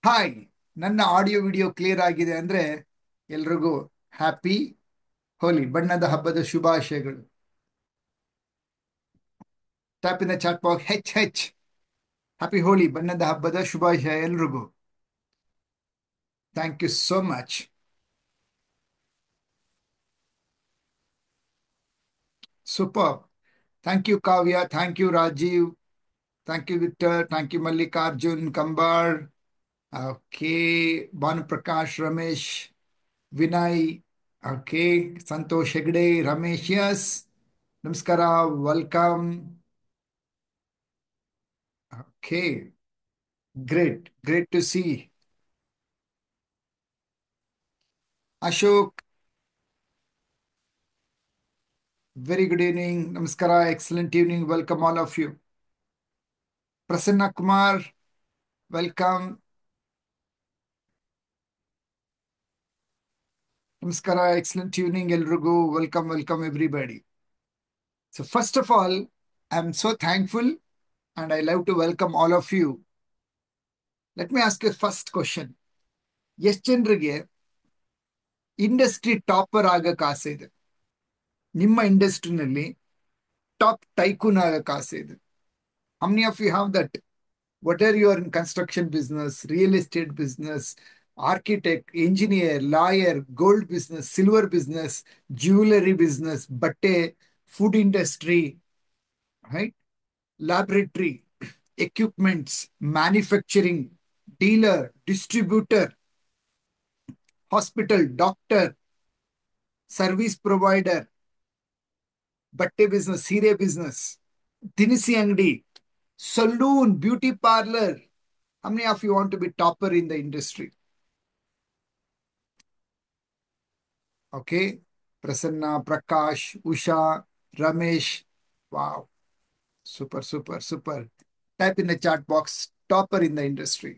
Hi. ನನ್ನ audio video clear ಆಗಿದೆ ಅಂದ್ರೆ ಎಲ್ರಿಗೂ ಹ್ಯಾಪಿ ಹೋಲಿ, ಬಣ್ಣದ ಹಬ್ಬದ ಶುಭಾಶಯಗಳು. Tap in the chat box H H. Happy Holi, ಬಣ್ಣದ ಹಬ್ಬದ ಶುಭಾಶಯ ಎಲ್ರಿಗೂ. Thank you so much. Super. Thank you Kavya, thank you Rajeev, thank you Victor, thank you Mallikarjun Kambal. Okay, Bhanuprakash, Ramesh, Vinay, okay, Santosh Hegde, Ramesh, yes, ನಮಸ್ಕಾರ, welcome. Okay, great, great to see. Ashok, very good evening. Namaskara, excellent evening. Welcome all of you. Prasanna Kumar, welcome. Namaskara, excellent evening. Elrugu, welcome, welcome everybody. So first of all, I'm so thankful and I love to welcome all of you. Let me ask you first question. ಎಷ್ಟು ಜನರಿಗೆ industry topper ಆಗಕ್ಕೆ ಆಸೆ ಇದೆ? ನಿಮ್ಮ ಇಂಡಸ್ಟ್ರಿನಲ್ಲಿ top tycoon ಆಗಕ್ಕೆ ಆಸೆ ಇದೆ? How many of you have that? Whatever you are in construction business, real estate business, architect, engineer, lawyer, gold business, silver business, jewelry business, batte, food industry, right? Laboratory, equipments, manufacturing, dealer, distributor, hospital, doctor, service provider, batte business, sire business, dinisi angdi, saloon, beauty parlor. How many of you want to be topper in the industry? Okay. Prasanna, Prakash, Usha, Ramesh. Wow. Super, super, super. Type in the chat box, topper in the industry.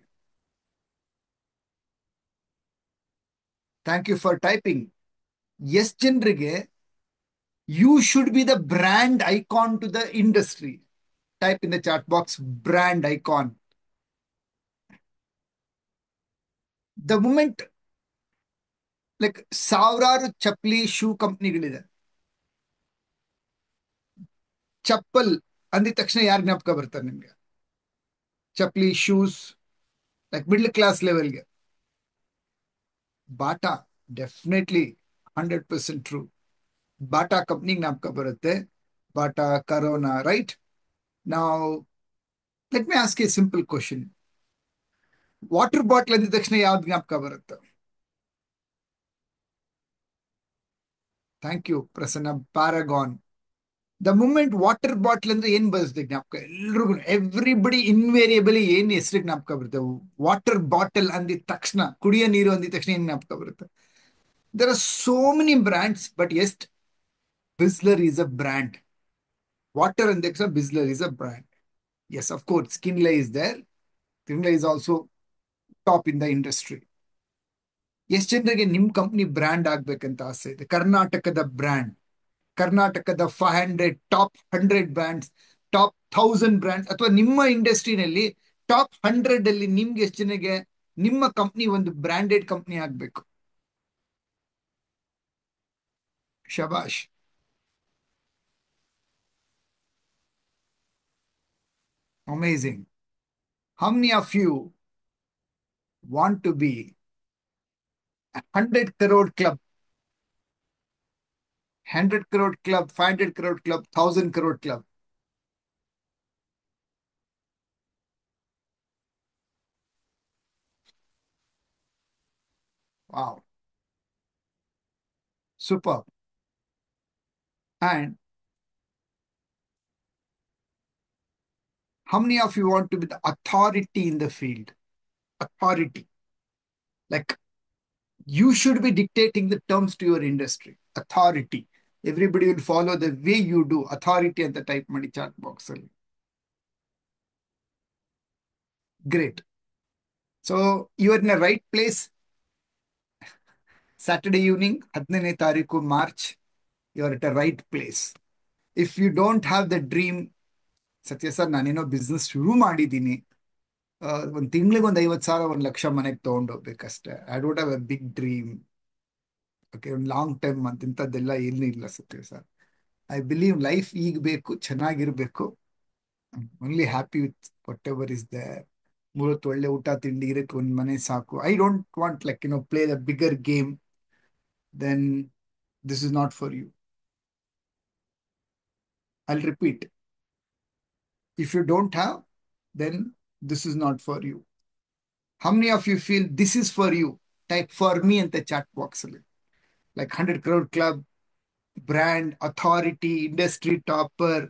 Thank you for typing. Yes, Chandrige, you should be the brand icon to the industry. Type in the chat box, brand icon. The moment, like, ಸಾವಿರಾರು ಚಪ್ಪಲಿ shoe ಕಂಪ್ನಿಗಳಿದೆ. ಚಪ್ಪಲ್ ಅಂದಿದ ತಕ್ಷಣ ಯಾರು ಜ್ಞಾಪಕ ಬರ್ತಾರೆ ನಿಮ್ಗೆ? ಚಪ್ಪಲಿ shoes, like middle class ಲೆವೆಲ್ಗೆ. Bata, definitely 100% true. Bata ಕಂಪ್ನಿಗೆ ಜ್ಞಾಪಕ ಬರುತ್ತೆ. Bata, Corona, right? ನಾವು let me ask a simple question. Water bottle ಅಂದಿದ ತಕ್ಷಣ ಯಾವ್ದು ಜ್ಞಾಪಕ ಬರುತ್ತೆ? Thank you Prasanna. Paragon. The moment water bottle ಅಂದ್ರೆ ಏನ್ ಬರುತ್ತೆ ಜ್ಞಾಪಕ? ಎಲ್ರಿಗೂ, ಎವ್ರಿಬಡಿ ಇನ್ವೇರಿಯಬಲಿ ಏನ್ ಹೆಸರು ಜ್ಞಾಪಕ ಬರುತ್ತೆ? ವಾಟರ್ ಬಾಟಲ್ ಅಂದಿದ ತಕ್ಷಣ, ಕುಡಿಯೋ ನೀರು ಅಂದಿದ ತಕ್ಷಣ ಏನ್ ಜ್ಞಾಪಕ ಬರುತ್ತೆ? There are so many brands, but yes, Bisleri is a brand. Water and Dexa Bisler is a brand. Yes, of course, Kinley is there. Kinley is also top in the industry. ಎಷ್ಟು ಜನರಿಗೆ ನಿಮ್ company brand ಆಗ್ಬೇಕಂತ ಆಸೆ ಇದೆ? ಕರ್ನಾಟಕದ brand, ಕರ್ನಾಟಕದ 500 top 100 brands, top 1000 brands, ಅಥವಾ ನಿಮ್ಮ ಇಂಡಸ್ಟ್ರಿನಲ್ಲಿ ಟಾಪ್ 100 ಅಲ್ಲಿ ನಿಮ್ಗೆ ಎಷ್ಟು ಜನಕ್ಕೆ ನಿಮ್ಮ ಕಂಪ್ನಿ ಒಂದು ಬ್ರ್ಯಾಂಡೆಡ್ ಕಂಪ್ನಿ ಆಗ್ಬೇಕು? ಶಬಾಷ್. Amazing. How many of you want to be a 100 crore club? 100 crore club, 500 crore club, 1000 crore club. Wow. Super. And how many of you want to be the authority in the field? Authority. Like, you should be dictating the terms to your industry. Authority. Everybody will follow the way you do. Authority at the type ಮಾಡಿ chat box ಅಲ್ಲಿ. Great. So you are in the right place. Saturday evening, 15ನೇ ತಾರೀಕು March. You are at the right place. If you don't have the dream, Satya sir ನಾನೇನೋ business ಶುರು ಮಾಡಿದ್ದೀನಿ, ಒಂದು ತಿಂಗಳಿಗೆ ಒಂದು 50,000 1 ಲಕ್ಷ ಮನೆಗೆ ತಗೊಂಡೋಗ್ಬೇಕಷ್ಟೇ. I don't have a big dream. Okay, ಒಂದು ಲಾಂಗ್ ಟೈಮ್ ಅಂತ ಇಂಥದ್ದೆಲ್ಲ ಏನೂ ಇಲ್ಲ ಸತ್ಯ ಸರ್. ಐ ಬಿಲೀವ್ ಲೈಫ್ ಈಗ ಬೇಕು, ಚೆನ್ನಾಗಿರ್ಬೇಕು. Only happy with whatever is there. ಮೂರೊತ್ತು ಒಳ್ಳೆ ಊಟ ತಿಂಡಿ ಇರಕ್ಕೆ ಒಂದು ಮನೆ ಸಾಕು. I don't want like play the bigger game. Then this is not for you. I'll repeat. If you don't have, then this is not for you. How many of you feel this is for you? Type for me in the chat box. Like 100 crore club, brand, authority, industry topper,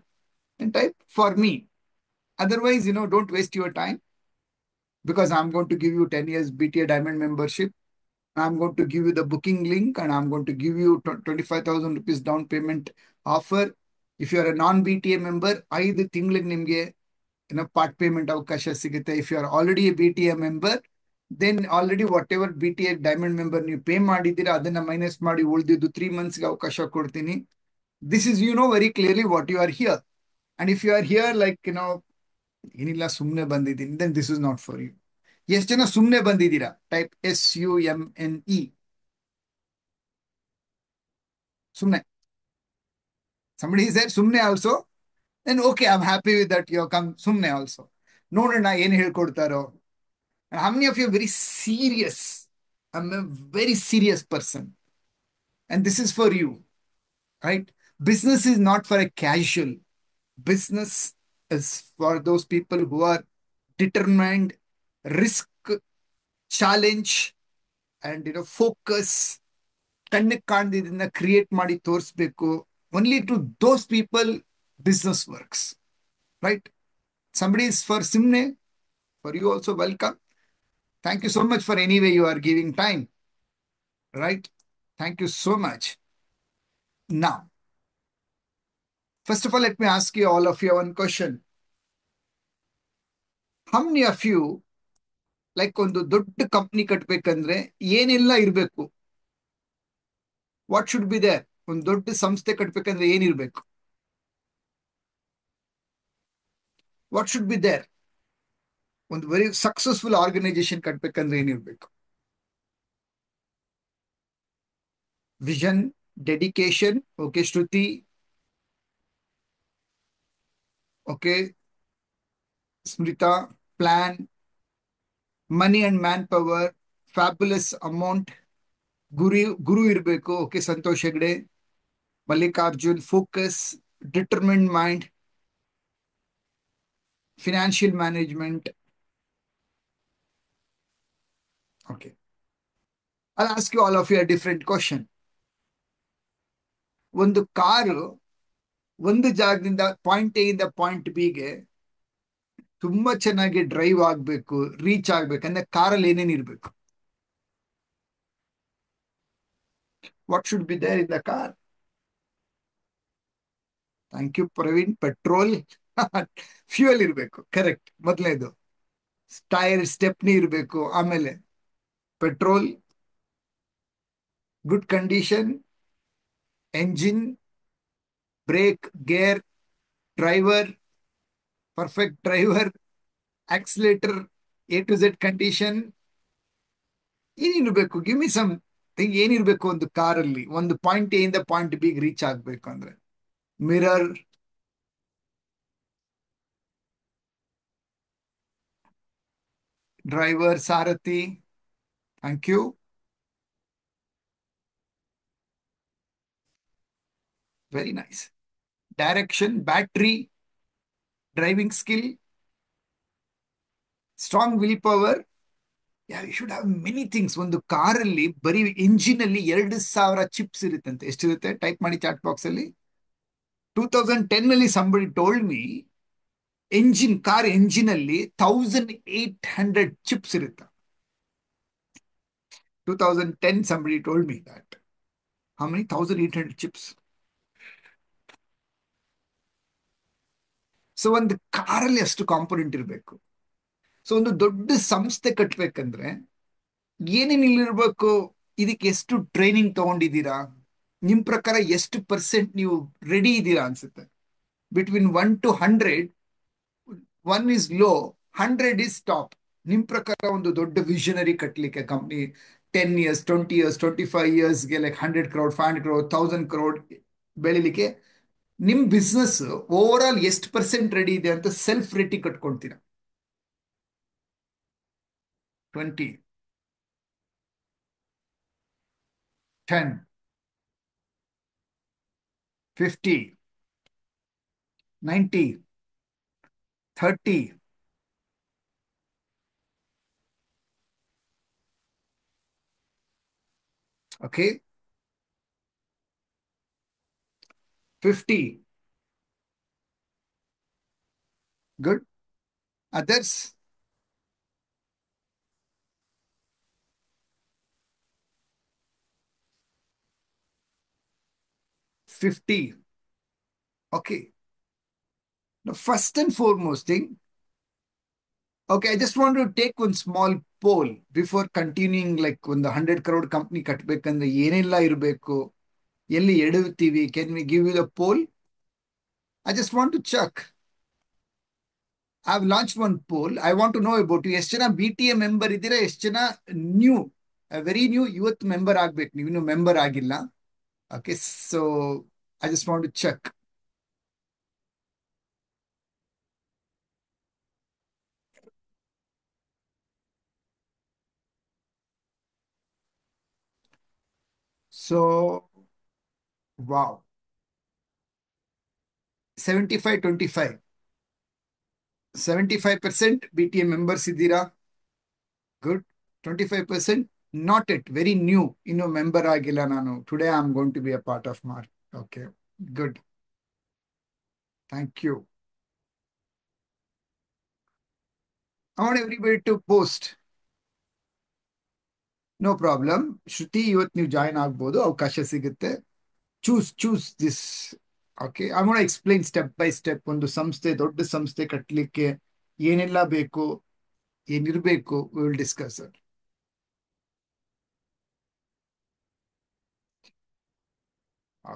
and type for me. Otherwise, don't waste your time, because I'm going to give you 10 years BTA Diamond membership. I'm going to give you the booking link, and I'm going to give you 25,000 rupees down payment offer. If you're a non-BTA member, 5 ತಿಂಗಳಿಗೆ ನಿಮಗೆ part payment ಅವಕಾಶ ಸಿಗುತ್ತೆ. If you are already a B T A member, then already whatever B T A diamond member ನೀವು pay ಮಾಡಿದ್ದೀರಾ ಅದನ್ನ minus ಮಾಡಿ ಉಳಿದಿದ್ದು 3 ಮಂತ್ಸ್ಗೆ ಅವಕಾಶ ಕೊಡ್ತೀನಿ. This is very clearly what you are here. And if you are here like ಏನಿಲ್ಲ ಸುಮ್ಮನೆ ಬಂದಿದ್ದೀನಿ, then this is not for you. ಎಷ್ಟು ಜನ ಸುಮ್ಮನೆ ಬಂದಿದ್ದೀರಾ? Type SUMNE. ಸುಮ್ಮನೆ. somebody said ಸುಮ್ಮನೆ also. then okay, I'm happy with that. You come ಸುಮ್ಮನೆ ಆಲ್ಸೋ. ನೋಡೋಣ ಏನು ಹೇಳ್ಕೊಡ್ತಾರೋ. How many of you are very serious? I'm a very serious person. And this is for you, right? Business is not for a casual. Business is for those people who are determined, risk, challenge, and focus. ಕಣ್ಣಿಗೆ ಕಾಣ್ದಿದ್ದನ್ನ create ಮಾಡಿ ತೋರಿಸ್ಬೇಕು. Only to those people business works, right? Somebody is for Simne, for you also welcome. Thank you so much for anyway you are giving time, right? Thank you so much. Now, first of all, let me ask you all of you one question. How many of you like ಒಂದು ದೊಡ್ಡ company ಕಟ್ಟಬೇಕಂದ್ರೆ ಏನೆಲ್ಲ ಇರಬೇಕು? What should be there? ಒಂದು ದೊಡ್ಡ ಸಂಸ್ಥೆ ಕಟ್ಟಬೇಕಂದ್ರೆ ಏನಿರಬೇಕು? What should be there? ಒಂದು ವೆರಿ ಸಕ್ಸಸ್ಫುಲ್ ಆರ್ಗನೈಸೇಷನ್ ಕಟ್ಟಬೇಕಂದ್ರೆ ಏನಿರಬೇಕು? Vision, dedication, okay Shruti, okay Smrutha, plan, money and manpower, fabulous amount, ಗುರು ಇರಬೇಕು. Okay Santosh Hegde, Mallikarjun, focus, determined mind, financial management. Okay. I'll ask you all of you a different question. ಒಂದು car ಒಂದು ಜಾಗದಿಂದ point A ಇಂದ point ಬಿಗೆ ತುಂಬಾ ಚೆನ್ನಾಗಿ drive ಆಗ್ಬೇಕು, ರೀಚ್ ಆಗ್ಬೇಕಂದ್ರೆ ಕಾರಲ್ಲಿ ಏನೇನು ಇರ್ಬೇಕು? What should be there in the car? Thank you Praveen. Petrol, fuel ಇರಬೇಕು, ಕರೆಕ್ಟ್. ಮೊದಲನೇದು ಟೈರ್, ಸ್ಟೆಪ್ನಿ ಇರಬೇಕು. ಆಮೇಲೆ petrol, good condition, engine, brake, gear, driver, perfect driver, accelerator, A to Z condition. ಏನಿರ್ಬೇಕು? Give me something. ಏನಿರ್ಬೇಕು ಒಂದು ಕಾರಲ್ಲಿ ಒಂದು point A ಇಂದ ಪಾಯಿಂಟ್ ಬಿಗೆ ರೀಚ್ ಆಗ್ಬೇಕು ಅಂದ್ರೆ? ಮಿರರ್, ಡ್ರೈವರ್, ಸಾರಥಿ. Thank you. Very nice. Direction, battery, driving skill, strong will power. You should have many things. ಒಂದು ಕಾರಲ್ಲಿ ಬರೀ ಇಂಜಿನ್ ಅಲ್ಲಿ 2,000 ಚಿಪ್ಸ್ ಇರುತ್ತಂತೆ. ಎಷ್ಟಿರುತ್ತೆ? ಟೈಪ್ ಮಾಡಿ ಚಾಟ್ ಬಾಕ್ಸ್ ಅಲ್ಲಿ. 2010 ಅಲ್ಲಿ somebody told me car engine ಅಲ್ಲಿ 1,800 ಚಿಪ್ಸ್ ಇರುತ್ತೆ. 2010 somebody told me that. How many? 1,800 chips. So ಒಂದು ಕಾರಲ್ಲಿ ಅಷ್ಟು ಕಾಂಪೊನೆಂಟ್ ಇರಬೇಕು. ಸೊ ಒಂದು ದೊಡ್ಡ ಸಂಸ್ಥೆ ಕಟ್ಟಬೇಕಂದ್ರೆ ಏನೇನು ಇಲ್ಲಿರ್ಬೇಕು? ಇದಕ್ಕೆ ಎಷ್ಟು ಟ್ರೈನಿಂಗ್ ತಗೊಂಡಿದ್ದೀರಾ? ನಿಮ್ ಪ್ರಕಾರ ಎಷ್ಟು ಪರ್ಸೆಂಟ್ ನೀವು ರೆಡಿ ಇದ್ದೀರಾ ಅನ್ಸುತ್ತೆ? Between 1 to 100, 1 is low, 100 is top. ನಿಮ್ ಪ್ರಕಾರ ಒಂದು ದೊಡ್ಡ ವಿಷನರಿ ಕಟ್ಟಲಿಕ್ಕೆ ಕಂಪ್ನಿ 10 ಇಯರ್ಸ್, 20 ಇಯರ್ಸ್, 25 ಇಯರ್ಸ್ಗೆ ಲೈಕ್ 100 crore, 500 crore, 1000 crore ಬೆಳಿಲಿಕ್ಕೆ ನಿಮ್ ಬಿಸ್ನೆಸ್ ಓವರ್ ಆಲ್ ಎಷ್ಟು ಪರ್ಸೆಂಟ್ ರೆಡಿ ಇದೆ ಅಂತ ಸೆಲ್ಫ್ ರೇಟಿಂಗ್ ಕಟ್ಕೊಳ್ತೀರಾ? 20, 10, 50, 90, 30, okay, 50, good. Others? 50, okay. Now, first and foremost thing, okay, I just want to take one small poll before continuing like ಒಂದು 100 crore company ಕಟ್ಬೇಕಂದ್ರೆ ಏನೆಲ್ಲ ಇರಬೇಕು, ಎಲ್ಲಿ ಎಡುತ್ತೀವಿ, can we give you the poll? I just want to check. I have launch one poll. I want to know about you. ಎಷ್ಟು ಜನ B T A member ಇದ್ದೀರಾ, ಎಷ್ಟು ಜನ ನ್ಯೂ, ವೆರಿ ನ್ಯೂ, ಇವತ್ತು ಮೆಂಬರ್ ಆಗ್ಬೇಕು, ನೀವು ಇನ್ನು ಮೆಂಬರ್ ಆಗಿಲ್ಲ. Okay, so I just want to check. So wow, 75-25, 75% B T A members ಇದ್ದೀರಾ, good. 25% not it, very new, ಇನ್ನು ಮೆಂಬರ್ ಆಗಿಲ್ಲ ನಾನು. Today I am going to be a part of mark. Okay, good, thank you. I want everybody to post. No problem Shruti, ಇವತ್ತು ನೀವು join ಆಗ್ಬೋದು, ಅವಕಾಶ ಸಿಗುತ್ತೆ. Choose this. Okay, I want explain step by step. ಒಂದು ಸಂಸ್ಥೆ, ದೊಡ್ಡ ಸಂಸ್ಥೆ ಕಟ್ಟಲಿಕ್ಕೆ ಏನೆಲ್ಲ ಬೇಕು, ಏನಿರಬೇಕು, we will discuss it.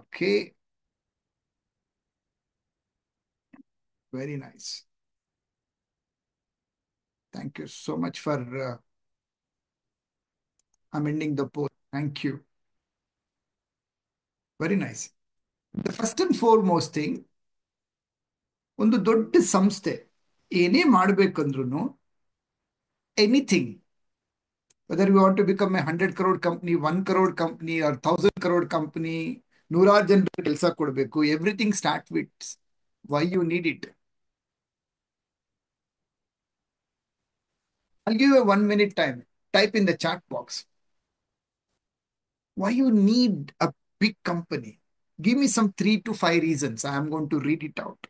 Okay, very nice. Thank you so much for amending the post. Thank you. Very nice. The first and foremost thing, ಒಂದು ದೊಡ್ಡ ಸಂಸ್ಥೆ ಏನೇ ಮಾಡ್ಬೇಕಂದ್ರೂ, anything, whether you want to become a 100 crore company, 1 crore company, or 1000 crore company, ನೂರಾರು ಜನರಿಗೆ ಕೆಲಸ ಕೊಡಬೇಕು, everything start with why you need it. I'll give you a 1 minute time. Type in the chat box. Why you need a big company? Give me some 3 to 5 reasons. I am going to read it out.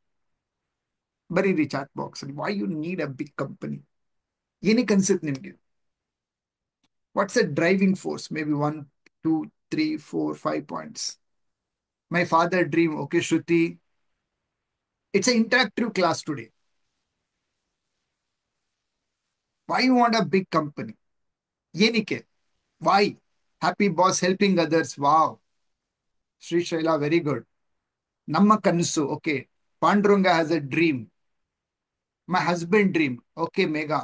ಬರೀರಿ chat box ಅಲ್ಲಿ. Why you need a big company, ಏನಕ್ಕೆ ಅನ್ಸುತ್ತೆ ನಿಮ್ಗೆ? What's a driving force? Maybe 1, 2, 3, 4, 5 points. My father dream. Okay Shruti, it's a interactive class today. Why you want a big company, ಏನಕ್ಕೆ? Why? Happy boss, helping others. Wow, Shri Shaila, very good. ನಮ್ಮ ಕನಸು. Okay, Panduranga has a dream. My husband dream. Okay Megha.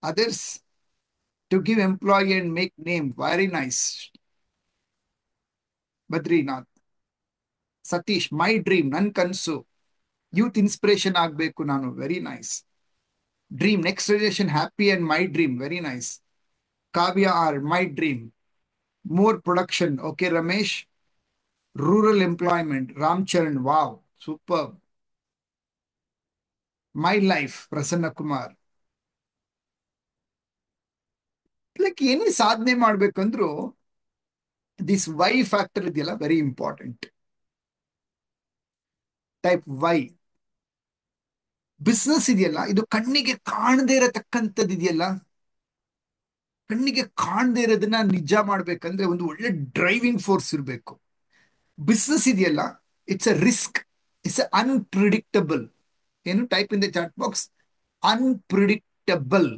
Others? To give employee and make name. Very nice. Badrinath. Satish, my dream, ನನ್ ಕನಸು, youth inspiration ಆಗ್ಬೇಕು ನಾನು. Very nice. Dream, next generation happy and my dream. Very nice. Kavya R, my dream, more production. Okay Ramesh. Rural employment. Ram Charan, wow, super. My life, Prasanna Kumar. Like ಏನೇ ಸಾಧನೆ ಮಾಡ್ಬೇಕಂದ್ರು this Y factor ಇದೆಯಲ್ಲ, very important. Type Y. Business ಇದೆಯಲ್ಲ, ಇದು ಕಣ್ಣಿಗೆ ಕಾಣದೇ ಇರತಕ್ಕಂಥದ್ದು ಇದೆಯಲ್ಲ, ಕಣ್ಣಿಗೆ ಕಾಣದೇ ಇರೋದನ್ನ ನಿಜ ಮಾಡ್ಬೇಕಂದ್ರೆ ಒಂದು ಒಳ್ಳೆ ಡ್ರೈವಿಂಗ್ ಫೋರ್ಸ್ ಇರಬೇಕು. ಬಿಸ್ನೆಸ್ ಇದೆಯಲ್ಲ, it's a risk, it's unpredictable. ಏನು? Type in the chat box, unpredictable.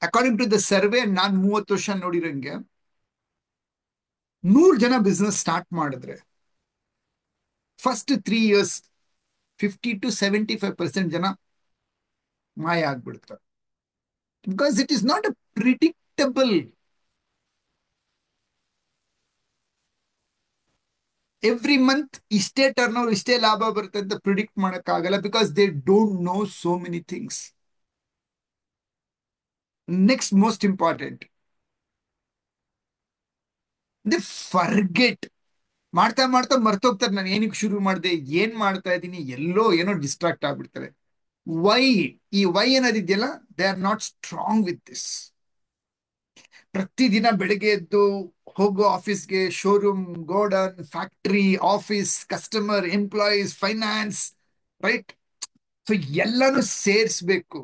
According to the survey, ನಾನು 30 ವರ್ಷ ನೋಡಿರಂಗೆ, 100 ಜನ ಬಿಸ್ನೆಸ್ ಸ್ಟಾರ್ಟ್ ಮಾಡಿದ್ರೆ ಫಸ್ಟ್ 3 years 50 to 75% ಜನ ಮಾಯ ಆಗ್ಬಿಡ್ತಾರೆ. Because it is not a predictable. Every month ಇಷ್ಟೇ ಟರ್ನ್ ಓವರ್, ಇಷ್ಟೇ ಲಾಭ ಬರುತ್ತೆ ಅಂತ ಪ್ರಿಡಿಕ್ಟ್ ಮಾಡಕ್ಕಾಗಲ್ಲ, because they don't know so many things. Next most important, they forget. ಮಾಡ್ತಾ ಮಾಡ್ತಾ ಮರ್ತೋಗ್ತಾರೆ, ನಾನು ಏನಕ್ಕೆ ಶುರು ಮಾಡಿದೆ, ಏನ್ ಮಾಡ್ತಾ ಇದ್ದೀನಿ, ಎಲ್ಲೋ ಏನೋ ಡಿಸ್ಟ್ರಾಕ್ಟ್ ಆಗ್ಬಿಡ್ತಾರೆ. ವೈ, ಈ ವೈ ಅನ್ನೋದಿದೆಯಲ್ಲ, they are not strong with this. ಪ್ರತಿದಿನ ಬೆಳಗ್ಗೆ ಎದ್ದು ಹೋಗೋ ಆಫೀಸ್ಗೆ, showroom, godown, factory, office, customer, employees, finance, right. So ಎಲ್ಲಾನು ಸೇರಿಸ್ಬೇಕು,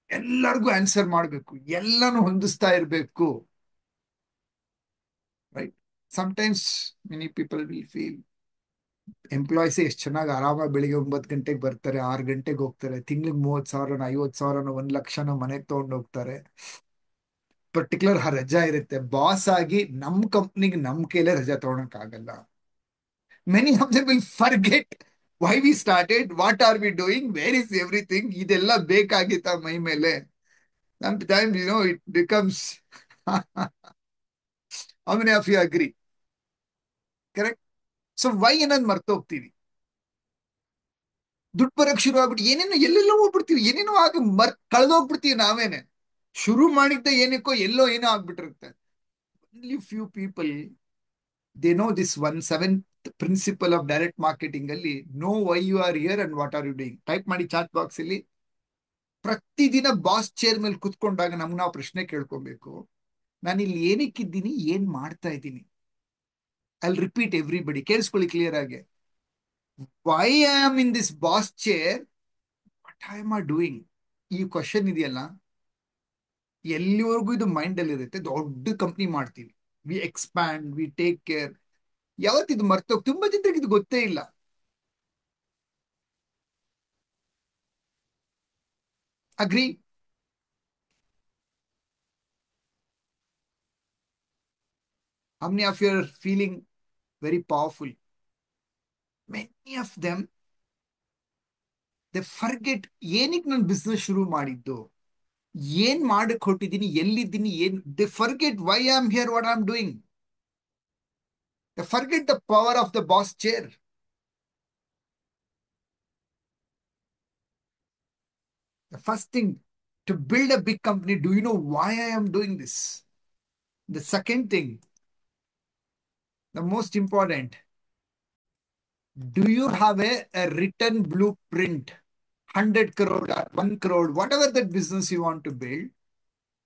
ಎಲ್ಲರಿಗೂ ಆನ್ಸರ್ ಮಾಡಬೇಕು, ಎಲ್ಲಾನು ಹೊಂದಿಸ್ತಾ ಇರಬೇಕು, right. Sometimes many people will feel employees ಎಷ್ಟು ಚೆನ್ನಾಗಿ ಆರಾಮಾಗಿ ಬೆಳಿಗ್ಗೆ 9 ಗಂಟೆಗೆ ಬರ್ತಾರೆ, 6 ಗಂಟೆಗೆ ಹೋಗ್ತಾರೆ, ತಿಂಗ್ಳಿಗೆ 30,000 50,000 1 ಲಕ್ಷನ ಮನೆಗೆ ತಗೊಂಡು ಹೋಗ್ತಾರೆ. ಪರ್ಟಿಕ್ಯುಲರ್ ರಜಾ ಇರುತ್ತೆ, ಬಾಸ್ ಆಗಿ ನಮ್ ಕಂಪ್ನಿಗೆ ನಮ್ ಕೈಲೇ ರಜಾ ತಗೊಳಕ್ ಆಗಲ್ಲ. Many of them will forget why we started, what are we doing, where is everything. ಇದೆಲ್ಲ ಬೇಕಾಗಿತ್ತ ಮೈ ಮೇಲೆ? Sometimes, it becomes how many of you agree? Correct? So why ಅನ್ನೋದು ಮರ್ತೋಗ್ತೀವಿ. ದುಡ್ಡು ಬರಕ್ ಶುರು ಆಗ್ಬಿಟ್ಟು ಏನೇನೋ ಎಲ್ಲೆಲ್ಲೋ ಹೋಗ್ಬಿಡ್ತೀವಿ, ಏನೇನೋ ಆಗಿ ಕಳೆದೋಗ್ಬಿಡ್ತೀವಿ ನಾವೇನೆ. ಶುರು ಮಾಡಿದ್ದ ಏನಕ್ಕೋ ಎಲ್ಲೋ ಏನೋ ಆಗ್ಬಿಟ್ಟಿರುತ್ತೆ. Only few people, they know this one seventh principle of direct marketing ಅಲ್ಲಿ, know why you are here and what are you doing. Type ಮಾಡಿ ಚಾಟ್ ಬಾಕ್ಸ್ ಅಲ್ಲಿ. ಪ್ರತಿದಿನ ಬಾಸ್ ಚೇರ್ ಮೇಲೆ ಕುತ್ಕೊಂಡಾಗ ನಮ್ಗೆ ನಾವು ಪ್ರಶ್ನೆ ಕೇಳ್ಕೊಬೇಕು, ನಾನು ಇಲ್ಲಿ ಏನಕ್ಕಿದ್ದೀನಿ, ಏನ್ ಮಾಡ್ತಾ ಇದ್ದೀನಿ. ಐ ರಿಪೀಟ್ ಎವ್ರಿಬಡಿ, ಕೇಳಿಸ್ಕೊಳ್ಳಿ ಕ್ಲಿಯರ್ ಆಗಿ. Why I am in this boss chair, what I am doing. ಈ ಕ್ವಶನ್ ಇದೆಯಲ್ಲ, ಎಲ್ಲಿವರೆಗೂ ಇದು ಮೈಂಡ್ ಅಲ್ಲಿ ಇರುತ್ತೆ, ದೊಡ್ಡ ಕಂಪ್ನಿ ಮಾಡ್ತೀವಿ, we expand, we take care. ಯಾವತ್ತಿದು ಮರ್ತೋಗ್, ತುಂಬಾ ಜನರಿಗೆ ಇದು ಗೊತ್ತೇ ಇಲ್ಲ. Agree? How many of you are feeling very powerful? Many of them, they forget ಏನಕ್ಕೆ ನಾನು ಬಿಸ್ನೆಸ್ ಶುರು ಮಾಡಿದ್ದು, ಏನ್ ಮಾಡಕ್ ಹೊಟ್ಟಿದ್ದೀನಿ, ಎಲ್ಲಿದ್ದೀನಿ, ಏನ್. They forget why I am here, what I am doing. They forget the power of the boss chair. The first thing, to build a big company, do you know why I am doing this? The second thing, the most important, do you have a written blueprint? 100 crore, 1 crore, whatever that business you want to build,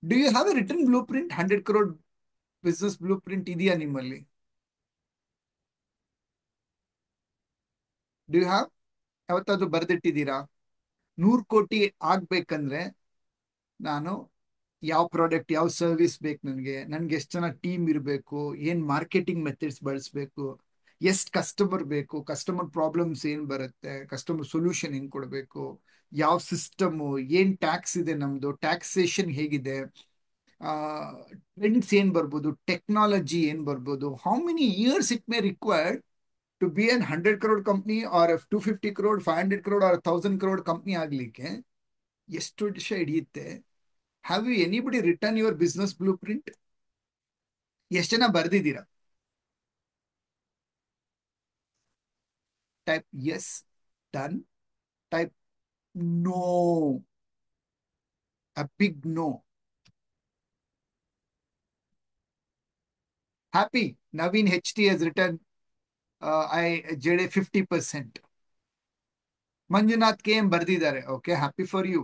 do you have a written blueprint? 100 crore business blueprint ಇದೆಯಾ ನಿಮ್ಮಲ್ಲಿ? Do you have? ಯಾವತ್ತಾದ್ರೂ ಬರೆದಿಟ್ಟಿದ್ದೀರಾ? 100 ಕೋಟಿ ಆಗ್ಬೇಕಂದ್ರೆ ನಾನು ಯಾವ product, ಯಾವ service ಬೇಕು, ನನ್ಗೆ ಎಷ್ಟು ಜನ ಟೀಮ್ ಇರಬೇಕು, ಏನ್ ಮಾರ್ಕೆಟಿಂಗ್ ಮೆಥಡ್ಸ್ ಬಳಸಬೇಕು, ಎಷ್ಟು ಕಸ್ಟಮರ್ ಬೇಕು, ಕಸ್ಟಮರ್ ಪ್ರಾಬ್ಲಮ್ಸ್ ಏನ್ ಬರುತ್ತೆ, ಕಸ್ಟಮರ್ ಸೊಲ್ಯೂಷನ್ ಹೆಂಗ್ ಕೊಡಬೇಕು, ಯಾವ ಸಿಸ್ಟಮ್, ಏನ್ ಟ್ಯಾಕ್ಸ್ ಇದೆ ನಮ್ದು, ಟ್ಯಾಕ್ಸೇಷನ್ ಹೇಗಿದೆ, ಟ್ರೆಂಡ್ಸ್ ಏನ್ ಬರ್ಬೋದು, ಟೆಕ್ನಾಲಜಿ ಏನ್ ಬರ್ಬೋದು, how many years it may required to be an 100 crore company, or 250 crore, 500 crore, or 1000 crore company ಆಗ್ಲಿಕ್ಕೆ ಎಷ್ಟು ವರ್ಷ ಹಿಡಿಯುತ್ತೆ? Have you anybody return your business blueprint? ಎಷ್ಟು ಜನ ಬರ್ದಿದ್ದೀರಾ? Type yes, done. Type no, a big no. Happy Naveen H T has written, I ಜೆಡೆ 50%. Manjunath K M ಬರ್ದಿದ್ದಾರೆ, okay, happy for you.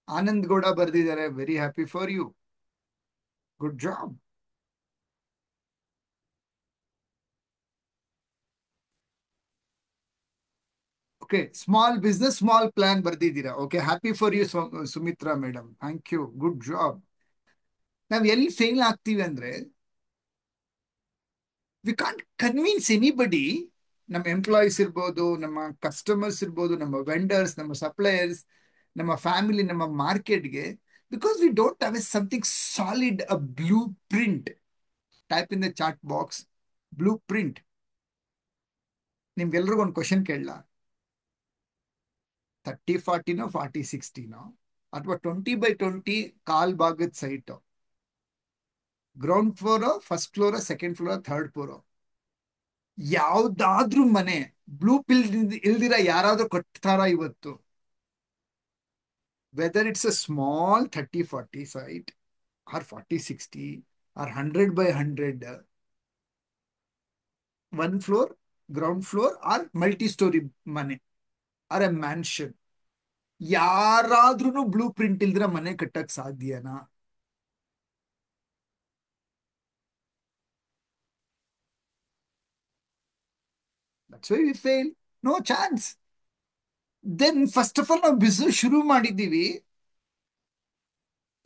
Anand Gowda ಬರ್ದಿದ್ದಾರೆ, very happy for you, good job. Okay, small business small plan ಬರ್ದಿದ್ದೀರಾ, okay, happy for you Sumitra madam, thank you, good job. ನಾವ್ ಎಲ್ಲಿ fail ಆಗ್ತೀವಿ ಅಂದ್ರೆ, we can't convince anybody. ನಮ್ಮ employees ಇರ್ಬೋದು, ನಮ್ಮ ಕಸ್ಟಮರ್ಸ್ ಇರ್ಬೋದು, ನಮ್ಮ ವೆಂಡರ್ಸ್, ನಮ್ಮ ಸಪ್ಲೈಯರ್ಸ್, ನಮ್ಮ ಫ್ಯಾಮಿಲಿ, ನಮ್ಮ ಮಾರ್ಕೆಟ್ಗೆ, because we don't have a something solid, a blueprint. Type in the chat box, blueprint. ನಿಮ್ಗೆಲ್ರಿಗೂ ಒಂದು ಕ್ವಶನ್ ಕೇಳಲ್ಲ, 30-40ನೋ 40-60ನೋ? ಅಥವಾ 20 by 20 ಕಾಲ್ ಭಾಗದ site, ground floor, first floor, second floor, third floor, ಯಾವ್ದಾದ್ರೂ ಮನೆ ಬ್ಲೂ ಪಿಲ್ ಇಲ್ದಿರ ಯಾರಾದ್ರೂ ಕಟ್ತಾರ ಇವತ್ತು? Whether it's a small 30-40 site or 40-60 or 100 by 100, one floor, ground floor or multi storey ಮನೆ ಆರ್ ಎ ಮ್ಯಾನ್ಷನ್, ಯಾರಾದ್ರೂ ಬ್ಲೂ ಪ್ರಿಂಟ್ ಇಲ್ದಿರ ಮನೆ ಕಟ್ಟಕ್ ಸಾಧ್ಯನಾ? That's why we fail. No chance. Then first of all ನಾವು ಬಿಸ್ನೆಸ್ ಶುರು ಮಾಡಿದ್ದೀವಿ,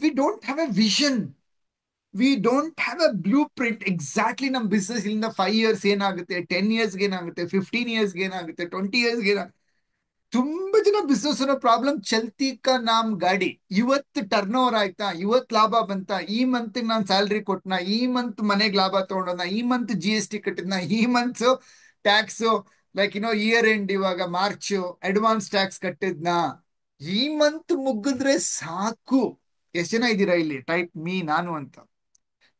we don't have a vision, V don't have A blue print. Exactly ನಮ್ಮ ಬಿಸ್ನೆಸ್ ಇಲ್ಲಿಂದ 5 years ಏನಾಗುತ್ತೆ, 10 years ಏನಾಗುತ್ತೆ, 15 years ಏನಾಗುತ್ತೆ, 20 years ಏನಾಗುತ್ತೆ. ತುಂಬಾ ಜನ ಬಿಸ್ನೆಸ್ ಅನ್ನೋ ಪ್ರಾಬ್ಲಮ್ ಚಲ್ತಿ ಕಾ ನಾಮ್ ಗಾಡಿ. ಇವತ್ತು ಟರ್ನ್ ಓವರ್ ಆಯ್ತಾ, ಇವತ್ತು ಲಾಭ ಬಂತ, ಈ ಮಂತ್ ನಾನು ಸ್ಯಾಲ್ರಿ ಕೊಟ್ನ, ಈ ಮಂತ್ ಮನೆಗೆ ಲಾಭ ತಗೊಂಡೋದ, ಈ ಮಂತ್ GST ಕಟ್ಟಿದ್ನ, ಈ month tax like year end ಇವಾಗ ಮಾರ್ಚ್ ಅಡ್ವಾನ್ಸ್ ಟ್ಯಾಕ್ಸ್ ಕಟ್ಟಿದ್ನ, ಈ ಮಂತ್ ಮುಗಿದ್ರೆ ಸಾಕು. ಎಷ್ಟು ಜನ ಇದ್ದೀರಾ ಇಲ್ಲಿ ಟೈಪ್ ಮೀ ನಾನು ಅಂತ?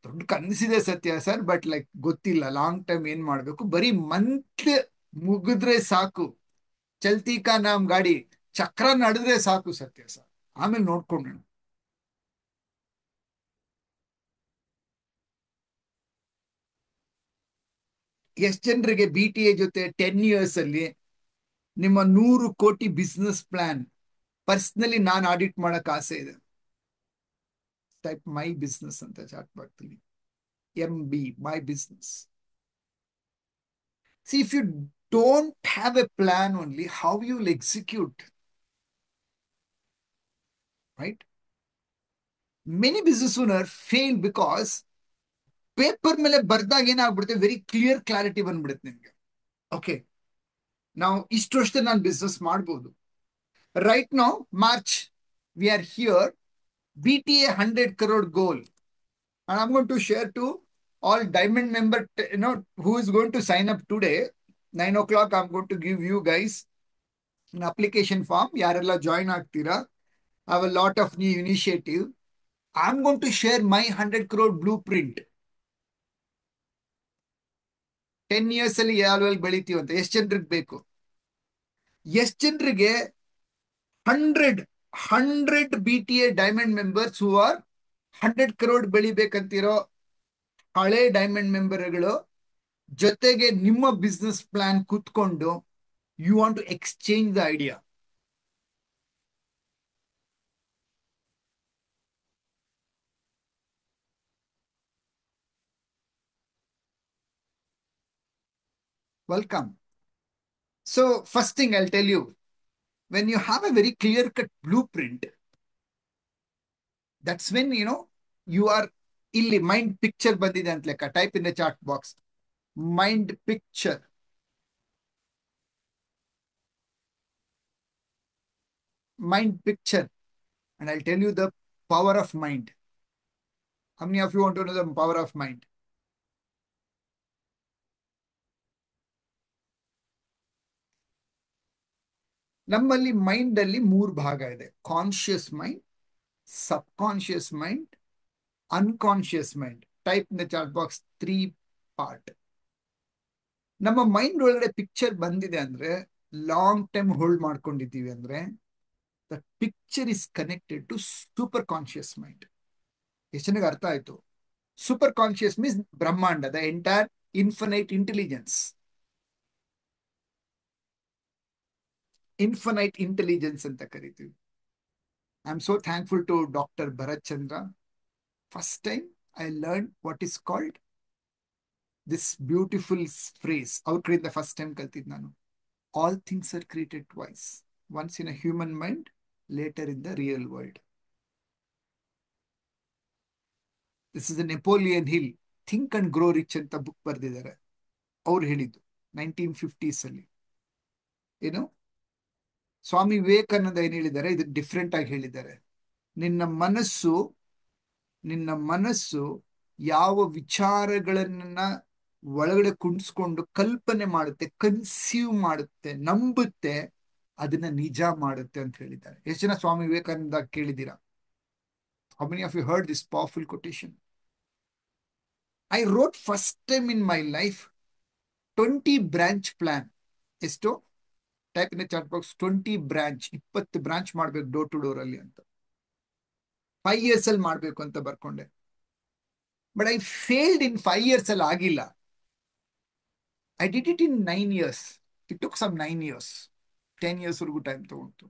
ದೊಡ್ಡ ಕನಸಿದೆ ಸತ್ಯ ಸರ್, ಬಟ್ ಲೈಕ್ ಗೊತ್ತಿಲ್ಲ ಲಾಂಗ್ ಟರ್ಮ್ ಏನ್ ಮಾಡ್ಬೇಕು. ಬರೀ ಮಂತ್ ಮುಗಿದ್ರೆ ಸಾಕು, ಚಲ್ತಿ ಕಾ ನಾಮ್ ಗಾಡಿ, ಚಕ್ರ ನಡೆದ್ರೆ ಸಾಕು ಸತ್ಯ ಸರ್, ಆಮೇಲೆ ನೋಡ್ಕೊಂಡ. ಎಷ್ಟ್ ಜನರಿಗೆ BTA ಜೊತೆ 10 years ಅಲ್ಲಿ ನಿಮ್ಮ 100 ಕೋಟಿ ಬಿಸ್ನೆಸ್ ಪ್ಲಾನ್ ಪರ್ಸನಲಿ ನಾನು ಆಡಿಟ್ ಮಾಡಕ್ ಆಸೆ ಇದೆ? ಟೈಪ್ ಮೈ ಬಿಸ್ನೆಸ್ ಅಂತ ಚಾಟ್ ಮಾಡ್ತೀನಿ, MB my business. See if you don't have a plan only, how you will execute, right? Many business owner fail because paper ಮೇಲೆ ಬರ್ದಾಗ ಏನಾಗ್ಬಿಡುತ್ತೆ, ವೆರಿ ಕ್ಲಿಯರ್ ಕ್ಲಾರಿಟಿ ಬಂದ್ಬಿಡುತ್ತೆ ನಿಮ್ಗೆ. ಓಕೆ, ನಾವು ಇಷ್ಟು ವರ್ಷದಲ್ಲಿ ನಾನು ಬಿಸ್ನೆಸ್ ಮಾಡ್ಬೋದು. Right now March we are here, BTA 100 crore goal, and I'm going to share to all diamond member, who is going to sign up today 9 o'clock. I'm going to give you guys an application form. ಯಾರೆಲ್ಲ join ಆಗ್ತೀರಾ, I have a lot of new initiative. I'm going to share my 100 crore blueprint. 10 years ಅಲ್ಲಿ ಯಾವ್ಯಾವ ಬೆಳಿತೀವಿ ಅಂತ ಎಷ್ಟು ಜನರಿಗೆ ಬೇಕು? ಎಷ್ಟು ಜನರಿಗೆ 100 BTA diamond members who are 100 crore ಬೆಳಿಬೇಕಂತಿರೋ ಹಳೆ ಡೈಮಂಡ್ ಮೆಂಬರ್ಗಳು ಜೊತೆಗೆ ನಿಮ್ಮ ಬಿಸ್ನೆಸ್ ಪ್ಲಾನ್ ಕೂತ್ಕೊಂಡು you want to exchange the idea? Welcome. So first thing I'll tell you, when you have a very clear cut blueprint, that's when you are ಇಲ್ಲಿ mind picture ಬಂದಿದೆ ಅಂತ ಲೆಕ್ಕ. Type in the chat box mind picture. Mind picture, and I'll tell you the power of mind. How many of you want to know the power of mind? ನಮ್ಮಲ್ಲಿ mind ಅಲ್ಲಿ 3 ಭಾಗ ಇದೆ: conscious mind, sub conscious mind, unconscious mind. Type in the chat box 3 part. ನಮ್ಮ mind ಒಳಗಡೆ picture ಬಂದಿದೆ ಅಂದ್ರೆ, long time hold ಮಾಡ್ಕೊಂಡಿದ್ದೀವಿ ಅಂದ್ರೆ, the picture is connected to super conscious mind. ಎಷ್ಟು ಜನಕ್ಕೆ ಅರ್ಥ ಆಯ್ತು? ಸೂಪರ್ ಕಾನ್ಶಿಯಸ್ ಮೀನ್ಸ್ ಬ್ರಹ್ಮಾಂಡ, the entire infinite intelligence. Infinite intelligence ಅಂತ ಕರಿತೀವಿ. I am so thankful to doctor Bharat Chandra. First time I learn what is called this beautiful phrase. ಅವ್ರ ಕಡೆಯಿಂದ first time ಕಲ್ತಿದ್ ನಾನು. All things are created twice, once in a human mind, litre in the real world. This is Napoleon hill, think and grow rich ಅಂತ book ಬರೆದಿದ್ದಾರೆ. ಅವ್ರು ಹೇಳಿದ್ದು 1950s ಅಲ್ಲಿ. ಏನು ಸ್ವಾಮಿ ವಿವೇಕಾನಂದ ಏನ್ ಹೇಳಿದ್ದಾರೆ, ಇದು ಡಿಫ್ರೆಂಟ್ ಆಗಿ ಹೇಳಿದ್ದಾರೆ. ನಿನ್ನ ಮನಸ್ಸು ಯಾವ ವಿಚಾರಗಳನ್ನ ಒಳಗಡೆ ಕುಣಿಸ್ಕೊಂಡು ಕಲ್ಪನೆ ಮಾಡುತ್ತೆ, ಕನ್ಸ್ಯೂವ್ ಮಾಡುತ್ತೆ, ನಂಬುತ್ತೆ, ಅದನ್ನ ನಿಜ ಮಾಡುತ್ತೆ ಅಂತ ಹೇಳಿದ್ದಾರೆ. ಎಷ್ಟು ಜನ ಸ್ವಾಮಿ ವಿವೇಕಾನಂದ ಕೇಳಿದ್ದೀರಾ? How many of you heard this powerful quotation? I wrote first time in my life 20 branch plan. ಎಷ್ಟು? Type in chat box 20 branch. 20 branch ಮಾಡ್ಬೇಕು ಡೋರ್ ಟು ಡೋರ್ ಅಲ್ಲಿ ಅಂತ. 5 years ಅಲ್ಲಿ ಮಾಡ್ಬೇಕು ಅಂತ ಬರ್ಕೊಂಡೆ. But I failed in 5 years ಅಲ್ಲಿ ಆಗಿಲ್ಲ. I did it in 9 years. It took some 9 years. 10 years ವರೆಗೂ ಟೈಮ್ ತಗೊಂತು.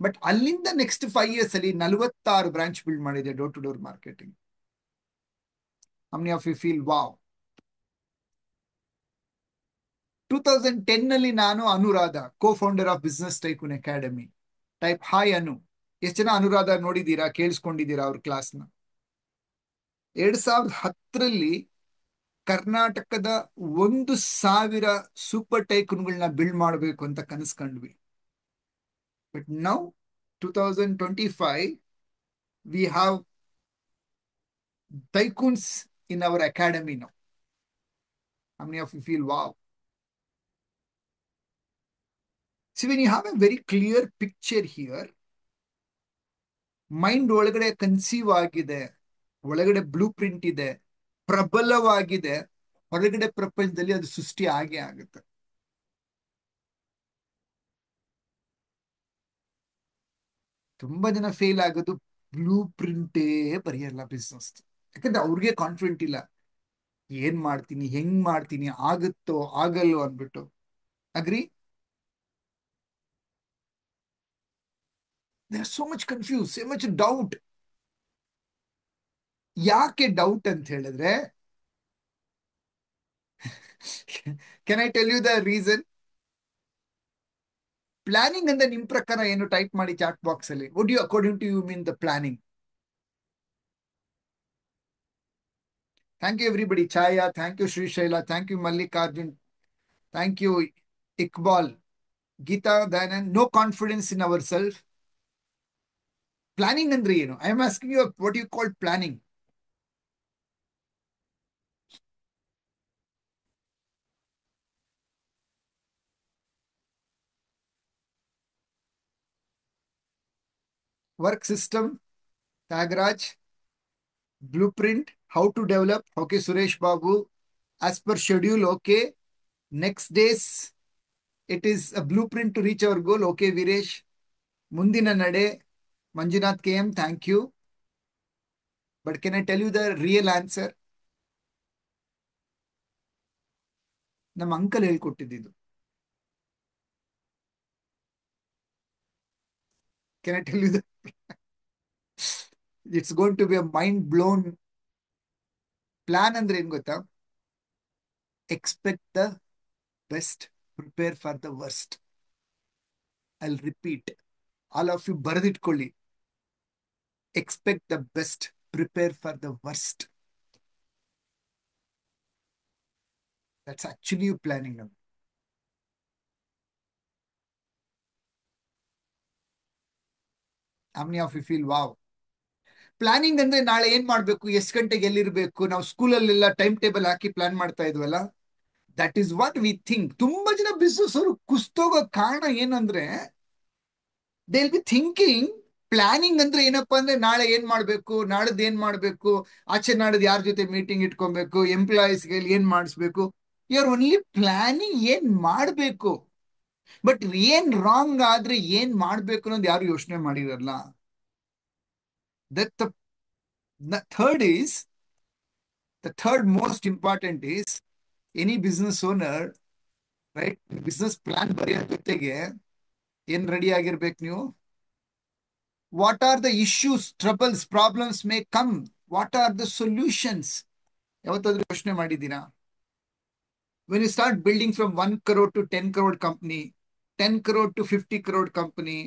ಬಟ್ ಅಲ್ಲಿಂದ ನೆಕ್ಸ್ಟ್ 5 years ಅಲ್ಲಿ 46 ಬ್ರಾಂಚ್ ಬಿಲ್ಡ್ ಮಾಡಿದೆ door to door marketing. How many of you feel wow? 2010 ನಲ್ಲಿ ನಾನು Anuradha, cofounder of business tycoon academy. Type hi Anu. ಎಷ್ಟು ಜನ ಅನುರಾಧ ನೋಡಿದ್ದೀರಾ, ಕೇಳಿಸ್ಕೊಂಡಿದ್ದೀರಾ ಅವ್ರ ಕ್ಲಾಸ್ನ? 2010ರಲ್ಲಿ ಕರ್ನಾಟಕದ 1,000 ಸೂಪರ್ ಟೈಕೂನ್ಗಳನ್ನ ಬಿಲ್ಡ್ ಮಾಡಬೇಕು ಅಂತ ಕನಸು ಕಂಡ್ವಿ. But now 2025 we have tycoons in our academy now. How many of you feel wow? So when you have a very clear picture here, mind ಒಳಗಡೆ ಕನ್ಸೀವ್ ಆಗಿದೆ, ಒಳಗಡೆ ಬ್ಲೂ ಪ್ರಿಂಟ್ ಇದೆ, ಪ್ರಬಲವಾಗಿದೆ, ಹೊರಗಡೆ ಪ್ರಪಂಚದಲ್ಲಿ ಅದು ಸೃಷ್ಟಿ ಆಗೇ ಆಗುತ್ತೆ. ತುಂಬಾ ಜನ ಫೇಲ್ ಆಗೋದು ಬ್ಲೂ ಪ್ರಿಂಟೇ ಬರೆಯಲ್ಲ ಬಿಸ್ನೆಸ್. ಯಾಕಂದ್ರೆ ಅವ್ರಿಗೆ ಕಾನ್ಫಿಡೆಂಟ್ ಇಲ್ಲ, ಏನ್ ಮಾಡ್ತೀನಿ, ಹೆಂಗ್ ಮಾಡ್ತೀನಿ, ಆಗುತ್ತೋ ಆಗಲ್ಲೋ ಅಂದ್ಬಿಟ್ಟು. Agree? They are so much confuse, so much doubt. ಯಾಕೆ ಡೌಟ್ ಅಂತ ಹೇಳಿದ್ರೆ, can I tell you the reason? Planning ಅಂದ್ರೆ ನಿಮ್ ಪ್ರಕಾರ ಏನು? ಟೈಪ್ ಮಾಡಿ ಚಾಟ್ ಬಾಕ್ಸ್ ಅಲ್ಲಿ. Would you according to you mean the planning? Thank you everybody. Chaya, thank you Srishaila, thank you Mallikarjun, thank you Iqbal, Geetha Dayanand. No confidence in our self. Planning ಅಂದ್ರೆ ಏನು? I am asking you what you call planning. Work system, Thyagaraj. Blueprint, how to develop. Okay, Suresh Babu. As per schedule, okay. Next days, it is a blueprint to reach our goal. Okay, Viresh. Mundina Nade, Manjunath KM, thank you. But can I tell you the real answer? ನಮ್ಮ uncle ಹೇಳ್ಕೊಟ್ಟಿದ್ದು. Can I tell you the it's going to be a mind blown. Plan ಅಂದ್ರೆ ಏನ್ ಗೊತ್ತಾ? Expect the best, prepare for the worst. I repeat, all of you ಬರೆದಿಟ್ಕೊಳ್ಳಿ. Expect the best, prepare for the worst. That's actually you planning. How many of you feel wow? Planning ಅಂದ್ರೆ ನಾಳೆ ಏನ್ ಮಾಡ್ಬೇಕು, ಎಷ್ಟು ಗಂಟೆಗೆ ಎಲ್ಲಿರ್ಬೇಕು, ನಾವು ಸ್ಕೂಲಲ್ಲೆಲ್ಲ ಟೈಮ್ ಟೇಬಲ್ ಹಾಕಿ ಪ್ಲಾನ್ ಮಾಡ್ತಾ ಇದ್ವಲ್ಲ. That is what we think. ತುಂಬಾ ಜನ ಬಿಸ್ನೆಸ್ ಅವರು ಕುಸ್ತೋಗೋ ಕಾರಣ ಏನಂದ್ರೆ, they will be thinking planning ಅಂದ್ರೆ ಏನಪ್ಪಾ ಅಂದ್ರೆ ನಾಳೆ ಏನ್ ಮಾಡ್ಬೇಕು, ನಾಳದ್ ಏನ್ ಮಾಡ್ಬೇಕು, ಆಚೆ ನಾಡದ್ ಯಾರ ಜೊತೆ ಮೀಟಿಂಗ್ ಇಟ್ಕೊಬೇಕು, ಎಂಪ್ಲಾಯೀಸ್ಗೆ ಏನ್ ಮಾಡಿಸ್ಬೇಕು. ಯು ಆರ್ ಓನ್ಲಿ ಪ್ಲಾನಿಂಗ್ ಏನ್ ಮಾಡ್ಬೇಕು. ಬಟ್ ಏನ್ ರಾಂಗ್ ಆದ್ರೆ ಏನ್ ಮಾಡ್ಬೇಕು ಅನ್ನೋದು ಯಾರು ಯೋಚನೆ ಮಾಡಿರಲ್ಲ. That the third is the third most important is any business owner, right? Business plan ಬರೆಯೋ ಜೊತೆಗೆ ಏನ್ ರೆಡಿ ಆಗಿರ್ಬೇಕು ನೀವು? What are the issues, troubles, problems may come, what are the solutions? ಯಾವತ್ತಾದ್ರೂ ಯೋಚನೆ ಮಾಡಿದ್ದೀರಾ? when you start building from 1 crore to 10 crore company, 10 crore to 50 crore company,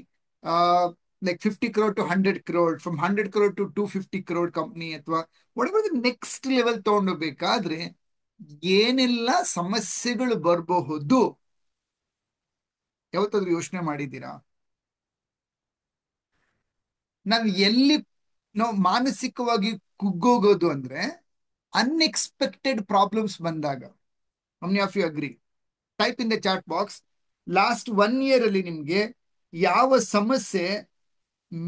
like 50 crore to 100 crore, from 100 crore to 250 crore company, ಅಥವಾ whatever the next level ತಗೊಂಡೋಗ್ಬೇಕಾದ್ರೆ ಏನೆಲ್ಲ ಸಮಸ್ಯೆಗಳು ಬರಬಹುದು? ಯಾವತ್ತಾದ್ರೂ ಯೋಚನೆ ಮಾಡಿದ್ದೀರಾ? ನಾವು ಎಲ್ಲಿ ನಾವು ಮಾನಸಿಕವಾಗಿ ಕುಗ್ಗೋಗೋದು ಅಂದ್ರೆ ಅನ್ಎಕ್ಸ್ಪೆಕ್ಟೆಡ್ ಪ್ರಾಬ್ಲಮ್ಸ್ ಬಂದಾಗ. How many of you agree? Type in the chat box. Last 1 year ಅಲ್ಲಿ ನಿಮ್ಗೆ ಯಾವ ಸಮಸ್ಯೆ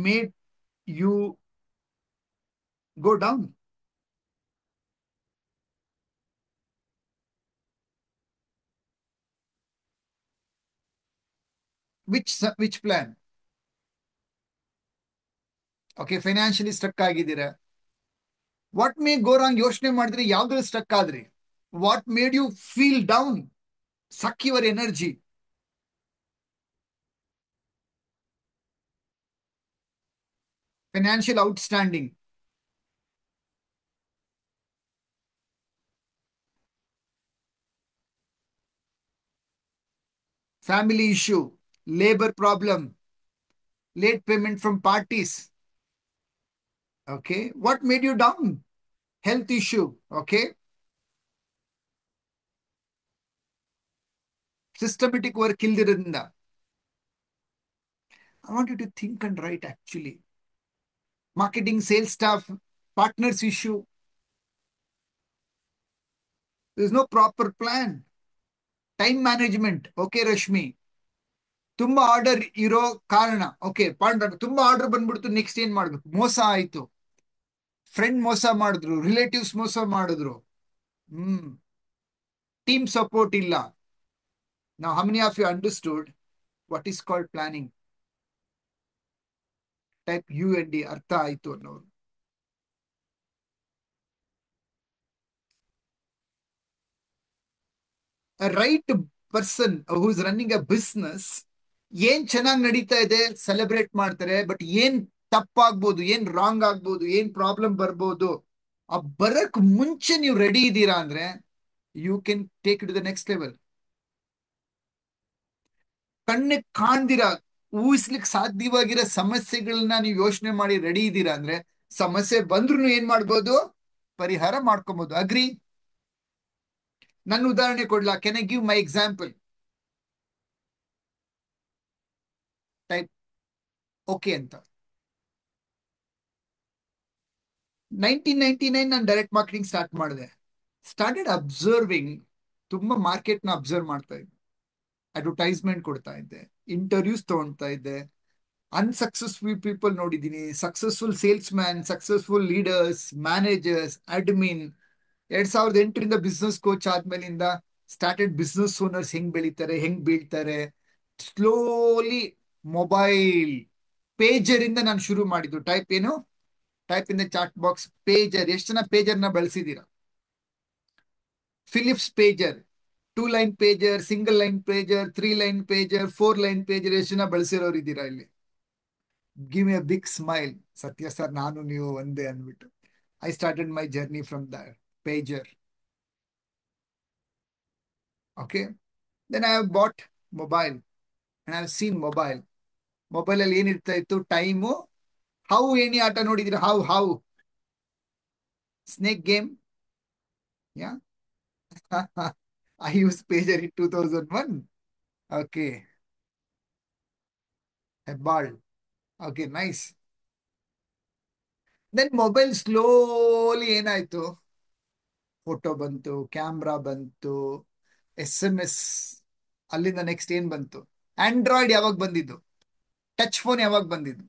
made you go down? Which plan? Okay, financially struck ಆಗಿದ್ದೀರಾ. ವಾಟ್ ಮೇ ಗೋ ರಾಂಗ್ ಯೋಚನೆ ಮಾಡಿದ್ರೆ ಯಾವ್ದ್ರಲ್ಲಿ ಸ್ಟ್ರಕ್ ಆದ್ರಿ? What made you feel down? Suck your energy. Financial outstanding, family issue, labour problem, late payment from parties. Okay, what made you down? Health issue. Okay, systematic work ಇಲ್ದಿರೋದ್ರಿಂದ. I want you to think and write actually. Marketing, sales staff, partners issue. There is no proper plan. Time management. Okay Rashmi, ತುಂಬಾ order ಇರೋ ಕಾರಣ. Okay point. ತುಂಬಾ order ಬಂದ್ಬಿಡ್ತು, next ಏನ್ ಮಾಡ್ಬೇಕು? ಮೋಸ ಆಯ್ತು, ಫ್ರೆಂಡ್ ಮೋಸ ಮಾಡಿದ್ರು, ರಿಲೇಟಿವ್ಸ್ ಮೋಸ ಮಾಡಿದ್ರು. ಹ್ಮ್. ಟೀಮ್ ಸಪೋರ್ಟ್ ಇಲ್ಲ. ನಾವು how many of you understood what is called planning? Type U N D, ಅರ್ಥ ಆಯ್ತು ಅನ್ನೋರು. Right person who is running a business, ಏನ್ ಚೆನ್ನಾಗಿ ನಡೀತಾ ಇದೆ ಸೆಲೆಬ್ರೇಟ್ ಮಾಡ್ತಾರೆ, ಬಟ್ ಏನ್ ತಪ್ಪಾಗ್ಬೋದು, ಏನ್ ರಾಂಗ್ ಆಗ್ಬೋದು, ಏನ್ ಪ್ರಾಬ್ಲಮ್ ಬರ್ಬೋದು, ಆ ಬರಕ್ ಮುಂಚೆ ನೀವು ರೆಡಿ ಇದ್ದೀರಾ ಅಂದ್ರೆ you can take it to the next level. ಕಣ್ಣಿಗೆ ಕಾಣ್ದಿರ, ಊಹಿಸ್ಲಿಕ್ಕೆ ಸಾಧ್ಯವಾಗಿರೋ ಸಮಸ್ಯೆಗಳನ್ನ ನೀವು ಯೋಚನೆ ಮಾಡಿ ರೆಡಿ ಇದ್ದೀರಾ ಅಂದ್ರೆ ಸಮಸ್ಯೆ ಬಂದ್ರು ಏನ್ ಮಾಡ್ಬೋದು? ಪರಿಹಾರ ಮಾಡ್ಕೊಬಹುದು. ಅಗ್ರಿ? ನನ್ನ ಉದಾಹರಣೆ ಕೊಡ್ಲಾ? Can I give my example? Type okay ಅಂತ. 1999 ನಾನು ಡೈರೆಕ್ಟ್ ಮಾರ್ಕೆಟಿಂಗ್ ಸ್ಟಾರ್ಟ್ ಮಾಡಿದೆ. ಸ್ಟಾರ್ಟೆಡ್ ಅಬ್ಸರ್ವಿಂಗ್, ತುಂಬಾ ಮಾರ್ಕೆಟ್ನ ಅಬ್ಸರ್ವ್ ಮಾಡ್ತಾ ಇದ್ದೆ, ಅಡ್ವರ್ಟೈಸ್ಮೆಂಟ್ ಕೊಡ್ತಾ ಇದ್ದೆ, ಇಂಟರ್ವ್ಯೂಸ್ ತಗೊಳ್ತಾ ಇದ್ದೆ, ಅನ್ಸಕ್ಸಸ್ಫುಲ್ ಪೀಪಲ್ ನೋಡಿದ್ದೀನಿ, successful sales man, successful leaders, managers, admin. 2008ರಿಂದ ಬಿಸ್ನೆಸ್ ಕೋಚ್ ಆದ್ಮೇಲಿಂದ ಸ್ಟಾರ್ಟೆಡ್ ಬಿಸ್ನೆಸ್ ಓನರ್ಸ್ ಹೆಂಗ್ ಬೆಳೀತಾರೆ, ಹೆಂಗ್ ಬೀಳ್ತಾರೆ. ಸ್ಲೋಲಿ ಮೊಬೈಲ್ ಪೇಜರ್ ಇಂದ ನಾನು ಶುರು ಮಾಡಿದ್ದು. ಟೈಪ್ ಏನು? Type in the chat box pager. ಎಷ್ಟು ಜನ ಪೇಜರ್ನ ಬಳಸಿದ್ದೀರಾ? Philips pager, 2 line pager, single line pager, 3 line pager, 4 line pager. ಎಷ್ಟು ಜನ ಬಳಸಿರೋರು ಇದ್ದೀರಾ ಇಲ್ಲಿ? Give a big smile. Satya sir, ನಾನು ನೀವು ಒಂದೇ ಅಂದ್ಬಿಟ್ಟು. I started my journey from the pager. Okay, then I have bought mobile and I have seen mobile. Mobile ಅಲ್ಲಿ ಏನಿರ್ತಾ ಇತ್ತು? ಟೈಮು. ಹೌ ಏನಿ ಆಟ ನೋಡಿದಿರ? How how snake game. Yeah. I use pager in 2001. Okay, Hebbal. Okay, nice. Then mobile slowly ಏನಾಯ್ತು? Photo ಬಂತು, camera ಬಂತು, SMS. ಅಲ್ಲಿಂದ next ಏನ್ ಬಂತು? ಆಂಡ್ರಾಯ್ಡ್ ಯಾವಾಗ ಬಂದಿದ್ದು? ಟಚ್ ಫೋನ್ ಯಾವಾಗ ಬಂದಿದ್ದು?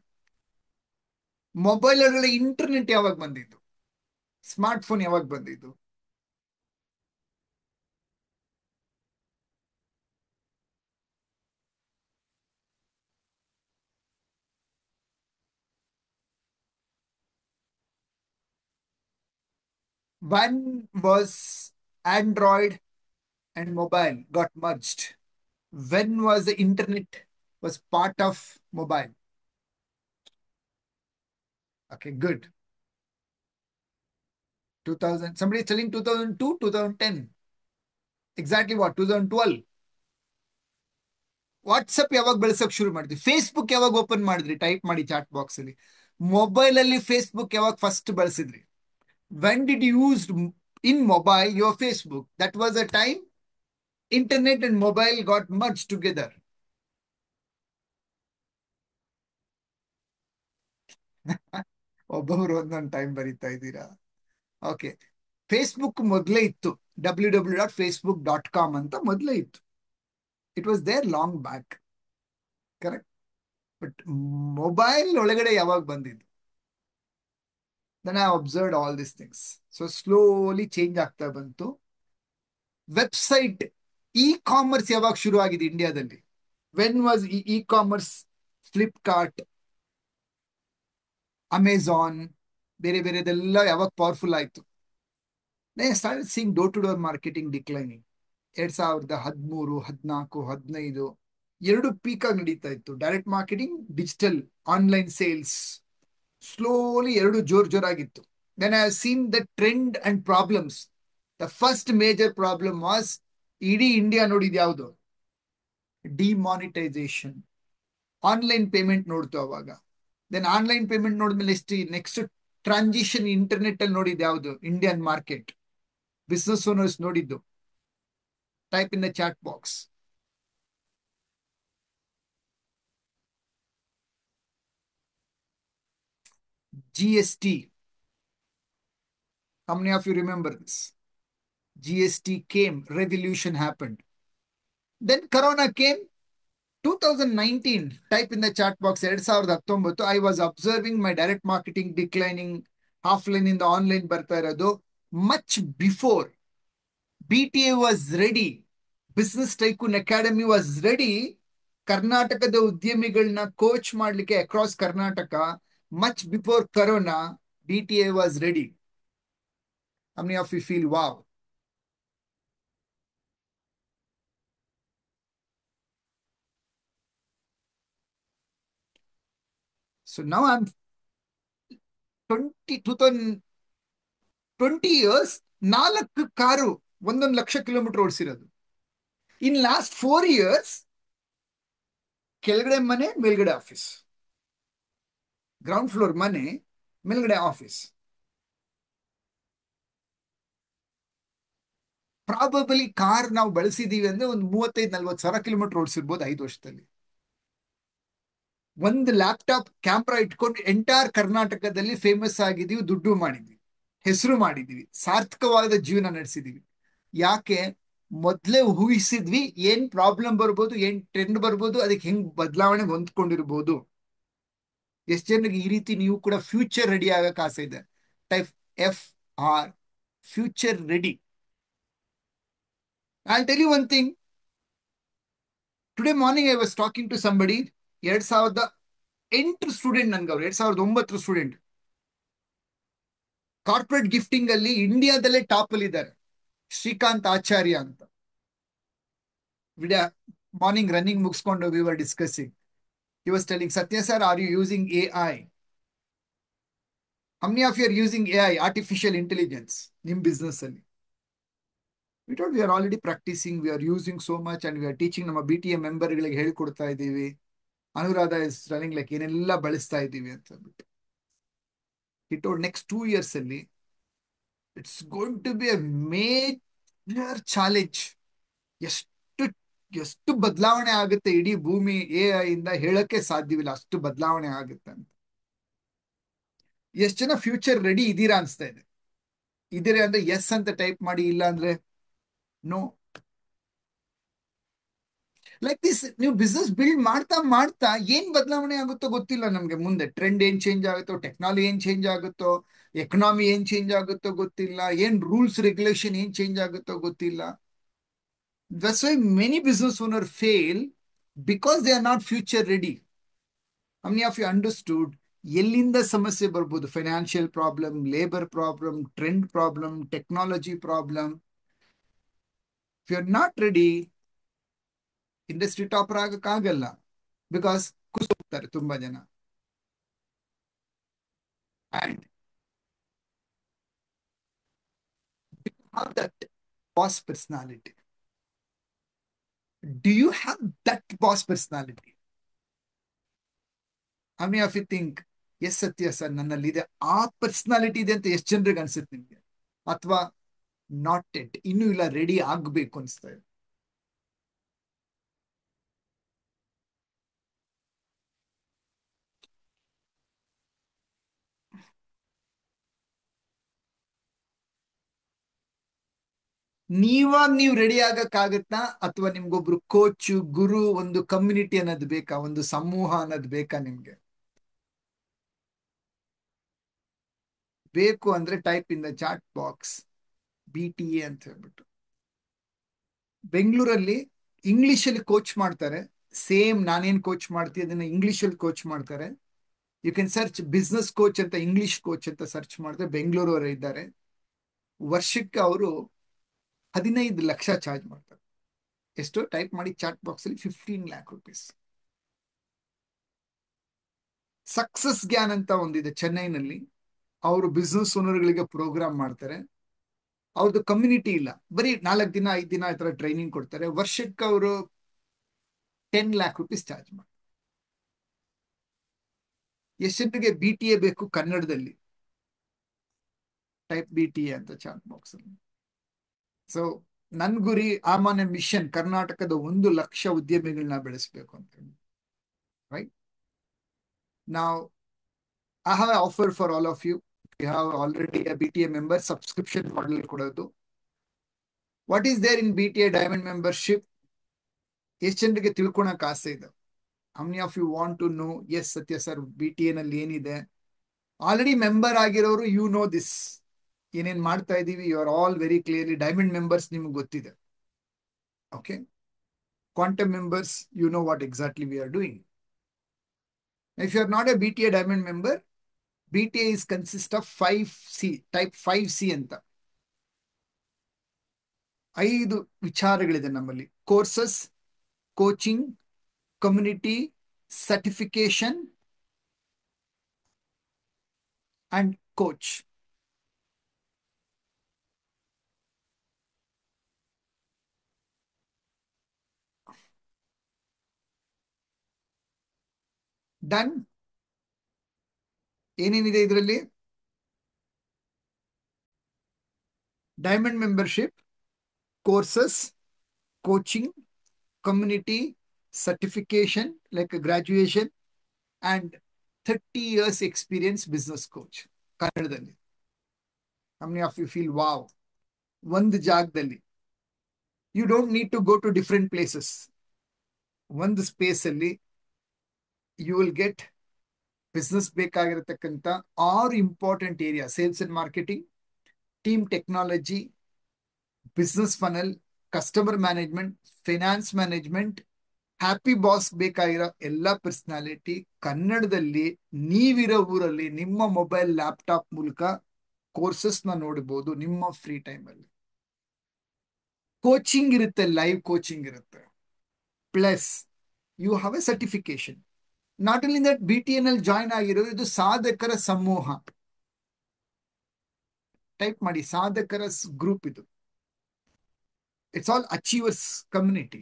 ಮೊಬೈಲ್ ಒಳಗಡೆ ಇಂಟರ್ನೆಟ್ ಯಾವಾಗ ಬಂದಿದ್ದು? ಸ್ಮಾರ್ಟ್ ಫೋನ್ ಯಾವಾಗ ಬಂದಿದ್ದು? When was Android and mobile got merged? When was the internet was part of mobile? Okay, good. 2000. Somebody is telling 2002, 2010. Exactly what? 2012. WhatsApp ಯಾವಾಗ ಬಳಸಕ್ ಶುರು ಮಾಡಿದ್ವಿ? ಫೇಸ್ಬುಕ್ ಯಾವಾಗ ಓಪನ್ ಮಾಡಿದ್ರಿ? ಟೈಪ್ ಮಾಡಿ ಚಾಟ್ ಬಾಕ್ಸ್ ಅಲ್ಲಿ. ಮೊಬೈಲ್ ಅಲ್ಲಿ ಫೇಸ್ಬುಕ್ ಯಾವಾಗ ಫಸ್ಟ್ ಬಳಸಿದ್ರಿ? When did you use in mobile your Facebook? That was a time internet and mobile got merge together. ಒಬ್ಬೊಬ್ರು ಒಂದೊಂದು ಟೈಮ್ ಬರೀತಾ ಇದ್ದೀರಾ. ಓಕೆ, ಫೇಸ್ಬುಕ್ ಮೊದಲೇ ಇತ್ತು. www.facebook.com ಅಂತ ಮೊದಲೇ ಇತ್ತು. It was there long back. Correct. But mobile ಒಳಗಡೆ ಯಾವಾಗ ಬಂದಿದ್ದು? Then I observed all this things. So slowly change ಆಗ್ತಾ ಬಂತು. ವೆಬ್ಸೈಟ್, ಇ ಕಾಮರ್ಸ್ ಯಾವಾಗ ಶುರು ಆಗಿದೆ ಇಂಡಿಯಾದಲ್ಲಿ? When was e commerce? Flipkart, Amazon, ಬೇರೆ ಬೇರೆದೆಲ್ಲ ಯಾವಾಗ ಪವರ್ಫುಲ್ ಆಯ್ತು? They start seeing door to door marketing declining. 2013, 14, 15 ಎರಡು ಪೀಕ್ ಆಗಿ ನಡೀತಾ ಇತ್ತು. Direct marketing, digital, online sales, slowly ಎರಡು ಜೋರಾಗಿತ್ತು. Then I have seen the trend and problems. The first major problem was, ಇಡೀ ಇಂಡಿಯಾ ನೋಡಿದ್ ಯಾವುದು? ಡಿಮಾನಿಟೈಸೇಷನ್. ಆನ್ಲೈನ್ ಪೇಮೆಂಟ್ ನೋಡ್ತು ಅವಾಗ. ದೆನ್ ಆನ್ಲೈನ್ ಪೇಮೆಂಟ್ ನೋಡಿದ್ಮೇಲೆ ನೆಕ್ಸ್ಟ್ ಟ್ರಾನ್ಸಿಷನ್ ಇಂಟರ್ನೆಟ್ ಅಲ್ಲಿ ನೋಡಿದ್ ಯಾವುದು? Indian market. ಬಿಸ್ನೆಸ್ ಓನರ್ಸ್ ನೋಡಿದ್ದು, type in the chat box. GST. How many of you remember this? GST came, revolution happened. Then Corona came, 2019. Type in the chat box, 2019. I was observing my direct marketing declining, offline in the online ಬರ್ತಾ ಇರೋದು. Much before BTA was ready, Business Tycoon Academy was ready. ಕರ್ನಾಟಕದ ಉದ್ಯಮಿಗಳನ್ನ coach ಮಾಡಲಿಕ್ಕೆ across Karnataka, much before corona, BTA was ready. How many of you feel wow? So now I'm 20 years, 4 car 1,00,000 kilometre ಓಡಿಸಿರೋದು. In last 4 years, ಕೆಳಗಡೆ ಮನೆ, ಮೇಲ್ಗಡೆ office. Ground floor ಮನೆ, ಮೇಲ್ಗಡೆ office. Probably car ನಾವು ಬಳಸಿದೀವಿ ಅಂದ್ರೆ ಒಂದು 35-40 ಸಾವಿರ ಕಿಲೋಮೀಟರ್ ಓಡಿಸಿರ್ಬೋದು 5 ವರ್ಷದಲ್ಲಿ. ಒಂದು ಲ್ಯಾಪ್ಟಾಪ್ ಕ್ಯಾಮ್ರಾ ಇಟ್ಕೊಂಡು ಎಂಟೈರ್ ಕರ್ನಾಟಕದಲ್ಲಿ ಫೇಮಸ್ ಆಗಿದೀವಿ, ದುಡ್ಡು ಮಾಡಿದೀವಿ, ಹೆಸರು ಮಾಡಿದೀವಿ, ಸಾರ್ಥಕವಾದ ಜೀವನ ನಡೆಸಿದೀವಿ. ಯಾಕೆ? ಮೊದಲೇ ಊಹಿಸಿದ್ವಿ ಏನ್ ಪ್ರಾಬ್ಲಮ್ ಬರ್ಬೋದು, ಏನ್ ಟ್ರೆಂಡ್ ಬರ್ಬೋದು, ಅದಕ್ಕೆ ಹೆಂಗ್ ಬದಲಾವಣೆ ಹೊಂದ್ಕೊಂಡಿರ್ಬೋದು. ಎಷ್ಟು ಜನರಿಗೆ ಈ ರೀತಿ ನೀವು ಕೂಡ ಫ್ಯೂಚರ್ ರೆಡಿ ಆಗಕ್ಕೆ ಆಸೆ ಇದೆ? Type FR, future ready. I tell you one thing. Today morning I was talking to somebody. 2008 student ನನ್ಗೆ, ಅವ್ರು 2009 ಸ್ಟೂಡೆಂಟ್. ಕಾರ್ಪೊರೇಟ್ ಗಿಫ್ಟಿಂಗ್ ಅಲ್ಲಿ ಇಂಡಿಯಾದಲ್ಲೇ ಟಾಪ್ ಅಲ್ಲಿ ಇದ್ದಾರೆ, ಶ್ರೀಕಾಂತ್ ಆಚಾರ್ಯ ಅಂತ. ವಿಡಿಯೋ ಮಾರ್ನಿಂಗ್ ರನ್ನಿಂಗ್ ಮುಗಿಸ್ಕೊಂಡು we were discussing. He was telling, Satya sir, are you using AI? How many of you are using AI, artificial intelligence, ನಿಮ್ಮ business ಅಲ್ಲಿ? We are already practicing, we are using so much and we are teaching. ನಮ್ಮ BTA ಮೆಂಬರ್ಗಳಿಗೆ ಹೇಳ್ಕೊಡ್ತಾ ಇದ್ದೀವಿ. Anuradha is running like ಏನೆಲ್ಲ ಬಳಸ್ತಾ ಇದ್ದೀವಿ ಅಂತ ಅಂದ್ಬಿಟ್ಟು. He told next 2 years ಅಲ್ಲಿ it's going to be a major challenge. ಎಷ್ಟು ಎಷ್ಟು ಬದಲಾವಣೆ ಆಗುತ್ತೆ ಇಡೀ ಭೂಮಿ AI ಇಂದ ಹೇಳಕ್ಕೆ ಸಾಧ್ಯವಿಲ್ಲ, ಅಷ್ಟು ಬದಲಾವಣೆ ಆಗುತ್ತೆ ಅಂತ. ಎಷ್ಟು ಜನ ಫ್ಯೂಚರ್ ರೆಡಿ ಇದ್ದೀರಾ ಅನ್ಸ್ತಾ ಇದೆ? ಇದ್ದೀರಾ ಅಂದ್ರೆ ಎಸ್ ಅಂತ ಟೈಪ್ ಮಾಡಿ, ಇಲ್ಲ ಅಂದ್ರೆ ನೋ. ಲೈಕ್ ದಿಸ್, ನೀವು ಬಿಸ್ನೆಸ್ ಬಿಲ್ಡ್ ಮಾಡ್ತಾ ಮಾಡ್ತಾ ಏನ್ ಬದಲಾವಣೆ ಆಗುತ್ತೋ ಗೊತ್ತಿಲ್ಲ ನಮ್ಗೆ. ಮುಂದೆ ಟ್ರೆಂಡ್ ಏನ್ ಚೇಂಜ್ ಆಗುತ್ತೋ, ಟೆಕ್ನಾಲಜಿ ಏನ್ ಚೇಂಜ್ ಆಗುತ್ತೋ, ಎಕನಾಮಿ ಏನ್ ಚೇಂಜ್ ಆಗುತ್ತೋ ಗೊತ್ತಿಲ್ಲ, ಏನ್ ರೂಲ್ಸ್ ರೆಗ್ಯುಲೇಷನ್ ಏನ್ ಚೇಂಜ್ ಆಗುತ್ತೋ ಗೊತ್ತಿಲ್ಲ. That's why many business owner fail, because they are not future ready. How many of you understood ಎಲ್ಲಿಂದ ಸಮಸ್ಯೆ ಬರ್ಬೋದು? Financial problem, labour problem, trend problem, technology problem. If you are not ready, industry topper ಆಗಕ್ಕಾಗಲ್ಲ. Because ಹೋಗ್ತಾರೆ ತುಂಬಾ ಜನ. And have that boss personality. Do you have that boss personality? How many of you think, yes Satya sir ನನ್ನಲ್ಲಿ ಇದೆ, ಆ personality ಇದೆ ಅಂತ ಎಷ್ಟು ಜನರಿಗೆ ಅನ್ಸುತ್ತೆ ನಿಮ್ಗೆ? ಅಥವಾ ನಾಟ್ ಎಟ್, ಇನ್ನೂ ಇಲ್ಲ, ರೆಡಿ ಆಗ್ಬೇಕು ಅನ್ಸ್ತಾ ಇದೆ? ನೀವಾಗ ನೀವು ರೆಡಿ ಆಗಕ್ಕಾಗತ್ತಾ, ಅಥವಾ ನಿಮ್ಗೊಬ್ರು ಕೋಚ್, ಗುರು, ಒಂದು ಕಮ್ಯುನಿಟಿ ಅನ್ನೋದು ಬೇಕಾ, ಒಂದು ಸಮೂಹ ಅನ್ನೋದು ಬೇಕಾ ನಿಮ್ಗೆ? ಬೇಕು ಅಂದ್ರೆ type in the chat box BTA ಅಂತ ಹೇಳ್ಬಿಟ್ಟು. ಬೆಂಗಳೂರಲ್ಲಿ ಇಂಗ್ಲಿಷ್ ಅಲ್ಲಿ ಕೋಚ್ ಮಾಡ್ತಾರೆ. ಸೇಮ್ ನಾನೇನ್ ಕೋಚ್ ಮಾಡ್ತೀವಿ ಅದನ್ನ ಇಂಗ್ಲಿಷ್ ಅಲ್ಲಿ ಕೋಚ್ ಮಾಡ್ತಾರೆ. You can search business coach ಅಂತ, ಇಂಗ್ಲಿಷ್ ಕೋಚ್ ಅಂತ ಸರ್ಚ್ ಮಾಡಿದ್ರೆ ಬೆಂಗಳೂರವರು ಇದ್ದಾರೆ. ವರ್ಷಕ್ಕೆ ಅವರು 15 ಲಕ್ಷ ಚಾರ್ಜ್ ಮಾಡ್ತಾರೆ. ಎಷ್ಟು? ಟೈಪ್ ಮಾಡಿ ಚಾಟ್ ಬಾಕ್ಸ್ ಅಲ್ಲಿ, 15 lakh rupees. ಸಕ್ಸಸ್ ಗ್ಯಾನ್ ಅಂತ ಒಂದಿದೆ ಚೆನ್ನೈನಲ್ಲಿ. ಅವರು ಬಿಸ್ನೆಸ್ ಓನರ್ಗಳಿಗೆ ಪ್ರೋಗ್ರಾಮ್ ಮಾಡ್ತಾರೆ. ಅವ್ರದ್ದು ಕಮ್ಯುನಿಟಿ ಇಲ್ಲ, ಬರೀ 4 ದಿನ 5 ದಿನ ಈ ತರ ಟ್ರೈನಿಂಗ್ ಕೊಡ್ತಾರೆ. ವರ್ಷಕ್ಕೆ ಅವರು 10 lakh rupees ಚಾರ್ಜ್ ಮಾಡ್ತಾರೆ. ಎಷ್ಟೊತ್ತಿಗೆ BTA ಬೇಕು ಕನ್ನಡದಲ್ಲಿ? ಟೈಪ್ BTA ಅಂತ ಚಾಟ್ ಬಾಕ್ಸ್ ಅಲ್ಲಿ. ಸೊ ನನ್ ಗುರಿ, ಆಮಾನ ಮಿಷನ್, ಕರ್ನಾಟಕದ 1 ಲಕ್ಷ ಉದ್ಯಮಿಗಳನ್ನ ಬೆಳೆಸಬೇಕು ಅಂತ ಹೇಳಿ. ರೈಟ್ ನಾವು I have offer for all of you. You have already BTA member, subscription model ಕೊಡೋದು. What is there in BTA diamond membership? ಎಷ್ಟು ಜನರಿಗೆ ತಿಳ್ಕೊಳಕ್ ಆಸೆ ಇದೆ? How many of you want to know? Yes Satya sir, BTA ನಲ್ಲಿ ಏನಿದೆ? Already member ಆಗಿರೋರು, you know this, ಏನೇನ್ ಮಾಡ್ತಾ ಇದೀವಿ. You are all very clearly diamond members, ನಿಮ್ಗೆ ಗೊತ್ತಿದೆ. Okay, quantum members, you know what exactly we are doing. If you are not a BTA diamond member, BTA is consist of 5C, type 5C ಅಂತ 5 ವಿಚಾರಗಳಿದೆ ನಮ್ಮಲ್ಲಿ: courses, coaching, community, certification and coach. Done. ಏನೇನಿದೆ ಇದರಲ್ಲಿ? Diamond membership, courses, coaching, community, certification like graduation, and 30 years experience business coach ಕನ್ನಡದಲ್ಲಿ. How many of you feel wow? ಒಂದು ಜಾಗದಲ್ಲಿ, you don't need to go to different places. ಒಂದು space ಅಲ್ಲಿ you will get business ಬೇಕಾಗಿರತಕ್ಕಂಥ 6 important area: sales and marketing, team technology, business funnel, customer management, finance management, happy boss ಬೇಕಾಗಿರೋ ಎಲ್ಲ personality ಕನ್ನಡದಲ್ಲಿ. ನೀವಿರೋ ಊರಲ್ಲಿ ನಿಮ್ಮ ಮೊಬೈಲ್ ಲ್ಯಾಪ್ಟಾಪ್ ಮೂಲಕ courses ನ ನೋಡಬಹುದು ನಿಮ್ಮ ಫ್ರೀ ಟೈಮ್ ಅಲ್ಲಿ. ಕೋಚಿಂಗ್ ಇರುತ್ತೆ, ಲೈವ್ ಕೋಚಿಂಗ್ ಇರುತ್ತೆ. Plus you have a certification. Not only that, BTA ನಲ್ಲಿ ಜಾಯ್ನ್ ಆಗಿರೋದು ಇದು ಸಾಧಕರ ಸಮೂಹ. ಟೈಪ್ ಮಾಡಿ ಸಾಧಕರ ಗ್ರೂಪ್ ಇದು. It's all achievers community.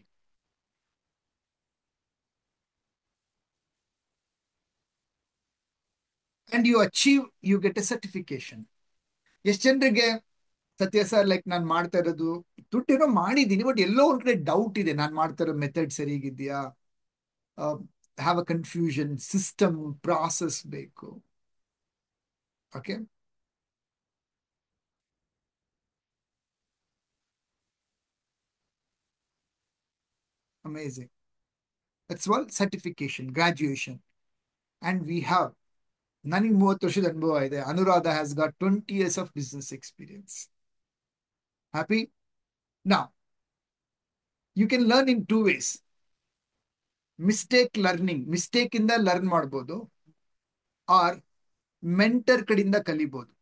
And you achieve, you get a certification. ಎಷ್ಟು ಜನರಿಗೆ ಸತ್ಯ ಸರ್, ಲೈಕ್ ನಾನು ಮಾಡ್ತಾ ಇರೋದು ದುಡ್ಡೇನೋ ಮಾಡಿದ್ದೀನಿ, ಬಟ್ ಎಲ್ಲೋ ಒಂದ್ ಕಡೆ ಡೌಟ್ ಇದೆ, ನಾನು ಮಾಡ್ತಾ ಇರೋ ಮೆಥಡ್ ಸರಿಗಿದೆಯಾ, have a confusion, system process ಬೇಕು. Okay, amazing. That's all certification, graduation. And we have, ನನಗೆ 30 ವರ್ಷದ ಅನುಭವ ಇದೆ. Anuradha has got 20 years of business experience. Happy? Now you can learn in 2 ways. Mistake learning, mistake ಇಂದ learn ಮಾಡ್ಬೋದು, or mentor ಕಡೆಯಿಂದ ಕಲಿಬಹುದು.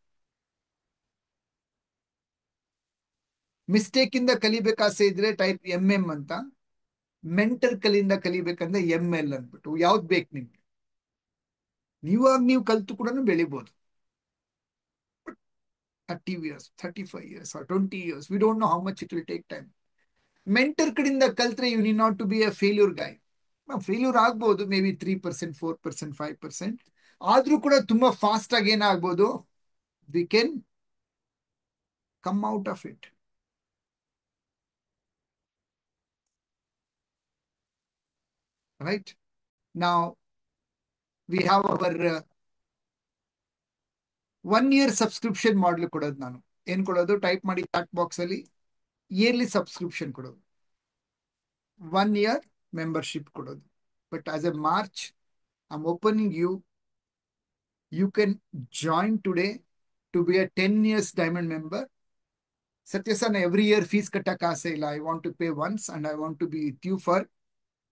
Mistake ಇಂದ ಕಲಿಬೇಕಾಸೆ ಇದ್ರೆ ಟೈಪ್ MM ಅಂತ, ಮೆಂಟರ್ ಕಲಿಯಿಂದ ಕಲಿಬೇಕಂದ್ರೆ ML ಅಂದ್ಬಿಟ್ಟು. ಯಾವ್ದು ಬೇಕು ನಿಮ್ಗೆ? ನೀವಾಗ ನೀವು ಕಲ್ತು ಕೂಡ ಬೆಳಿಬಹುದು. 30 years, 35 years or 20 years, we don't know how much it will take time. Mentor ಕಡೆಯಿಂದ ಕಲ್ತ್ರೆ you need not to be a failure guy. Failure ಆಗ್ಬೋದು, ಮೇ ಬಿ 3%, 4%, 5%. ಆದ್ರೂ ಕೂಡ ತುಂಬಾ ಫಾಸ್ಟ್ ಆಗಿ ಏನಾಗ್ಬೋದು, we can come out of it. Right ನಾವು we have our 1 year subscription model ಕೊಡೋದು. ನಾನು ಏನ್ ಕೊಡೋದು? ಟೈಪ್ ಮಾಡಿ ಚಾಟ್ ಬಾಕ್ಸ್ ಅಲ್ಲಿ ಇಯರ್ಲಿ ಸಬ್ಸ್ಕ್ರಿಪ್ಷನ್ ಕೊಡೋದು, 1 year ಮೆಂಬರ್ಶಿಪ್ ಕೊಡೋದು. But as a march I am opening you can join today to be a 10 years diamond member. Satya sir, every year fees ಕಟ್ಟಕ್ಕೆ ಆಸೆ ಇಲ್ಲ. I want to pay once and I want to be with you for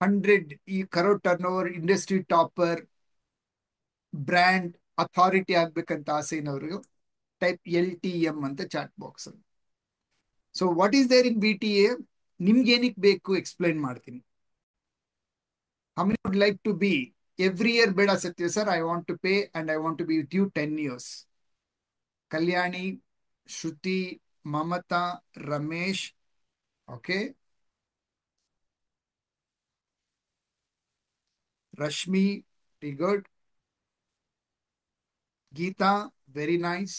100 ಈ crore turnover, industry topper, brand authority ಆಗ್ಬೇಕಂತ ಆಸೆ ಇನವರು type LTM ಅಂತ chat box ಅಲ್ಲಿ. So what is there in BTA? ನಿಮ್ಗೆ ಏನಕ್ಕೆ ಬೇಕು ಎಕ್ಸ್ಪ್ಲೈನ್ ಮಾಡ್ತೀನಿ. How many would like to be? Every year ಬೇಡ Satya sir, I want to pay and I want to be with you 10 years. Kalyani, Shruti, Mamata, Ramesh, okay, Rashmi, very good. Geetha, very nice.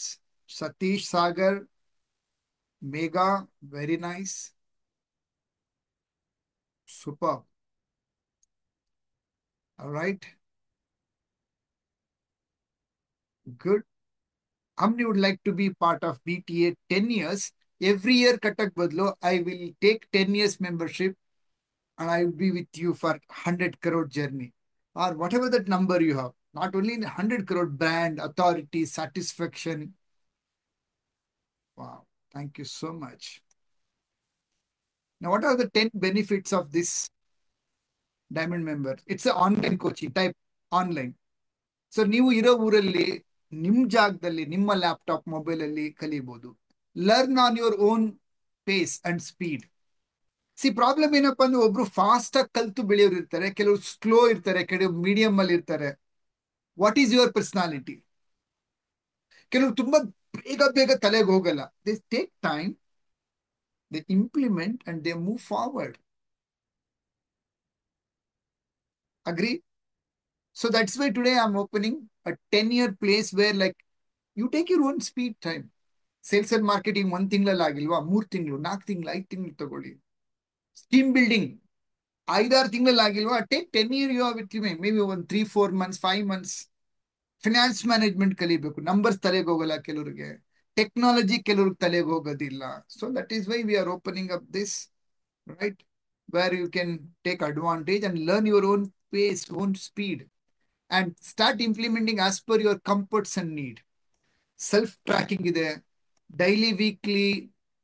Satish Sagar, Megha, very nice, super. Alright, good. How many would like to be part of BTA 10 years? Every year katak badlo, I will take 10 years membership and I will be with you for 100 crore journey or whatever that number you have. Not only in 100 crore brand, authority, satisfaction. Wow, thank you so much. Now, what are the 10 benefits of this diamond member? It's an online coaching type online. So ನೀವು ಇರೋ ಊರಲ್ಲಿ ನಿಮ್ ಜಾಗದಲ್ಲಿ ನಿಮ್ಮ laptop mobile ಅಲ್ಲಿ ಕಲಿಬಹುದು. Learn on your own pace and speed. Problem ಏನಪ್ಪಾ ಅಂದ್ರೆ ಒಬ್ರು ಫಾಸ್ಟ್ ಆಗಿ ಕಲ್ತು ಬೆಳೆಯೋರು ಇರ್ತಾರೆ, ಕೆಲವರು ಸ್ಲೋ ಇರ್ತಾರೆ, ಕೆಲವರು ಮೀಡಿಯಂ ಅಲ್ಲಿ ಇರ್ತಾರೆ. What is your personality? ಕೆಲವರು ತುಂಬಾ ಬೇಗ ಬೇಗ ತಲೆಗೆ ಹೋಗಲ್ಲ. They take time, they implement and they move forward. Agri? So that's why today I'm opening a 10-year place where like you take your own speed time. Sales and marketing 1 ತಿಂಗಳಲ್ಲಿ ಆಗಿಲ್ವಾ, 3 ತಿಂಗಳು, 4 ತಿಂಗಳು, 5 ತಿಂಗಳು ತಗೊಳ್ಳಿ. ಟೀಮ್ ಬಿಲ್ಡಿಂಗ್ 5-6 ತಿಂಗಳಲ್ಲಿ ಆಗಿಲ್ವಾ, take 10 year you with you, maybe 1 3 4 months 5 months. Finance management ಕಲಿಬೇಕು, numbers ತಲೆಗೆ ಹೋಗಲ್ಲ ಕೆಲವರಿಗೆ, ಟೆಕ್ನಾಲಜಿ ಕೆಲವ್ರಿಗೆ ತಲೆಗೆ ಹೋಗೋದಿಲ್ಲ. So that is why we are opening up this, right, where you can take advantage and learn your own pace, own speed and start implementing as per your comforts and need. Self tracking ಇದೆ, daily, weekly,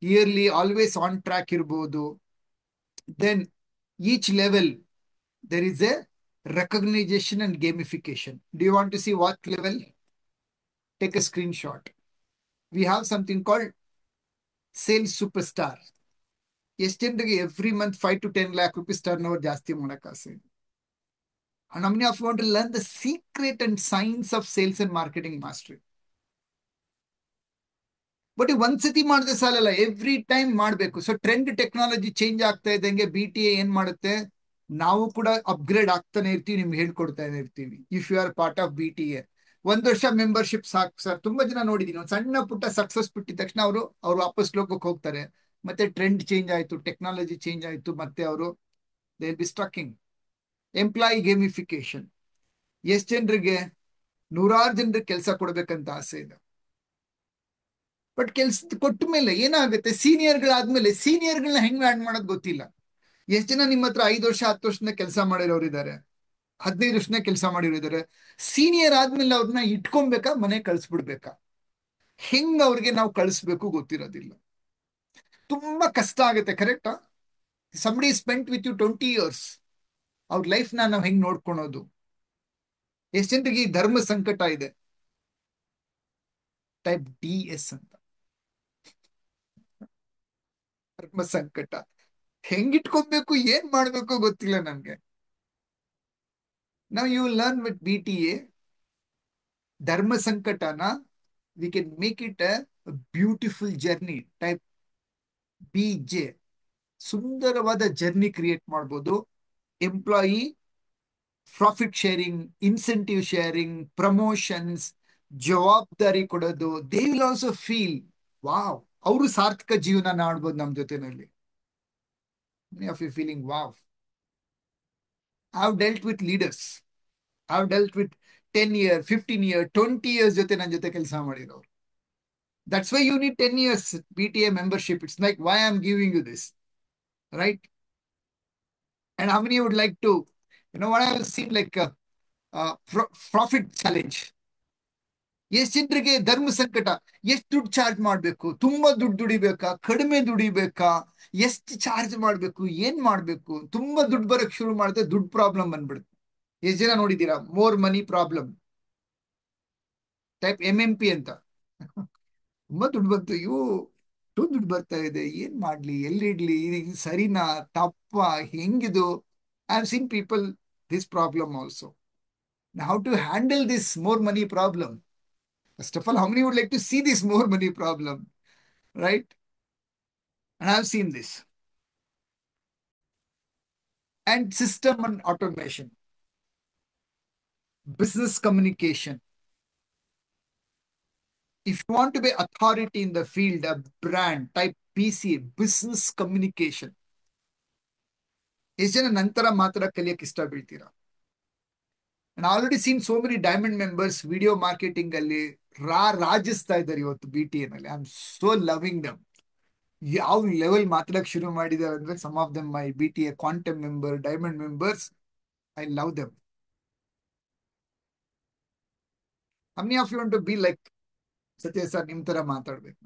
yearly, always on track ಇರ್ಬೋದು. Then each level there is a recognition and gamification. Do you want to see what level? Take a screenshot. We have something called sales superstar. ಎಷ್ಟು ಜನರಿಗೆ every month 5 to 10 lakh rupees turnover ಜಾಸ್ತಿ ಮಾಡಕ್ ಆಸೆ? And how many of you want to learn the secret and science of sales and marketing mastery? But ಒಂದ್ಸತಿ ಮಾಡಿದ್ರೆ ಸಾಲಲ್ಲ, every time ಮಾಡಬೇಕು. So trend, technology change ಆಗ್ತಾ ಇದ್ದಂಗೆ BTA ಏನ್ ಮಾಡುತ್ತೆ, ನಾವು ಕೂಡ ಅಪ್ಗ್ರೇಡ್ ಆಗ್ತಾನೆ ಇರ್ತೀವಿ, ನಿಮ್ಗೆ ಹೇಳ್ಕೊಡ್ತಾನೆ ಇರ್ತೀವಿ. If you are part of BTA, 1 ವರ್ಷ ಮೆಂಬರ್ಶಿಪ್ ಸಾಕು ಸರ್. ತುಂಬಾ ಜನ ನೋಡಿದೀನಿ, ಒಂದು ಸಣ್ಣ ಪುಟ್ಟ ಸಕ್ಸಸ್ ಬಿಟ್ಟಿದ ತಕ್ಷಣ ಅವ್ರು ವಾಪಸ್ ಲೋಕಕ್ಕೆ ಹೋಗ್ತಾರೆ. ಮತ್ತೆ ಟ್ರೆಂಡ್ ಚೇಂಜ್ ಆಯ್ತು, ಟೆಕ್ನಾಲಜಿ ಚೇಂಜ್ ಆಯ್ತು, ಮತ್ತೆ ಅವರು ದೇ ವಿಲ್ ಬಿ ಸ್ಟಕಿಂಗ್. ಎಂಪ್ಲಾಯಿ ಗೇಮಿಫಿಕೇಶನ್. ಎಷ್ಟು ಜನರಿಗೆ, 100 ಜನರಿಗೆ ಕೆಲಸ ಕೊಡ್ಬೇಕಂತ ಆಸೆ ಇದೆ. ಬಟ್ ಕೆಲ್ಸ ಕೊಟ್ಟ ಮೇಲೆ ಏನಾಗುತ್ತೆ, ಸೀನಿಯರ್ಗಳಾದ್ಮೇಲೆ ಸೀನಿಯರ್ಗಳನ್ನ ಹೆಂಗ್ ಆಡ್ ಮಾಡೋದು ಗೊತ್ತಿಲ್ಲ. ಎಷ್ಟು ಜನ ನಿಮ್ಮ ಹತ್ರ 5 ವರ್ಷ 10 ವರ್ಷದಿಂದ ಕೆಲಸ ಮಾಡಿರೋರು ಇದ್ದಾರೆ, 15 ವರ್ಷದಿಂದ ಕೆಲಸ ಮಾಡಿರೋರು ಇದ್ದಾರೆ. ಸೀನಿಯರ್ ಆದ್ಮೇಲೆ ಅವ್ರನ್ನ ಇಟ್ಕೊಬೇಕಾ, ಮನೆ ಕಳ್ಸ್ಬಿಡ್ಬೇಕಾ, ಹೆಂಗ್ ಅವ್ರಿಗೆ ನಾವು ಕಳಿಸ್ಬೇಕು ಗೊತ್ತಿರೋದಿಲ್ಲ. ತುಂಬಾ ಕಷ್ಟ ಆಗುತ್ತೆ, ಕರೆಕ್ಟಾ? somebody spent with you 20 years, ಅವ್ರ ಲೈಫ್ ನಾವು ಹೆಂಗ್ ನೋಡ್ಕೊಳೋದು? ಎಷ್ಟು ಜನರಿಗೆ ಈ ಧರ್ಮ ಸಂಕಟ ಇದೆ, ಟೈಪ್ DS ಅಂತ. ಧರ್ಮ ಸಂಕಟ ಹೆಂಗಿಟ್ಕೊಬೇಕು, ಏನ್ ಮಾಡ್ಬೇಕು ಗೊತ್ತಿಲ್ಲ ನನ್ಗೆ. ನಾವು ಯು ಲರ್ನ್ ವಿತ್ BTA ಧರ್ಮ ಸಂಕಟನ, we can make it a beautiful journey. Type BJ, ಸುಂದರವಾದ ಜರ್ನಿ ಕ್ರಿಯೇಟ್ ಮಾಡ್ಬೋದು. Employee profit sharing, incentive sharing, promotions, ಜವಾಬ್ದಾರಿ ಕೊಡೋದು. They will also feel wow, ಅವರು ಸಾರ್ಥಕ ಜೀವನ ಮಾಡ್ಬೋದು ನಮ್ ಜೊತೆನಲ್ಲಿ. Many of you feeling wow. I have dealt with leaders. I have dealt with 10 year, 15 year, 20 years ಜೊತೆ ನನ್ನ ಜೊತೆ ಕೆಲಸ ಮಾಡಿರೋರು. That's why you need 10 years BTA membership. It's like why I'm giving you this, right? And how many would like to, what I have seen like profit challenge. ಎಷ್ಟು ಜನರಿಗೆ ಧರ್ಮ ಸಂಕಟ, ಎಷ್ಟು ದುಡ್ಡು ಚಾರ್ಜ್ ಮಾಡ್ಬೇಕು, ತುಂಬಾ ದುಡ್ಡು ದುಡಿಬೇಕಾ, ಕಡಿಮೆ ದುಡಿಬೇಕಾ, ಎಷ್ಟು ಚಾರ್ಜ್ ಮಾಡ್ಬೇಕು, ಏನ್ ಮಾಡ್ಬೇಕು, ತುಂಬಾ ದುಡ್ಡು ಬರಕ್ ಶುರು ಮಾಡಿದ್ರೆ ದುಡ್ಡು ಪ್ರಾಬ್ಲಮ್ ಬಂದ್ಬಿಡುತ್ತೆ. ಎಷ್ಟು ಜನ ನೋಡಿದೀರಾ more money problem, type MMP ಅಂತ. ತುಂಬಾ ದುಡ್ಡು ಬಂತು, ಇಷ್ಟು ದುಡ್ಡು ಬರ್ತಾ ಇದೆ, ಏನ್ ಮಾಡ್ಲಿ, ಎಲ್ಲಿಡ್ಲಿ, ಇದು ಸರಿನಾ ತಪ್ಪ, ಹೆಂಗಿದು. I have seen people this problem also. How to handle this more money problem? First of all, how many would like to see this more money problem, right? And I've seen this. And system and automation, business communication. If you want to be authority in the field, a brand, type BCA, business communication. ಎಷ್ಟು ಜನ ನಂತರ ಮಾತ್ರ ಕಲಿಯಕ್ಕೆ ಇಷ್ಟ ಬೀಳ್ತೀರಾ? And I already seen so many diamond members video marketing ಅಲ್ಲಿ ರಾಜಿಸ್ತಾ ಇದ್ದಾರೆ ಇವತ್ತು BTA ನಲ್ಲಿ. I am so loving them. ಯಾವ ಲೆವೆಲ್ ಮಾತಾಡಕ್ ಶುರು ಮಾಡಿದ್ದಾರೆ ಅಂದ್ರೆ, some of them my BTA quantum member, diamond members. I love them. How many of you want to be like Satya sir, ನಿಮ್ ತರ ಮಾತಾಡ್ಬೇಕು?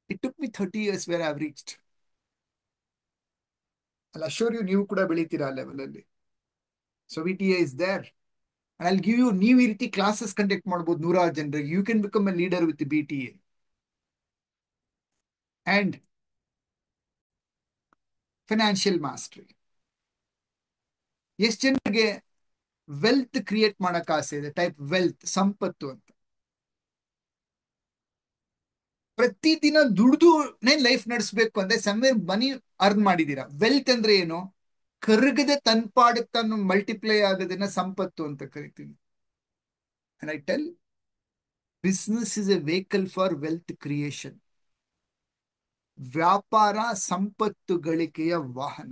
It took me 30 years where I've reached. I'll assure you, ನೀವು ಕೂಡ ಬೆಳಿತೀರಾ ಆ level ಅಲ್ಲಿ. So BTA is there. And I'll give you, ನೀವು ಈ ರೀತಿ ಕ್ಲಾಸಸ್ ಕಂಡಕ್ಟ್ ಮಾಡ್ಬೋದು 100 ಜನರಿಗೆ. You can become a leader with the BTA. And financial mastery. ಎಷ್ಟು ಜನರಿಗೆ ವೆಲ್ತ್ ಕ್ರಿಯೇಟ್ ಮಾಡಕ್ ಆಸೆ ಇದೆ? ಟೈಪ್ ವೆಲ್ತ್, ಸಂಪತ್ತು ಅಂತ. ಪ್ರತಿದಿನ ದುಡ್ದು ಲೈಫ್ ನಡೆಸಬೇಕು ಅಂದ್ರೆ ಸಮ್ವೇರ್ ಮನಿ ಅರ್ನ್ ಮಾಡಿದೀರಾ. ವೆಲ್ತ್ ಅಂದ್ರೆ ಏನು? ಕರಗದೆ ತನ್ಪಾಡಕ್ ತಾನು ಮಲ್ಟಿಪ್ಲೈ ಆಗೋದನ್ನ ಸಂಪತ್ತು ಅಂತ ಕರಿತೀವಿ. And I tell, business is A vehicle for wealth creation. ವ್ಯಾಪಾರ ಸಂಪತ್ತು ಗಳಿಕೆಯ ವಾಹನ.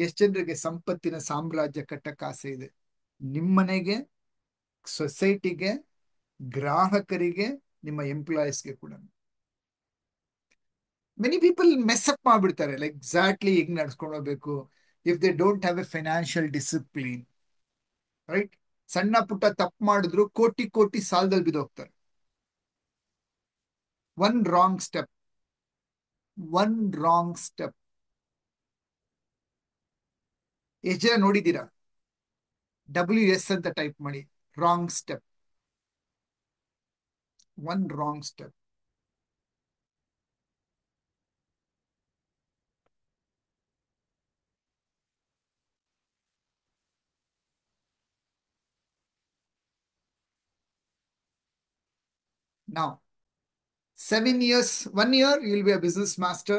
ಎಷ್ಟು ಜನರಿಗೆ ಸಂಪತ್ತಿನ ಸಾಮ್ರಾಜ್ಯ ಕಟ್ಟಕ್ ಆಸೆ ಇದೆ? ನಿಮ್ಮನೆಗೆ, ಸೊಸೈಟಿಗೆ, ಗ್ರಾಹಕರಿಗೆ, ನಿಮ್ಮ ಎಂಪ್ಲಾಯೀಸ್ಗೆ ಕೂಡ. ಮೆನಿ ಪೀಪಲ್ ಮೆಸ್ ಅಪ್ ಮಾಡ್ಬಿಡ್ತಾರೆ ಲೈಕ್ ಎಕ್ಸಾಕ್ಟ್ಲಿ ಹೆಂಗ್ ನಡ್ಸ್ಕೊಂಡು ಹೋಗ್ಬೇಕು, if they don't have a financial discipline, right? ಸಣ್ಣ ಪುಟ್ಟ ತಪ್ಪು ಮಾಡಿದ್ರು ಕೋಟಿ ಕೋಟಿ ಸಾಲದಲ್ಲಿ ಬಿದ್ದೋಗ್ತಾರೆ. One wrong step, one wrong step. ಎಷ್ಟು ಜನ ನೋಡಿದ್ದೀರಾ? WS ಅಂತ ಟೈಪ್ ಮಾಡಿ, wrong step, one wrong step. Now, 7 years, 1 year, you will be a business master.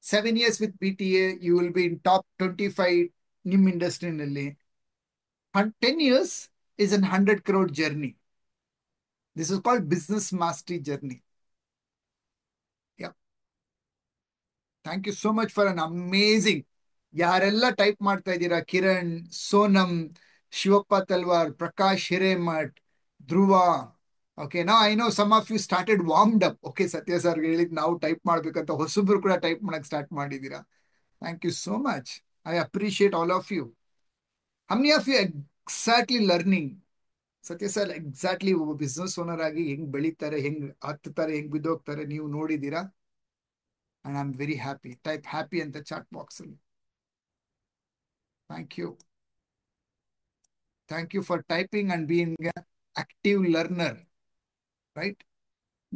7 years with BTA, you will be in top 25 ನಿಮ್ಮ ಇಂಡಸ್ಟ್ರಿನಲ್ಲಿ. 10 years is an 100 crore journey. This is called business mastery journey. Yeah. Thank you so much for an amazing. ಯಾರೆಲ್ಲ type ಮಾಡ್ತಾ ಇದ್ದೀರಾ? Kiran, Sonam, Shivappa Talwar, Prakash Hiremath, Dhruva. Okay, ನಾ I know some of you started warmed up. Okay, Satya sir ಹೇಳಿದ್ ನಾವು type ಮಾಡ್ಬೇಕಂತ ಹೊಸಬ್ರು ಕೂಡ type ಮಾಡಕ್ ಸ್ಟಾರ್ಟ್ ಮಾಡಿದ್ದೀರಾ. Thank you so much. I appreciate all of you. How many of you exactly learning? Satya sir exactly ಒಬ್ಬ business owner ಆಗಿ ಹೆಂಗ್ ಬೆಳೀತಾರೆ, ಹೆಂಗ್ ಹತ್ತುತ್ತಾರೆ, ಹೆಂಗ್ ಬಿದ್ದೋಗ್ತಾರೆ ನೀವು ನೋಡಿದ್ದೀರಾ. And I am very happy. Type happy ಅಂತ ಚಾಟ್ ಬಾಕ್ಸ್ ಅಲ್ಲಿ. Thank you. Thank you for typing and being active learner, right?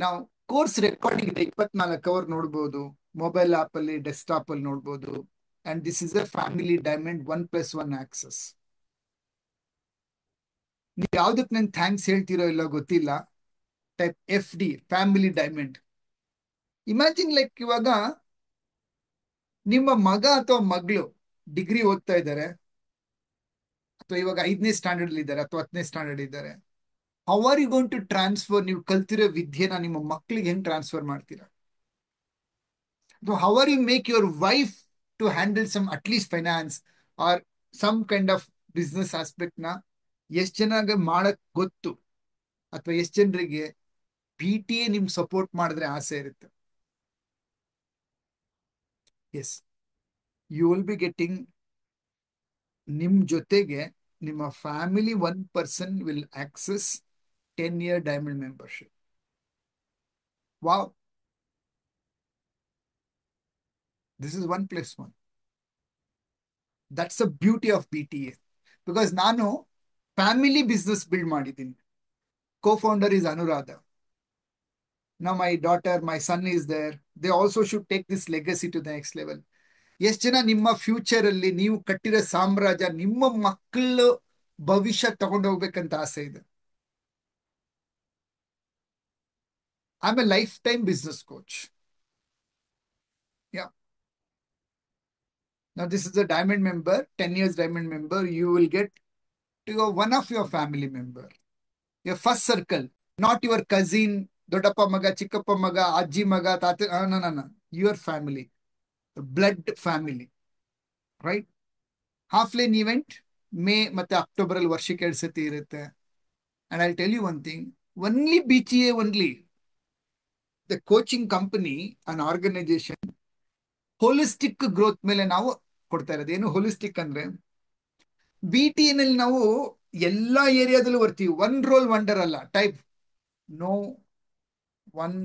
ನಾವು ಕೋರ್ಸ್ ರೆಕಾರ್ಡಿಂಗ್ ಇದೆ, 24 ಅವರ್ ನೋಡ್ಬೋದು. ಮೊಬೈಲ್ ಆಪ್ ಅಲ್ಲಿ, ಡೆಸ್ಕ್ಟಾಪ್ ಅಲ್ಲಿ ನೋಡ್ಬೋದು. And this is A family diamond 1+1 access. ನೀವು ಯಾವ್ದಕ್ ನನ್ ಥ್ಯಾಂಕ್ಸ್ ಹೇಳ್ತಿರೋ ಇಲ್ಲ ಗೊತ್ತಿಲ್ಲ. Type FD, family diamond. Imagine like ಇವಾಗ ನಿಮ್ಮ ಮಗ ಅಥವಾ ಮಗಳು ಡಿಗ್ರಿ ಓದ್ತಾ ಇದ್ದಾರೆ, ಅಥವಾ ಇವಾಗ 5ನೇ ಸ್ಟ್ಯಾಂಡರ್ಡ್ ಇದ್ದಾರೆ ಅಥವಾ 10ನೇ ಸ್ಟ್ಯಾಂಡರ್ಡ್ ಇದ್ದಾರೆ. How are you going to transfer? ನೀವು ಕಲ್ತಿರೋ ವಿದ್ಯೆನ ನಿಮ್ಮ ಮಕ್ಕಳಿಗೆ ಹೆಂಗ್ ಟ್ರಾನ್ಸ್ಫರ್ ಮಾಡ್ತೀರಾ? ಅಥವಾ how are you make your wife to handle some at least finance or some kind of business aspect ನ ಎಷ್ಟು ಜನಗೆ ಮಾಡಕ್ ಗೊತ್ತು, ಅಥವಾ ಎಷ್ಟು ಜನರಿಗೆ ಬಿ ಟಿ ಎ ನಿಮ್ ಸಪೋರ್ಟ್ ಮಾಡಿದ್ರೆ ಆಸೆ ಇರುತ್ತೆ? Yes, you will be getting, ನಿಮ್ ಜೊತೆಗೆ ನಿಮ್ಮ family 1 person will access 10 year diamond membership. Wow, this is 1+1. That's a beauty of B T A. Because ನಾನು ಫ್ಯಾಮಿಲಿ ಬಿಸ್ನೆಸ್ ಬಿಲ್ಡ್ ಮಾಡಿದ್ದೀನಿ. Cofounder is Anuradha. Now my daughter, my son is there. They also should take this legacy to the next level. ಎಷ್ಟು ಜನ ನಿಮ್ಮ future ಅಲ್ಲಿ ನೀವು ಕಟ್ಟಿರೋ ಸಾಮ್ರಾಜ್ಯ ನಿಮ್ಮ ಮಕ್ಕಳು ಭವಿಷ್ಯ ತಗೊಂಡು ಹೋಗ್ಬೇಕಂತ ಆಸೆ ಇದೆ? I am A life time business coach. Yeah, now this is a diamond member, 10 years diamond member. You will get to one of your family member, your first circle, not your cousin, ದೊಡ್ಡಪ್ಪ ಮಗ, ಚಿಕ್ಕಪ್ಪ ಮಗ, ಅಜ್ಜಿ ಮಗ, ತಾತ. No, no, no. Your family, blood family, right? Offline event May ಮತ್ತೆ October ಅಲ್ಲಿ ವರ್ಷಕ್ಕೆ 2 ಸತಿ ಇರುತ್ತೆ. And I tell you one thing, only B T A, only the coaching company an organisation holistic growth ಮೇಲೆ ನಾವು ಕೊಡ್ತಾ ಇರೋದು. ಏನು ಹೋಲಿಸ್ಟಿಕ್ ಅಂದ್ರೆ, ಬಿ ಟಿ ಎ ನಲ್ಲಿ ನಾವು ಎಲ್ಲಾ ಏರಿಯಾದಲ್ಲೂ ಬರ್ತೀವಿ. ಒನ್ ರೋಲ್ ವಂಡರ್ ಅಲ್ಲ, type no one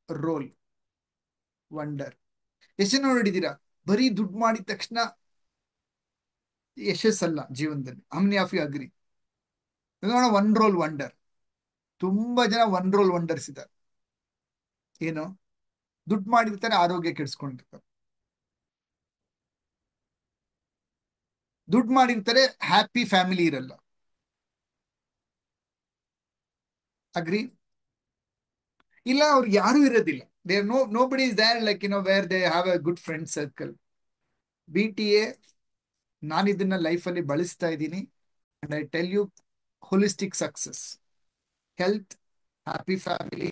role wonder. ಎಷ್ಟು ಜನ ನೋಡಿದೀರಾ ಬರೀ ದುಡ್ಡು ಮಾಡಿದ ತಕ್ಷಣ ಯಶಸ್ಸಲ್ಲ ಜೀವನದಲ್ಲಿ? How many of you agree? One role wonder, ತುಂಬಾ ಜನ ಒನ್ ರೋಲ್ ವಂಡರ್ಸ್ ಇದ್ದಾರೆ. ಏನು? ದುಡ್ಡು ಮಾಡಿರ್ತಾರೆ, ಆರೋಗ್ಯ ಕೆಡಿಸ್ಕೊಂಡಿರ್ತಾರೆ. ದುಡ್ಡು ಮಾಡಿರ್ತಾರೆ, ಹ್ಯಾಪಿ ಫ್ಯಾಮಿಲಿ ಇರಲ್ಲ. ಅಗ್ರಿ? ಇಲ್ಲ, ಅವ್ರಿಗೆ ಯಾರು ಇರೋದಿಲ್ಲ. There nobody is there, like where they have a good friend circle. B T A, ನಾನು ಇದನ್ನ ಲೈಫಲ್ಲಿ ಬಳಸ್ತಾ ಇದ್ದೀನಿ. And I tell you, holistic success, health, happy family,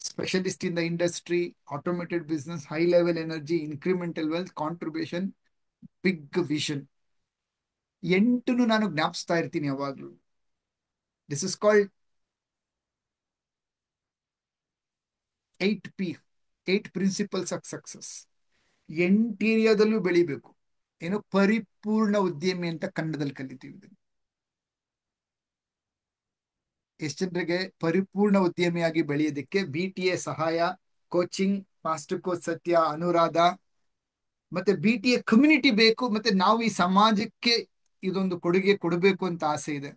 specialist in the industry, automated business, high level energy, incremental wealth, contribution, big vision. 8 ನಾನು ಜ್ಞಾಪಿಸ್ತಾ ಇರ್ತೀನಿ ಯಾವಾಗ್ಲೂ. This is called 8P, 8 principles of success. 8 ಏರಿಯಾದಲ್ಲೂ ಬೆಳಿಬೇಕು. ಏನು? ಪರಿಪೂರ್ಣ ಉದ್ಯಮಿ ಅಂತ ಕನ್ನಡದಲ್ಲಿ ಕಲಿತೀವಿ. ಎಷ್ಟು ಜನರಿಗೆ ಪರಿಪೂರ್ಣ ಉದ್ಯಮಿಯಾಗಿ ಬೆಳೆಯೋದಕ್ಕೆ ಬಿ ಟಿ ಎ ಸಹಾಯ, ಕೋಚಿಂಗ್, ಮಾಸ್ಟರ್ ಕೋಚ್ ಸತ್ಯ, ಅನುರಾಧ, ಮತ್ತೆ ಬಿ ಟಿ ಎ ಕಮ್ಯುನಿಟಿ ಬೇಕು. ಮತ್ತೆ ನಾವು ಈ ಸಮಾಜಕ್ಕೆ ಇದೊಂದು ಕೊಡುಗೆ ಕೊಡಬೇಕು ಅಂತ ಆಸೆ ಇದೆ.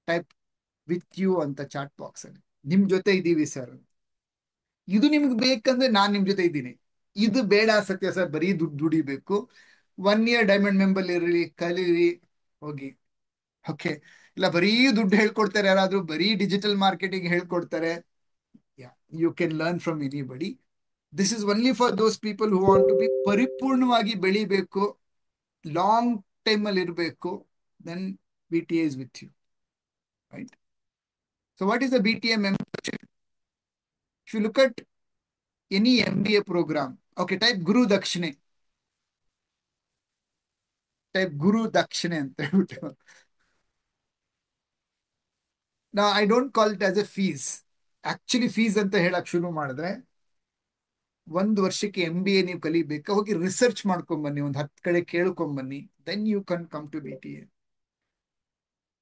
ಟೈಪ್ ವಿತ್ ಯು ಅಂತ ಚಾಟ್ ಬಾಕ್ಸ್ ಅಲ್ಲಿ, ನಿಮ್ ಜೊತೆ ಇದ್ದೀವಿ ಸರ್. ಇದು ನಿಮ್ಗೆ ಬೇಕಂದ್ರೆ ನಾನ್ ನಿಮ್ ಜೊತೆ ಇದ್ದೀನಿ. ಇದು ಬೇಡ ಸತ್ಯ ಸರ್, ಬರೀ ದುಡ್ಡು ದುಡಿಬೇಕು, 1 year ಡೈಮಂಡ್ ಮೆಂಬರ್ ಇರಲಿ, ಕಲೀರಿ, ಹೋಗಿ. ಓಕೆ, ಇಲ್ಲ ಬರೀ ದುಡ್ಡು ಹೇಳ್ಕೊಡ್ತಾರೆ ಯಾರಾದ್ರೂ, ಬರೀ ಡಿಜಿಟಲ್ ಮಾರ್ಕೆಟಿಂಗ್ ಹೇಳ್ಕೊಡ್ತಾರೆ. You can learn from anybody. This is only for those people who want to be ಪರಿಪೂರ್ಣವಾಗಿ ಬೆಳಿಬೇಕು, ಲಾಂಗ್ ಟೈಮ್ ಅಲ್ಲಿ ಇರಬೇಕು. Then B T A is with you, right? So what is the B T A membership? If you look at any M B A program, okay, type ಗುರು ದಕ್ಷಿಣೆ, type ಗುರು ದಕ್ಷಿಣೆ ಅಂತ ಹೇಳ್ಬಿಟ್ಟು. ನಾ I don't call it as a fees. Actually fees ಅಂತ ಹೇಳಕ್ ಶುರು ಮಾಡಿದ್ರೆ, 1 ವರ್ಷಕ್ಕೆ ಎಂ ಬಿ ಎ ನೀವು ಕಲಿಬೇಕಾ, ಹೋಗಿ ರಿಸರ್ಚ್ ಮಾಡ್ಕೊಂಬನ್ನಿ, ಒಂದು 10 ಕಡೆ ಕೇಳ್ಕೊಂಬನ್ನಿ. Then you can come to B T A.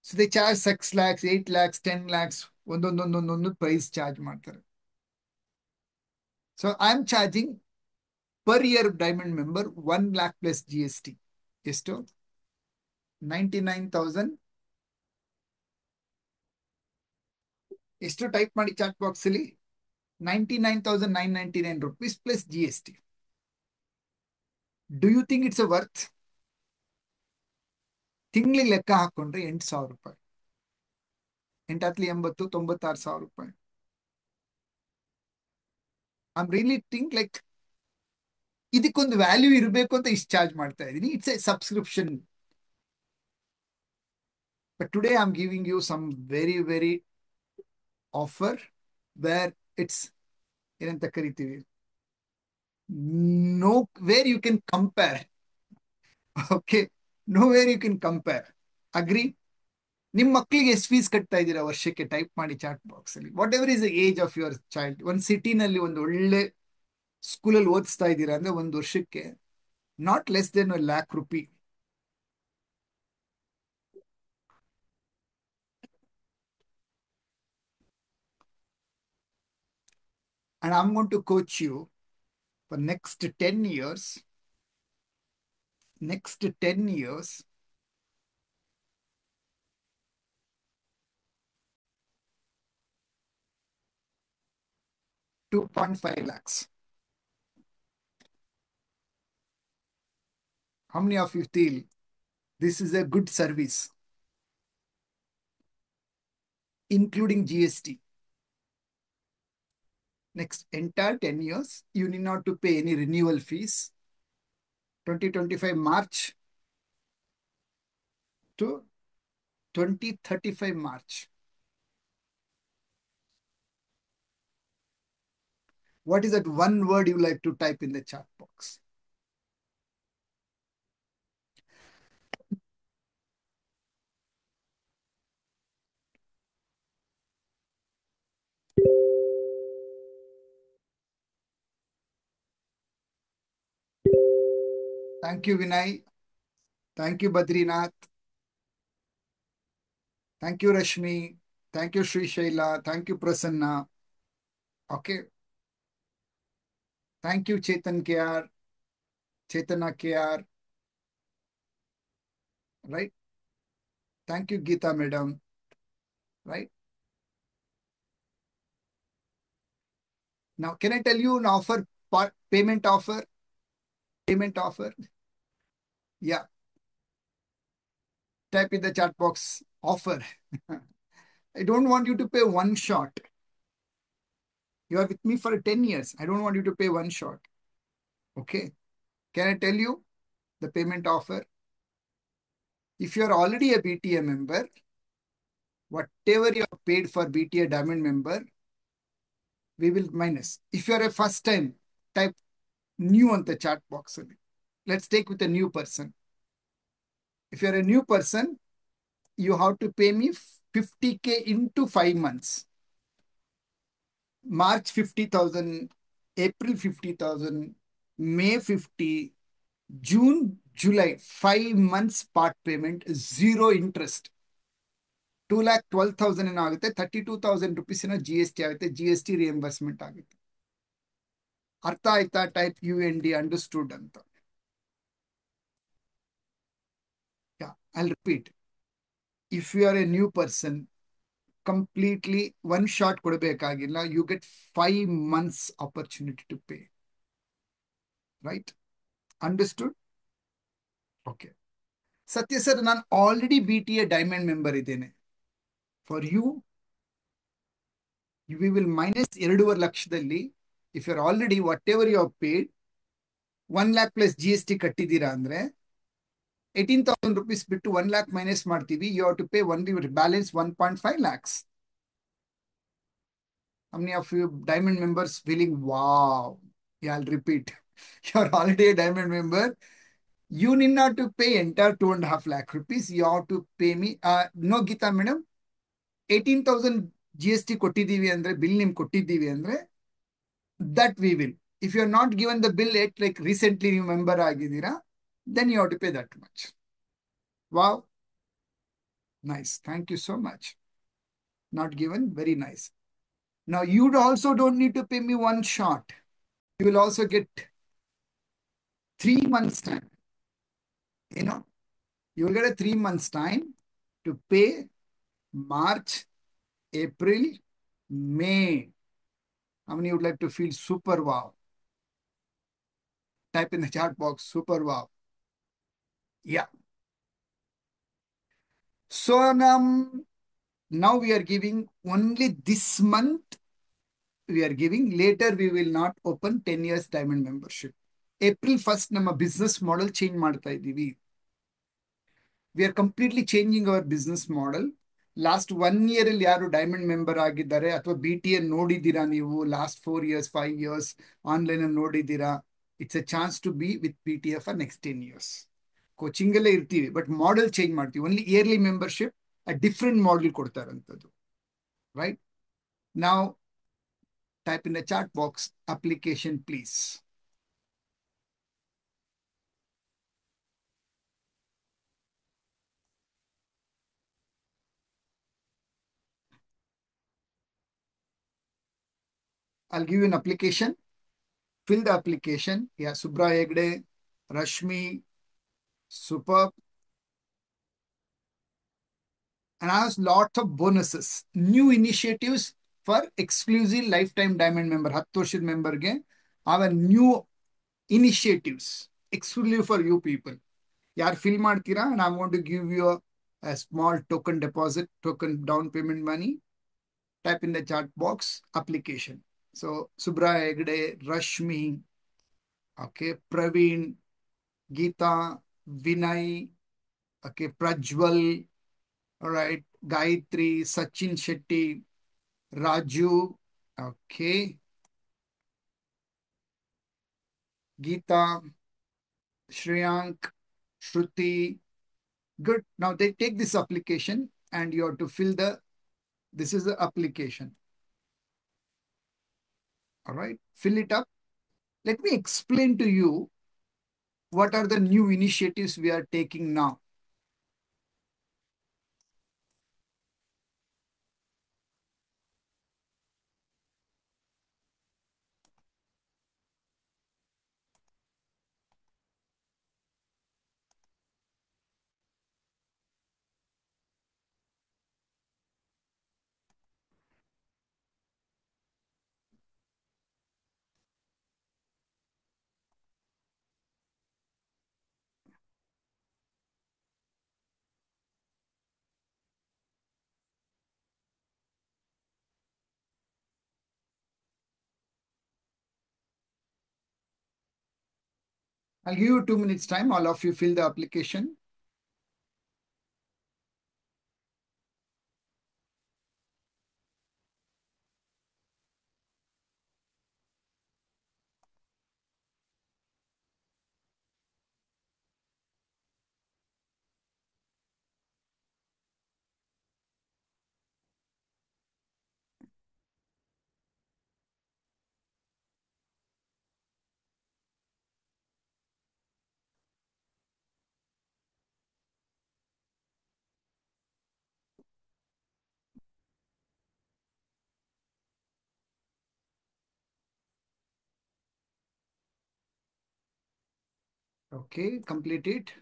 So they charge 6 lakhs, 8 lakhs, 10 lakhs, ಒಂದೊಂದೊಂದೊಂದೊಂದು ಪ್ರೈಸ್ ಚಾರ್ಜ್ ಮಾಡ್ತಾರೆ. So I am charging per year diamond member 1 lakh plus G S T. ಎಷ್ಟು? 99,000. ಎಷ್ಟು? Type ಮಾಡಿ chat box ಅಲ್ಲಿ, 99,999 rupees plus G S T. Do you think it's a worth? ತಿಂಗಳಿಗೆ ಲೆಕ್ಕ ಹಾಕೊಂಡ್ರೆ 8,000 ರೂಪಾಯಿ. 8 × 80, 96,000 ರೂಪಾಯಿ. I am really think like ಇದಕ್ಕೊಂದು ವ್ಯಾಲ್ಯೂ ಇರಬೇಕು ಅಂತ ಇಷ್ಟು ಚಾರ್ಜ್ ಮಾಡ್ತಾ ಇದ್ದೀನಿ. It's a subscription. But today I am giving you some very very offer where it's, ಏನಂತ ಕರಿತೀವಿ, nowhere you can compare. Okay, nowhere you can compare. Agree? ನಿಮ್ಮ ಮಕ್ಕಳಿಗೆ ಎಷ್ಟು ಫೀಸ್ ಕಟ್ತಾ ಇದ್ದೀರಾ ವರ್ಷಕ್ಕೆ? ಟೈಪ್ ಮಾಡಿ ಚಾಟ್ ಬಾಕ್ಸ್ ಅಲ್ಲಿ. Whatever is the age of your child. ಒಂದು ಸಿಟಿನಲ್ಲಿ ಒಂದು ಒಳ್ಳೆ ಸ್ಕೂಲಲ್ಲಿ ಓದಿಸ್ತಾ ಇದ್ದೀರಾ ಅಂದ್ರೆ ಒಂದು ವರ್ಷಕ್ಕೆ not less than ₹1,00,000. And I'm going to coach you for next 10 years. Next 10 years, 2.5 lakhs. How many of you feel this is a good service, including GST? Next entire 10 years, you need not to pay any renewal fees. 2025 March to 2035 March. What is that one word you like to type in the chat box? Thank you, Vinay. Thank you, Badrinath. Thank you, Rashmi. Thank you, Sri Shaila. Thank you, Prasanna. Okay. Thank you, Chetan KR. Chetana KR. Right? Thank you, Geeta Madam. Right? Now, can I tell you an offer, payment offer? Payment offer? Yeah. Type in the chat box, offer. I don't want you to pay one shot. You are with me for 10 years. I don't want you to pay one shot. Okay. Can I tell you the payment offer? If you are already a BTA member, whatever you have paid for BTA Diamond member, we will minus. If you are a first time, type new on the chat box. Let's take with a new person. If you are a new person, you have to pay me 50K into 5 months. March 50,000, April 50,000, May 50, June, July, 5 months part payment, zero interest. 2,12,000 ಏನೋ ಆಗುತ್ತೆ, 32,000 rupees ಏನೋ GST ಆಗುತ್ತೆ, GST reimbursement ಆಗುತ್ತೆ. ಅರ್ಥ ಆಯ್ತಾ? Type UND understood ಅಂತ. I'll repeat. If you are a new person, completely one shot ಕೊಡಬೇಕಾಗಿಲ್ಲ. You get 5 months opportunity to pay. Right? Understood? Okay. Satya sir, ನಾನು already BTA diamond member ಇದ್ದೇನೆ. For you, we will minus 2.5 ಲಕ್ಷದಲ್ಲಿ. If you are already whatever you have paid 1 lakh plus GST ಕಟ್ಟಿದ್ದೀರಾ ಅಂದ್ರೆ 18,000 rupees ಬಿಟ್ಟು 1 lakh minus ಮಾಡ್ತೀವಿ. You have to pay only balance 1.5 lakhs. How many of you diamond members feeling wow? Yeah, I'll repeat. You're already a diamond member. You need not to pay entire 2.5 lakh rupees. You have to pay me. No, Geeta madam. 18,000 GST ಕೊಟ್ಟಿದ್ದೀವಿ ಅಂದ್ರೆ, bill ನಿಮ್ಗೆ ಕೊಟ್ಟಿದ್ದೀವಿ ಅಂದ್ರೆ, that we will. If you are not given the bill yet, like recently ನೀವು member ಆಗಿದ್ದೀರಾ, then you have to pay that much. Wow. Nice. Thank you so much. Not given. Very nice. Now, you also don't need to pay me one shot. You will also get 3 months time. You know, you will get a 3 months time to pay March, April, May. How many would like to feel super wow? Type in the chat box, super wow. Yeah. So now we are giving only this month. We are giving. Later we will not open 10 years diamond membership. April 1st ನಮ್ಮ business model change ಮಾಡ್ತಾ ಇದ್ದೀವಿ. We are completely changing our business model. Last 1 year ಅಲ್ಲಿ ಯಾರು diamond member ಆಗಿದ್ದಾರೆ ಅಥವಾ BTA ನೋಡಿದ್ದೀರಾ ನೀವು, last 4 years 5 years online ಅಲ್ಲಿ ನೋಡಿದ್ದೀರಾ, it's a chance to be with BTA for next 10 years. Coaching ಅಲ್ಲೇ ಇರ್ತೀವಿ, ಬಟ್ ಮಾಡೆಲ್ ಚೇಂಜ್ ಮಾಡ್ತೀವಿ. Only yearly membership, different model ಕೊಡ್ತಾರಂಥದ್ದು. ರೈಟ್ ನಾವು type in the chat box application please. I'll give you an application. Fill the application. Yeah, Subra Hegde, Rashmi, superb. And I have lots of bonuses, new initiatives for exclusive lifetime diamond member, 10 ವರ್ಷದ ಮೆಂಬರ್ಗೆ our new initiatives exclusive for you people. ಯಾರು fill ಮಾಡ್ತೀರಾ and I'm going to give you a small token deposit, token down payment money. Type in the chat box application. So Subra Hegde, Rashmi, okay, Praveen, Geeta, Vinay, okay, Prajwal, all right, Gayatri, Sachin Shetty, Raju, okay, Geeta, Shriyank, Shruti. Good. Now they take this application and you have to fill this is the application. All right, fill it up. Let me explain to you what are the new initiatives we are taking now. I'll give you 2 minutes time. All of you fill the application. Okay, complete it.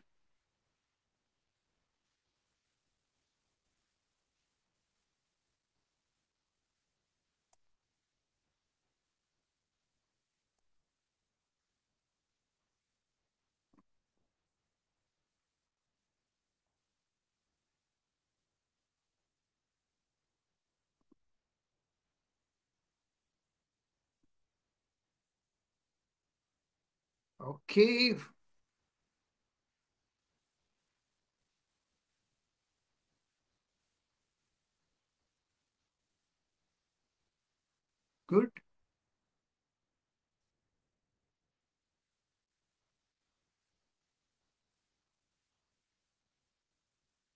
Okay, good.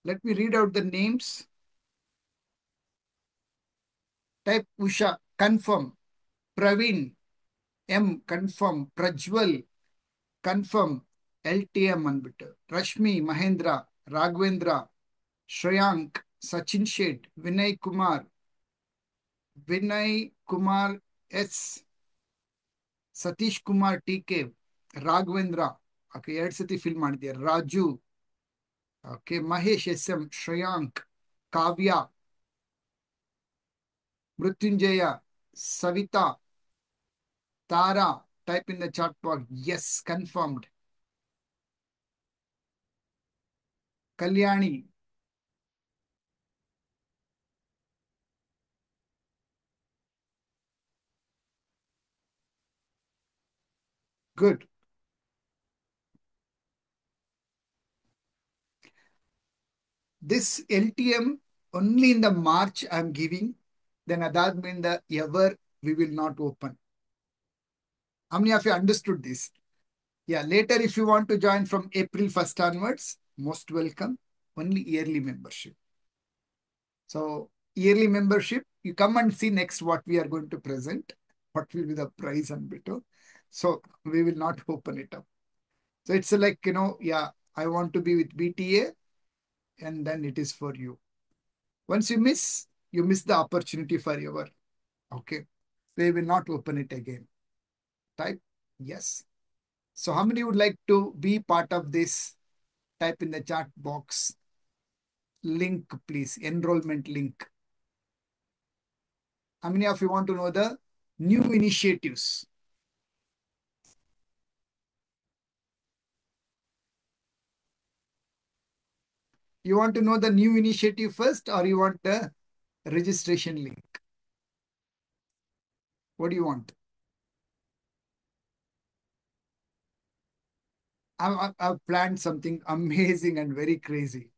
Let me read out the names. Type Usha, confirm. Praveen, M, confirm. Prajwal, confirm. LTM ಅಂದ್ಬಿಟ್ಟು. Rashmi, Mahendra, Raghavendra, Shreyank, Sachin Shet, Vinay Kumar S, Satish Kumar TK, Raghavendra, okay, 2 ಸತಿ fill ಮಾಡಿದ್ಯಾ. Raju, okay, Mahesh SM, Shreyank, Kavya, Mrutyunjaya, Savita, Tara, type in the chat box. Yes, confirmed. Kalyani, good. This LTM only in the March I'm giving. Then adadminda ever we will not open. How many of you understood this? Yeah, later if you want to join from April 1st onwards, most welcome. Only yearly membership. So yearly membership, you come and see next what we are going to present, what will be the price and bit. So we will not open it up. So it's like, yeah, I want to be with BTA and then it is for you. Once you miss the opportunity forever. Okay. They will not open it again. Type yes. So how many would like to be part of this? Type in the chat box. Link, please. Enrollment link. How many of you want to know the new initiatives? You want to know the new initiative first or you want the registration link? What do you want? I've planned something amazing and very crazy.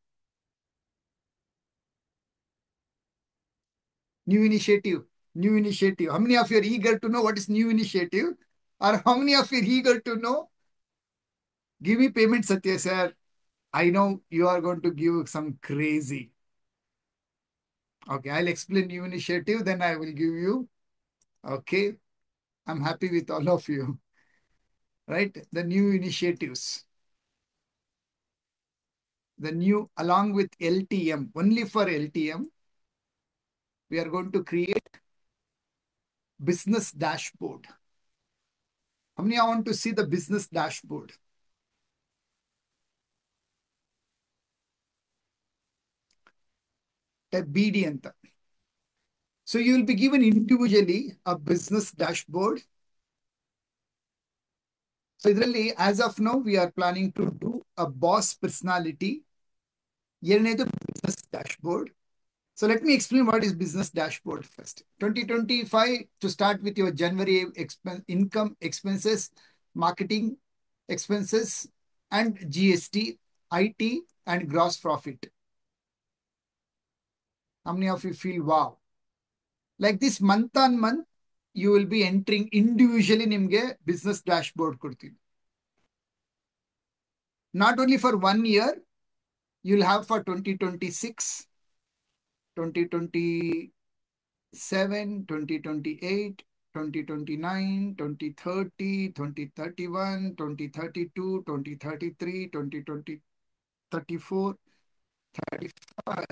New initiative, new initiative. How many of you are eager to know what is new initiative? Or how many of you are eager to know? Give me payment, Satya sir. I know you are going to give some crazy. Okay, I'll explain new initiative, then I will give you. Okay, I'm happy with all of you. Right? The new initiatives. The new, along with LTM, only for LTM, we are going to create business dashboard. How many want to see the business dashboard? The BD anta. So you will be given individually a business dashboard. So idರಲ್ಲಿ, as of now, we are planning to do a boss personality. ಎರಡನೇದು business dashboard. So let me explain what is business dashboard first. 2025 to start with your January income expenses, marketing expenses, and GST, IT, and gross profit. How many of you feel wow? Like this month on month, you will be entering individually nimge business dashboard kurti. Not only for 1 year, you'll have for 2026, 2027, 2028, 2029, 2030, 2031, 2032, 2033, 2034, 35.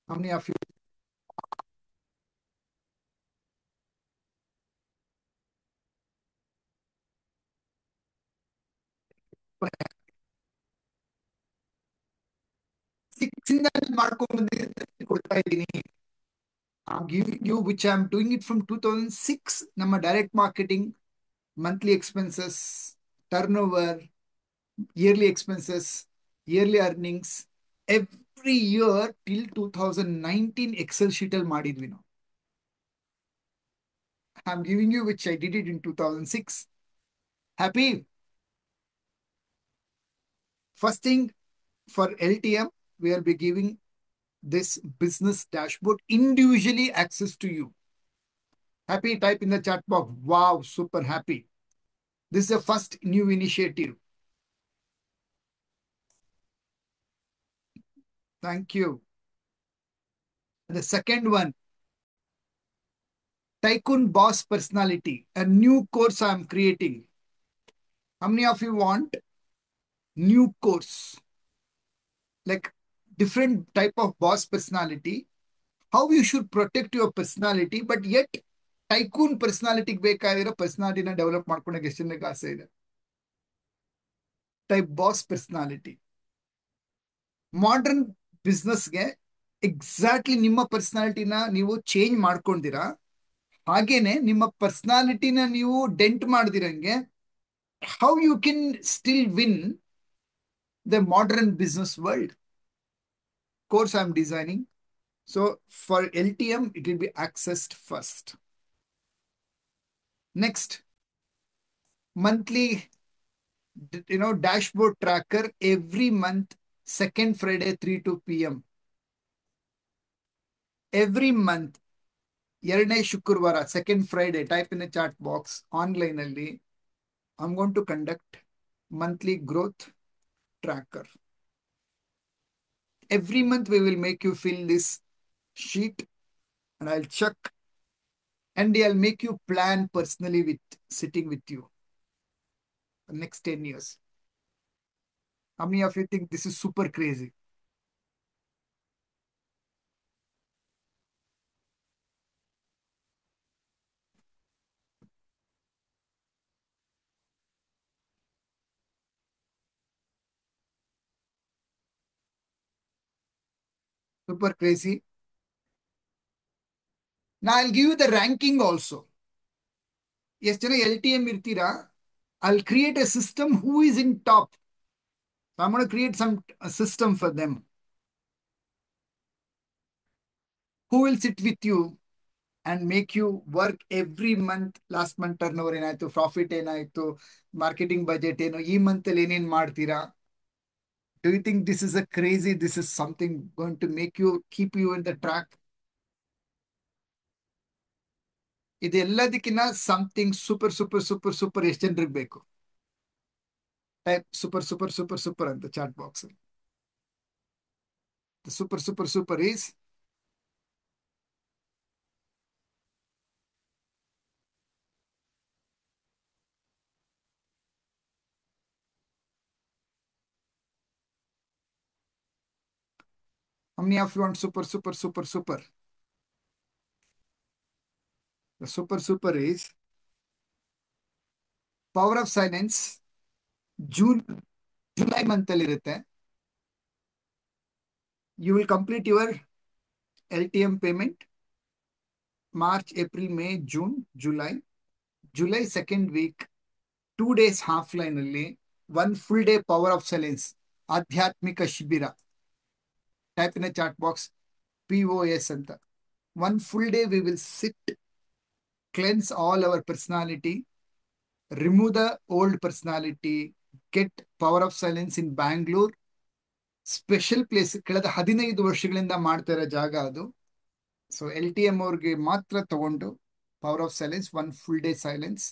How many of you? I'm giving you, which I'm doing it from 2006. Nama direct marketing, monthly expenses, turnover, yearly expenses, yearly earnings, every year till 2019 Excel sheet al ಮಾಡಿದ್ವಿ ನಾವು. I'm giving you which I did it in 2006. Happy? First thing for LTM, we will be giving this business dashboard individually access to you. Happy? Type in the chat box. Wow, super happy. This is the first new initiative. Thank you. The second one, Tycoon Boss Personality, a new course I'm creating. How many of you want new course? Like different type of boss personality, how you should protect your personality, but yet tycoon personality ಬೇಕಾಗಿರೋ personality develop ಮಾಡ್ಕೊಳಕ್ಕೆ ಎಷ್ಟು ಜನಕ್ಕೆ ಆಸೆ ಇದೆ? Type boss personality modern ಬಿಸ್ನೆಸ್ಗೆ exactly ನಿಮ್ಮ ಪರ್ಸನಾಲಿಟಿನ ನೀವು ಚೇಂಜ್ ಮಾಡ್ಕೊಂಡಿರಾ, ಹಾಗೇನೆ ನಿಮ್ಮ ಪರ್ಸನಾಲಿಟಿನ ನೀವು ಡೆಂಟ್ ಮಾಡ್ದಿರಂಗೆ how you can still win the modern business world course I'm designing. So for LTM, it will be accessed first. Next, monthly, dashboard tracker every month, second Friday, 3 to p.m. Every month, ಎರಡನೇ ಶುಕ್ರವಾರ, second Friday, type in the chat box, online ಅಲ್ಲಿ, I'm going to conduct monthly growth tracker. Every month we will make you fill this sheet and I'll check and I'll make you plan personally with sitting with you the next 10 years. How many of you think this is super crazy? Super crazy. Now I'll give you the ranking also. Yes, jana LTM irtira. I'll create a system who is in top. So I'm going to create some a system for them. Who will sit with you and make you work every month? Last month turnover ಏನಾಯ್ತು, profit ಏನಾಯ್ತು, marketing budget ಏನು, ಈ month ಅಲ್ಲಿ ಏನೇನ್ ಮಾಡ್ತೀರಾ? Do you think this is a crazy? This is something going to make you keep you in the track? ಇದೆಲ್ಲದಕ್ಕಿಂತ something super super super super ಎಷ್ಟು ಜನರಿಗೆ ಬೇಕು? Type super super super super ಅಂತ chat box. Super super super is how many of you want super super super super? The super super is power of silence. June July month ಅಲ್ಲಿ ಇರುತ್ತೆ. You will complete your LTM payment March, April, May, June, July. July second week, 2 days half-line ಅಲ್ಲಿ, one full day power of silence, ಆಧ್ಯಾತ್ಮಿಕ ಶಿಬಿರ. Type in a chat box POS ಅಂತ. One full day we will sit, cleanse all our personality, remove the old personality, get power of silence in Bangalore. Special place, ಕಳೆದ 15 ವರ್ಷಗಳಿಂದ ಮಾಡ್ತಾ ಇರೋ ಜಾಗ ಅದು. So LTM ಅವ್ರಿಗೆ ಮಾತ್ರ ತಗೊಂಡು power of silence, one full day silence.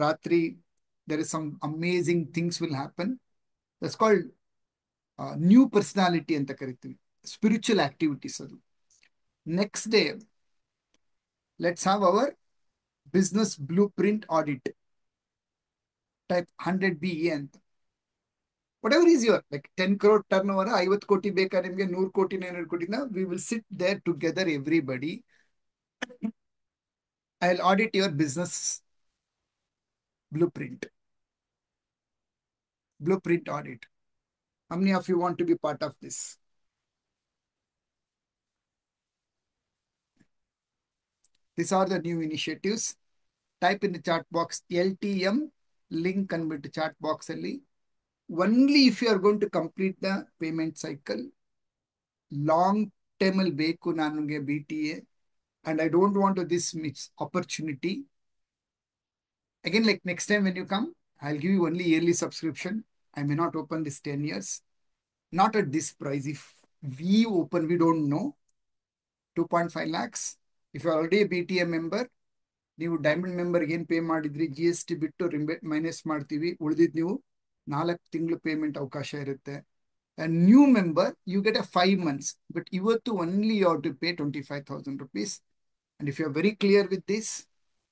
ರಾತ್ರಿ there is some amazing things will happen. That's called new personality ಅಂತ ಕರಿತೀವಿ. ಸ್ಪಿರಿಚುವಲ್ ಆಕ್ಟಿವಿಟೀಸ್ ಅದು. Next day let's have our business blueprint audit. Type 100BE ಅಂತ. whatever is your like 10 crore turnover, 50 ಕೋಟಿ ಬೇಕಾ ನಿಮಗೆ, 100 ಕೋಟಿ 200 ಕೋಟಿನ, we will sit there together everybody. I'll audit your business blueprint audit. How many of you want to be part of this? These are the new initiatives. Type in the chat box LTM link ಅಂದ್ಬಿಟ್ಟು chat box ಅಲ್ಲಿ. Only if you are going to complete the payment cycle, long term ಅಲ್ಲಿ ಬೇಕು ನನಗೆ BTA, and I don't want to this miss opportunity. Again, like next time when you come, I'll give you only yearly subscription. I may not open this 10 years. Not at this price. If we open, we don't know. 2.5 lakhs. If you're already a BTA member, ನೀವು diamond ಮೆಂಬರ್ಗೆ ಏನು pay ಮಾಡಿದ್ರಿ GST ಬಿಟ್ಟು minus ಮಾಡ್ತೀವಿ. ಉಳಿದಿದ್ದು ನೀವು 4 ತಿಂಗಳು payment ಅವಕಾಶ ಇರುತ್ತೆ. New member you get a 5 months. But ಇವತ್ತು only you have to pay 25,000 rupees. And if you're very clear with this,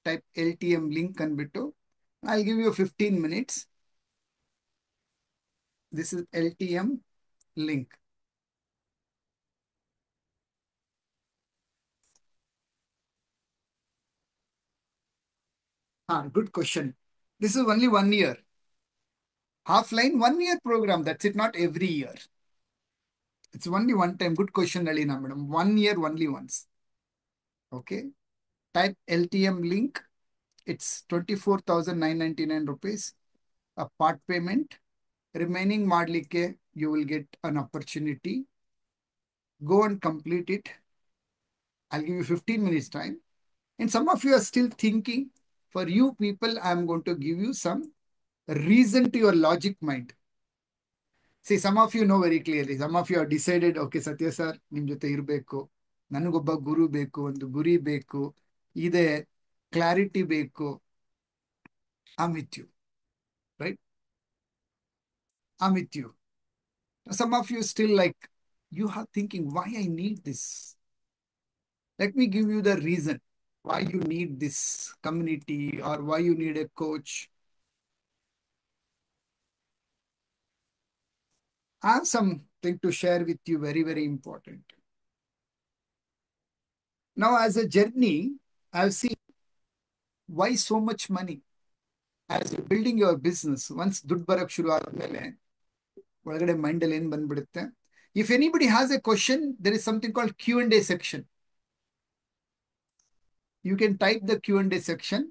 type LTM link ಅಂದ್ಬಿಟ್ಟು I'll give you 15 minutes. This is LTM link. Good question. This is only 1 year. Half-line 1 year program. That's it, not every year. It's only one time. Good question, Alina madam. 1 year only once. Okay. Type LTM link. It's 24,999 rupees. A part payment. Remaining madlike, you will get an opportunity. Go and complete it. I'll give you 15 minutes time. And some of you are still thinking. For you people, I'm going to give you some reason to your logic mind. See, some of you know very clearly. Some of you have decided, okay, Satya sir, ನಿಮ್ ಜೊತೆ ಇರಬೇಕು, ನನಗೊಬ್ಬ ಗುರು ಬೇಕು, ಒಂದು ಗುರಿ ಬೇಕು, ಇದೆ clarity ಬೇಕು. I'm with you, right? I'm with you. Some of you still like, you are thinking, why I need this? Let me give you the reason why you need this community or why you need a coach. I have something to share with you, very, very important. Now, as a journey, I've seen why so much money. As you're building your business, once ದುಡ್ಡು ಬರಕ್ ಶುರು ಆದ್ಮೇಲೆ ಒಳಗಡೆ mind ಅಲ್ಲಿ ಏನ್ ಬಂದ್ಬಿಡುತ್ತೆ. If anybody has a question, there is something called Q&A section. You can type the Q&A section.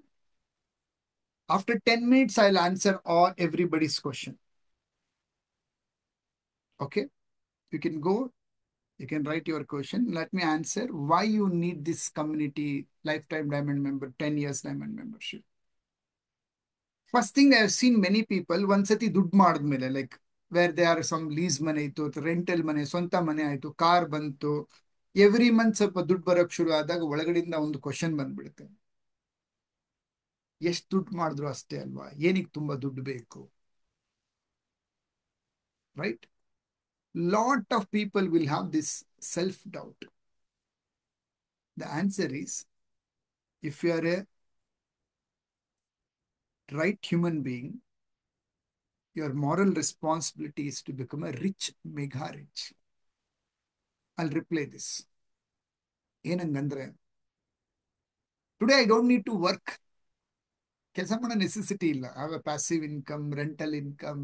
After 10 minutes, I'll answer all everybody's question. Okay, you can go, you can write your question. Let me answer why you need this community lifetime diamond member, 10 years diamond membership. First thing, I've seen many people ಒಂದ್ಸತಿ ದುಡ್ಡು ಮಾಡಿದ್ಮೇಲೆ, like where they are some lease ಮನೆ ಇತ್ತು ಅಥವಾ rental ಮನೆ, ಸ್ವಂತ ಮನೆ ಆಯ್ತು, ಕಾರ್ ಬಂತು, ಎವ್ರಿ ಮಂತ್ ಸ್ವಲ್ಪ ದುಡ್ಡು ಬರೋಕ್ ಶುರು ಆದಾಗ ಒಳಗಡೆಯಿಂದ ಒಂದು ಕ್ವಶನ್ ಬಂದ್ಬಿಡುತ್ತೆ. ಎಷ್ಟು ದುಡ್ಡು ಮಾಡಿದ್ರು ಅಷ್ಟೇ ಅಲ್ವಾ, ಏನಕ್ಕೆ ತುಂಬಾ ದುಡ್ಡು ಬೇಕು, right? Lot of people will have this self doubt. The answer is, if you are a right human being, your moral responsibility is to become a rich, mega rich. I'll replay this. ಏನಂಗಂದ್ರೆ, today I don't need to work. ಕೆಲಸ ಮಾಡೋ necessity ಇಲ್ಲ. I have a passive income, rental income.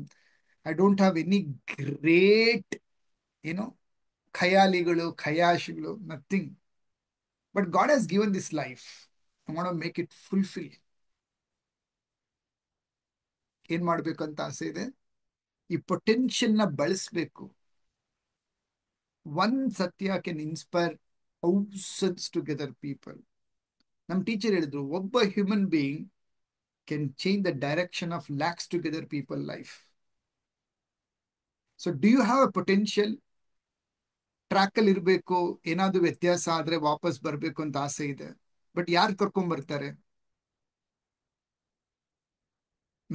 I don't have any great, ಖಯಾಲಿಗಳು, ಖಯಾಶಿಗಳು, nothing. But God has given this life. I want to make it fulfill. ಏನ್ ಮಾಡ್ಬೇಕು ಅಂತ ಆಸೆ ಇದೆ. ಈ potential ನ ಬಳಸಬೇಕು. One Satya can inspire thousands together people. ನಮ್ಮ teacher ಹೇಳಿದ್ರು, ಒಬ್ಬ human being can change the direction of lakhs together people life. So do you have a potential? Track ಅಲ್ಲಿ ಇರಬೇಕು, ಏನಾದ್ರು ವ್ಯತ್ಯಾಸ ಆದ್ರೆ ವಾಪಸ್ ಬರ್ಬೇಕು ಅಂತ ಆಸೆ ಇದೆ. ಬಟ್ ಯಾರು ಕರ್ಕೊಂಡ್ ಬರ್ತಾರೆ?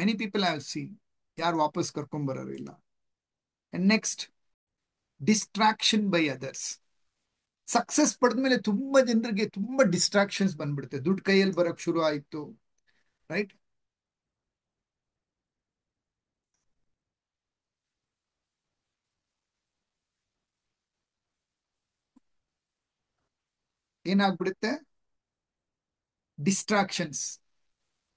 ಮೆನಿ ಪೀಪಲ್ ಹ್ಯಾವ್ ಸೀನ್, ಯಾರು ವಾಪಸ್ ಕರ್ಕೊಂಡ್ ಬರೋರಿಲ್ಲ. And next, distraction by others. Success ಪಡೆದ್ಮೇಲೆ ತುಂಬಾ ಜನರಿಗೆ ತುಂಬಾ ಡಿಸ್ಟ್ರಾಕ್ಷನ್ಸ್ ಬಂದ್ಬಿಡುತ್ತೆ. ದುಡ್ಡು ಕೈಯಲ್ಲಿ ಬರಕ್ ಶುರು ಆಯ್ತು, ರೈಟ್? ಏನಾಗ್ಬಿಡುತ್ತೆ? ಡಿಸ್ಟ್ರಾಕ್ಷನ್ಸ್.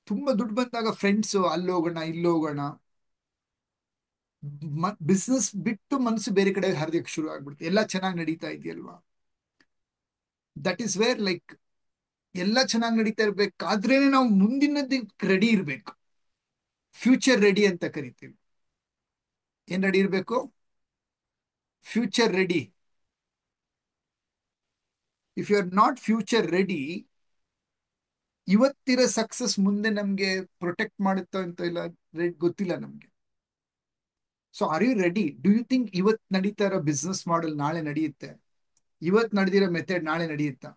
ತುಂಬಾ ದುಡ್ಡು ಬಂದಾಗ ಫ್ರೆಂಡ್ಸ್ ಅಲ್ಲಿ ಹೋಗೋಣ, ಇಲ್ಲಿ ಹೋಗೋಣ, ಬಿಸ್ನೆಸ್ ಬಿಟ್ಟು ಮನಸ್ಸು ಬೇರೆ ಕಡೆ ಹರಿದಕ್ಕೆ ಶುರು ಆಗ್ಬಿಡುತ್ತೆ. ಎಲ್ಲ ಚೆನ್ನಾಗಿ ನಡೀತಾ ಇದೆಯಲ್ವಾ? ದಟ್ ಈಸ್ ವೇರ್, ಲೈಕ್, ಎಲ್ಲ ಚೆನ್ನಾಗಿ ನಡೀತಾ ಇರ್ಬೇಕಾದ್ರೇನೆ ನಾವು ಮುಂದಿನದಕ್ಕೆ ರೆಡಿ ಇರ್ಬೇಕು. ಫ್ಯೂಚರ್ ರೆಡಿ ಅಂತ ಕರಿತೀವಿ. ಏನ್ ರೆಡಿ ಇರ್ಬೇಕು? Future ready. If you are not future ready, ಇವತ್ತಿರೋ ಸಕ್ಸಸ್ ಮುಂದೆ ನಮ್ಗೆ ಪ್ರೊಟೆಕ್ಟ್ ಮಾಡುತ್ತೋ ಅಂತ ಇಲ್ಲ, ಗೊತ್ತಿಲ್ಲ ನಮ್ಗೆ. So are you ready? Do you think ಇವತ್ ನಡೀತಾ ಇರೋ ಬಿಸ್ನೆಸ್ ಮಾಡೆಲ್ ನಾಳೆ ನಡೆಯುತ್ತೆ? ಇವತ್ ನಡೆದಿರೋ ಮೆಥಡ್ ನಾಳೆ ನಡೆಯುತ್ತಾ?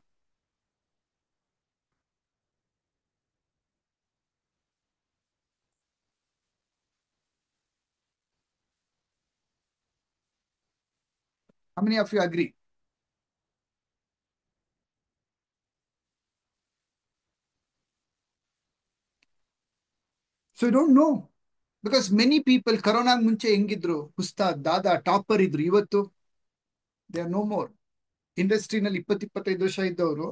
How many of you agree? So you don't know. Because many people ಕರೋನಾಗ್ ಮುಂಚೆ ಹೆಂಗಿದ್ರು, ಉಸ್ತಾದ್, ದಾದಾ, ಟಾಪರ್ ಇದ್ರು. ಇವತ್ತು ದೇ ಆರ್ ನೋ ಮೋರ್. ಇಂಡಸ್ಟ್ರಿನಲ್ಲಿ 20-25 ವರ್ಷ ಇದ್ದವರು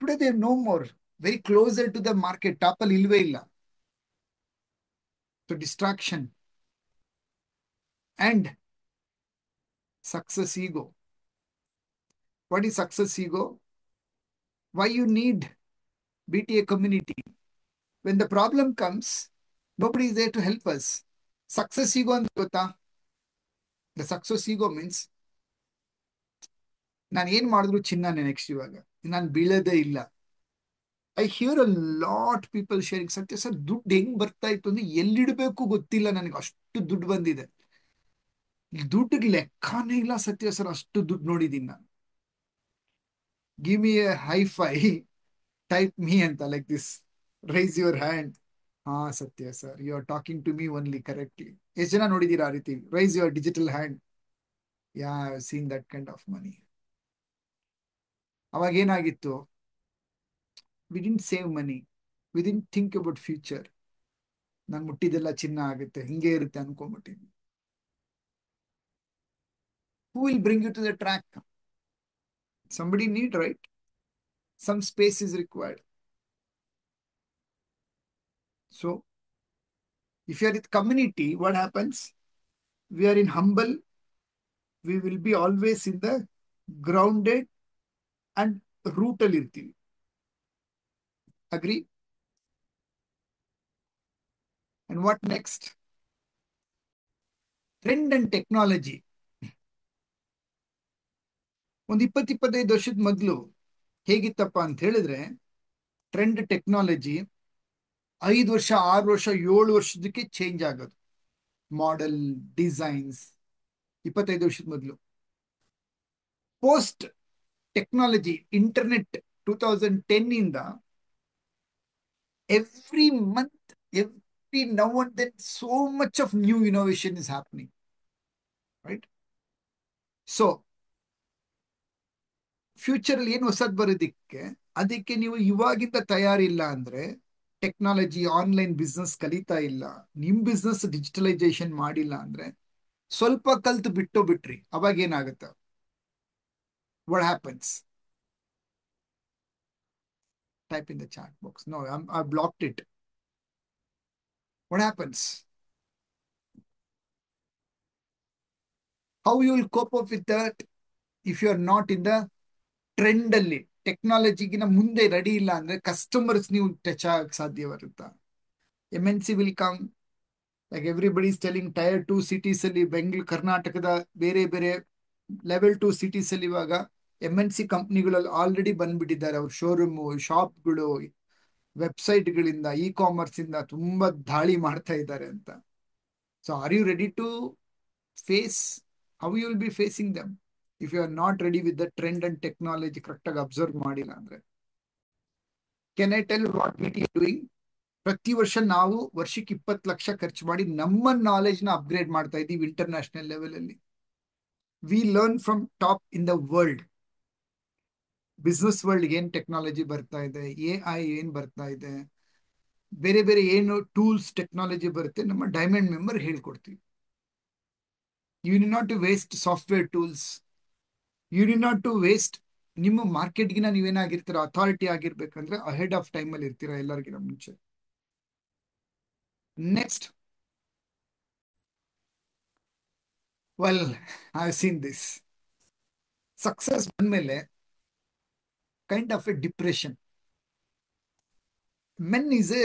today they are no more. Very closer to the market. ಟಾಪಲ್ಲಿ ಇಲ್ವೇ ಇಲ್ಲ. So distraction and success ego. What is success ego? Why you need BTA community? When the problem comes, nobody is there to help us. Success ego ಅಂತ ಗೊತ್ತಾ? The success ego means, ನಾನು ಏನ್ ಮಾಡಿದ್ರು ಚಿನ್ನನೇ next, ಇವಾಗ ನಾನು ಬೀಳೋದೇ ಇಲ್ಲ. I hear a lot people sharing, Satya sir ದುಡ್ಡು ಹೆಂಗ್ ಬರ್ತಾ ಇತ್ತು ಅಂದ್ರೆ ಎಲ್ಲಿಡ್ಬೇಕು ಗೊತ್ತಿಲ್ಲ ನನಗೆ, ಅಷ್ಟು ದುಡ್ಡು ಬಂದಿದೆ. ದುಡ್ಡಿಗೆ ಲೆಕ್ಕನೇ ಇಲ್ಲ ಸತ್ಯ ಸರ್, ಅಷ್ಟು ದುಡ್ಡು ನೋಡಿದೀನಿ ನಾನು. Give me a high five, type me ಅಂತ, like this, raise your hand. ಹಾ Satya sir, you are talking to me only correctly. ಎಷ್ಟು ಜನ ನೋಡಿದೀರಾ ಆ ರೀತಿ? Raise your digital hand. Yeah seen that kind of money. ಅವಾಗ ಏನಾಗಿತ್ತು, we didn't save money, we didn't think about future. ನಂಗೆ ಮುಟ್ಟಿದೆಲ್ಲ ಚಿನ್ನ ಆಗುತ್ತೆ, ಹಿಂಗೆ ಇರುತ್ತೆ ಅನ್ಕೊಂಡ್ಬಿಟ್ಟಿದ್ವಿ. Who will bring you to the track? Somebody need, right? Some space is required. So if you are with community, what happens? We are in humble, we will be always in the grounded and ರೂಟಲ್ಲಿ ಇರ್ತೀವಿ. Agri? And what next? Trend and technology. ಒಂದು 20-25 ವರ್ಷದ ಮೊದಲು ಹೇಗಿತ್ತಪ್ಪ ಅಂತ ಹೇಳಿದ್ರೆ, trend technology 5 ವರ್ಷ, 6 ವರ್ಷ, 7 ವರ್ಷದಕ್ಕೆ change ಆಗೋದು. Model, designs 25 ವರ್ಷದ ಮೊದಲು. ಪೋಸ್ಟ್ ಟೆಕ್ನಾಲಜಿ, ಇಂಟರ್ನೆಟ್ 2010 ಇಂದ every month, every now and then, so much of new innovation is happening, right? So future ಅಲ್ಲಿ ಏನು ಹೊಸದ್ ಬರೋದಿಕ್ಕೆ, ಅದಕ್ಕೆ ನೀವು ಇವಾಗಿಂದ ತಯಾರಿಲ್ಲ ಅಂದ್ರೆ, ಟೆಕ್ನಾಲಜಿ, ಆನ್ಲೈನ್ ಬಿಸ್ನೆಸ್ ಕಲಿತಾ ಇಲ್ಲ, ನಿಮ್ ಬಿಸ್ನೆಸ್ ಡಿಜಿಟಲೈಸೇಷನ್ ಮಾಡಿಲ್ಲ ಅಂದ್ರೆ, ಸ್ವಲ್ಪ ಕಲ್ತು ಬಿಟ್ಟು ಬಿಟ್ರಿ, ಅವಾಗ ಏನಾಗುತ್ತೆ? What happens? Type in the chat box. No, I blocked it. What happens? How you will cope up with that if you are not in the trend ಅಲ್ಲಿ? ಟೆಕ್ನಾಲಜಿಗಿನ ಮುಂದೆ ರೆಡಿ ಇಲ್ಲ ಅಂದ್ರೆ ಕಸ್ಟಮರ್ಸ್ ನೀವು ಟಚ್ ಆಗಕ್ ಸಾಧ್ಯ ಬರುತ್ತಾ? MNC will come, like everybody is telling tyre 2 cities ಅಲ್ಲಿ, ಬೆಂಗಳೂರು, ಕರ್ನಾಟಕದ ಬೇರೆ ಬೇರೆ ಲೆವೆಲ್ 2 ಸಿಟೀಸ್ ಅಲ್ಲಿ ಇವಾಗ MNC ಕಂಪ್ನಿಗಳಲ್ಲಿ ಆಲ್ರೆಡಿ ಬಂದ್ಬಿಟ್ಟಿದ್ದಾರೆ. ಅವ್ರ ಶೋರೂಮು, ಶಾಪ್ಗಳು, ವೆಬ್ಸೈಟ್ಗಳಿಂದ, ಕಾಮರ್ಸ್ ಇಂದ ತುಂಬಾ ದಾಳಿ ಮಾಡ್ತಾ ಇದ್ದಾರೆ ಅಂತ. So are you ready to face? How you will be facing them if you are not ready with the trend and technology ಕರೆಕ್ಟಾಗಿ ಅಬ್ಸರ್ವ್ ಮಾಡಿಲ್ಲ ಅಂದ್ರೆ? Can I tell what we ಟಿ ಡೂಯಿಂಗ್? ಪ್ರತಿ ವರ್ಷ ನಾವು ವರ್ಷಕ್ಕೆ 20 ಲಕ್ಷ ಖರ್ಚು ಮಾಡಿ ನಮ್ಮ ನಾಲೆಜ್ ನ ಅಪ್ಗ್ರೇಡ್ ಮಾಡ್ತಾ ಇದ್ದೀವಿ ಇಂಟರ್ನ್ಯಾಷನಲ್ ಲೆವೆಲ್ ಅಲ್ಲಿ. We learn from top in the world. Business world ಏನ್ ಟೆಕ್ನಾಲಜಿ ಬರ್ತಾ ಇದೆ, AI ಏನ್ ಬರ್ತಾ ಇದೆ, ಬೇರೆ ಬೇರೆ ಏನು ಟೂಲ್ಸ್ ಟೆಕ್ನಾಲಜಿ ಬರುತ್ತೆ, ನಮ್ಮ ಡೈಮಂಡ್ ಮೆಂಬರ್ ಹೇಳ್ಕೊಡ್ತೀವಿ. You need not to waste software tools, you need not to waste. ನಿಮ್ಮ ಮಾರ್ಕೆಟ್ಗಿನ ನೀವೇನಾಗಿರ್ತೀರ, ಅಥಾರಿಟಿ ಆಗಿರ್ಬೇಕಂದ್ರೆ ಅಹೆಡ್ ಆಫ್ ಟೈಮ್ ಅಲ್ಲಿ ಇರ್ತೀರಾ ಎಲ್ಲರಿಗಿನ ಮುಂಚೆ. Next, well, I have seen this. Success ಬಂದ್ಮೇಲೆ kind of a depression. Men is a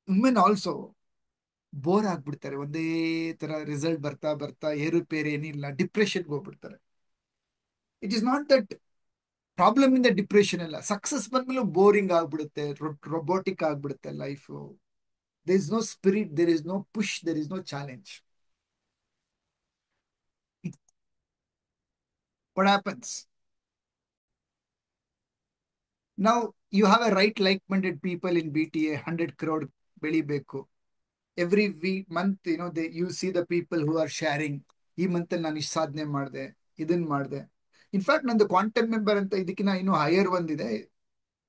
women also bore ಆಗ್ಬಿಡ್ತಾರೆ. ಒಂದೇ ತರ ರಿಸಲ್ಟ್ ಬರ್ತಾ ಬರ್ತಾ ಏರುಪೇರು ಏನಿಲ್ಲ, ಡಿಪ್ರೆಷನ್ಗೆ ಹೋಗ್ಬಿಡ್ತಾರೆ. It is not that problem in the depression ಅಲ್ಲ, ಸಕ್ಸಸ್ ಬಂದ್ಮೇಲೆ ಬೋರಿಂಗ್ ಆಗ್ಬಿಡುತ್ತೆ, ರೊಬೋಟಿಕ್ ಆಗ್ಬಿಡುತ್ತೆ life. There is no spirit, there is no push, there is no challenge. What happens? ನಾವು you have a right like minded people in BTA, 100 crore ಬೆಳಿಬೇಕು. Every month you see the people who are sharing, ಈ month ಅಲ್ಲಿ ನಾನು ಇಷ್ಟು ಸಾಧನೆ ಮಾಡಿದೆ, ಇದನ್ ಮಾಡಿದೆ. ಇನ್ಫ್ಯಾಕ್ಟ್ ನಂದು ಕ್ವಾಂಟಮ್ ಮೆಂಬರ್ ಅಂತ ಇದಕ್ಕಿಂತ ಇನ್ನೂ ಹೈಯರ್ ಒಂದಿದೆ.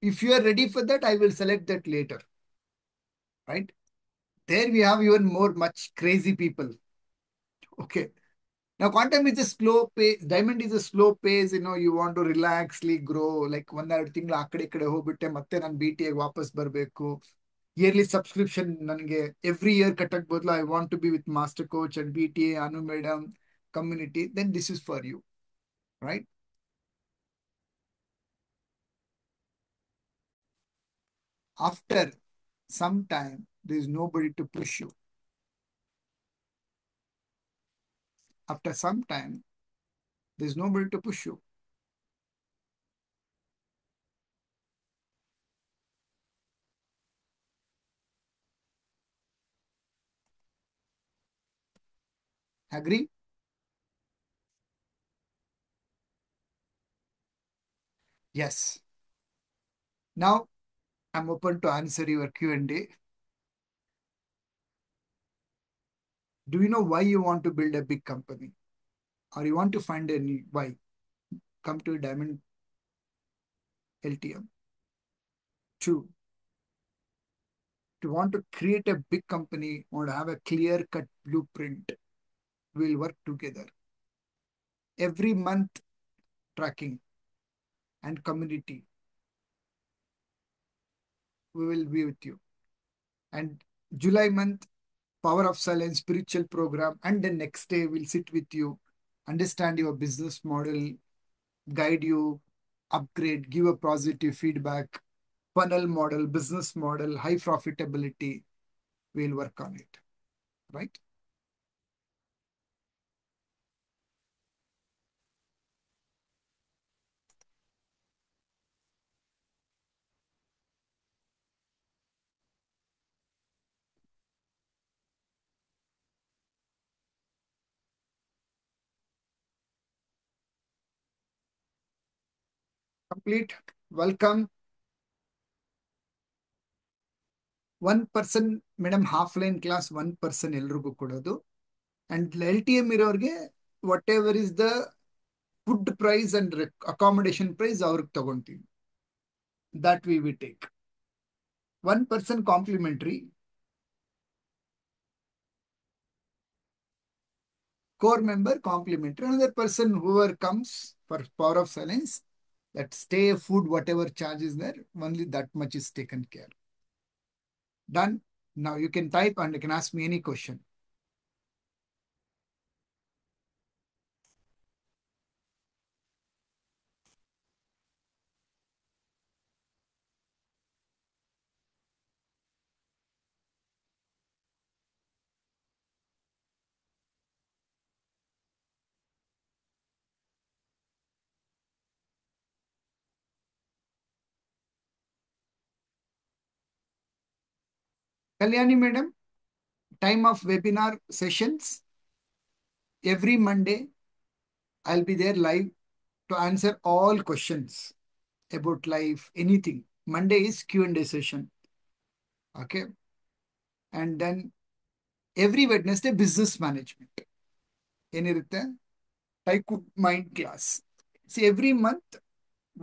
If you are ready for that, I will select that later, right? There we have even more much crazy people. Okay, now quantum is a slow pace, diamond is a slow pace. You want to relaxly grow, like 1-2 ತಿಂಗಳು ಆ ಕಡೆ ಈ ಕಡೆ ಹೋಗ್ಬಿಟ್ಟೆ ಮತ್ತೆ ನಾನು BTA ವಾಪಸ್ ಬರಬೇಕು. Yearly subscription ನನಗೆ ಎವ್ರಿ ಇಯರ್ ಕಟ್ಟಕ್ ಬದಲು I want to be with master coach and BTA, Anu madam, community, then this is for you, right? After some time, there is nobody to push you. After some time, there is nobody to push you. Agree? Yes. Now, I'm open to answer your Q&A. Do you know why you want to build a big company? or you want to find a new why, come to Diamond LTM. Two, to want to create a big company, want to have a clear cut blueprint, we'll work together. Every month tracking and community, we will be with you. And July month, Power of Silence spiritual program. And the next day, we'll sit with you, understand your business model, guide you, upgrade, give a positive feedback, funnel model, business model, high profitability. We'll work on it. Right? Complete. Welcome. One person madam offline class one person ಎಲ್ರಿಗೂ ಕೊಡೋದು. And LTM ಇರೋರಿಗೆ whatever is the food price and accommodation price ಅವ್ರಿಗೆ ತಗೊಂತೀವಿ. That we take. One person complimentary. Core member complimentary. Another person whoever comes for Power of Silence, that stay, food, whatever charge is there, only that much is taken care. Done. Now you can type and you can ask me any question. Kalyani madam, time of webinar sessions. Every Monday, I'll be there live to answer all questions about life, anything. Monday is Q&A session. Okay. And then every Wednesday, business management. ಏನಿರುತ್ತೆ Tycoon Mind class. See, every month,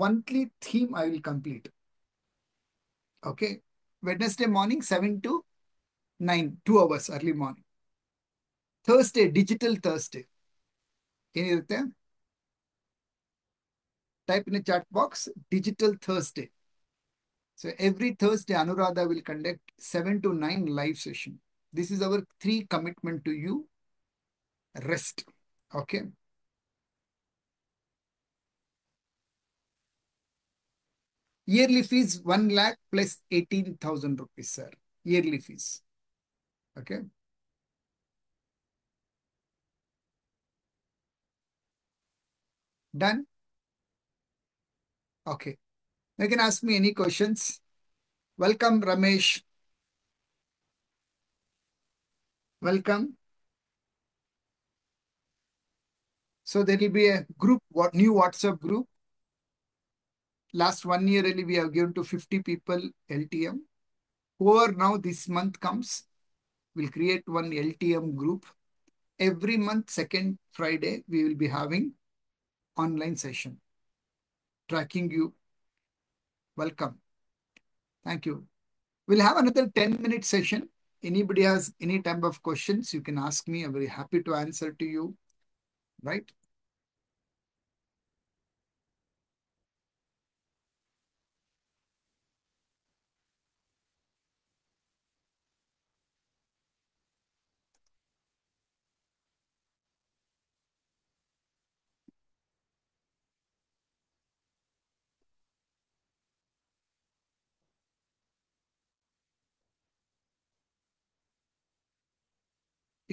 monthly theme I will complete. Okay. Wednesday morning, 7 to 9, 2 hours early morning. Thursday, Digital Thursday. ಏನಿರುತ್ತೆ type in a chat box, Digital Thursday. So every Thursday, Anuradha will conduct 7 to 9 live session. This is our 3 commitment to you. Rest. Okay. Yearly fees 1 lakh plus 18,000 rupees, sir. Yearly fees. Okay. Done. Okay. You can ask me any questions. Welcome, Ramesh. Welcome. So there will be a group, new WhatsApp group. Last 1 year, really, we have given to 50 people LTM. Over now, this month comes, we'll create one LTM group. Every month, second Friday, we will be having online session. Tracking you. Welcome. Thank you. We'll have another 10-minute session. Anybody has any type of questions, you can ask me. I'm very happy to answer to you. Right?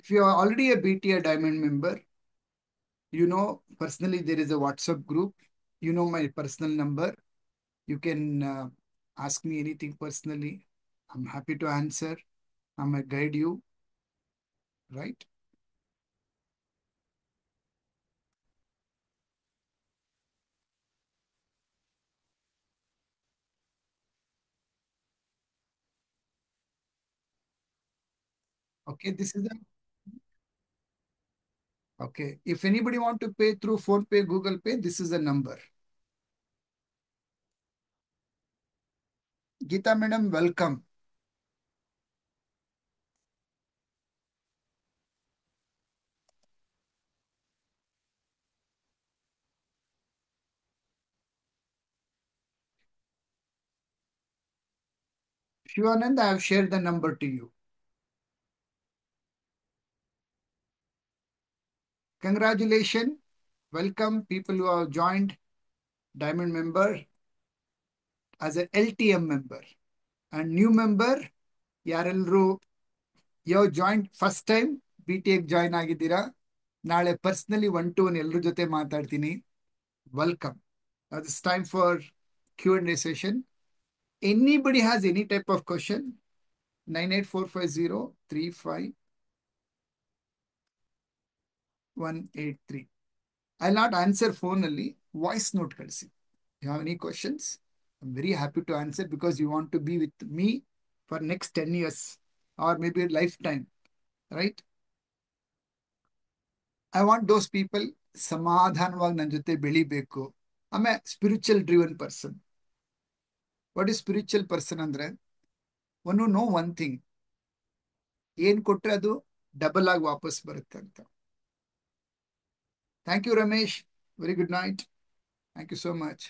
If you are already a BTI Diamond member, you know personally there is a WhatsApp group. You know my personal number. You can ask me anything personally. I'm happy to answer. I'm a guide you. Right? Okay. This is a Okay. If anybody want to pay through Phone Pay, Google Pay, this is the number. Geeta madam, welcome. Shivanand, I have shared the number to you. Congratulations. Welcome people who have joined Diamond member as a LTM member. And new member, ಯಾರೆಲ್ಲರೂ ಯಾವ joint first time B T egg join ಆಗಿದ್ದೀರಾ, ನಾಳೆ personally one to one ಎಲ್ಲರ ಜೊತೆ ಮಾತಾಡ್ತೀನಿ. Welcome. It's time for Q&A session. Anybody has any type of question? 9845035183. I'll not answer phone only. Voice note ಕಳಿಸಿ. You have any questions? I'm very happy to answer because you want to be with me for next 10 years or maybe a lifetime, right? I want those people ಸಮಾಧಾನವಾಗಿ ನನ್ನ ಜೊತೆ ಬೆಳಿಬೇಕು. I'm a spiritual driven person. What is spiritual person ಅಂದ್ರೆ one who know one thing. ಏನ್ ಕೊಟ್ರೆ ಅದು double ಆಗಿ ವಾಪಸ್ ಬರುತ್ತೆ ಅಂತ. Thank you, Ramesh. Very good night. Thank you so much.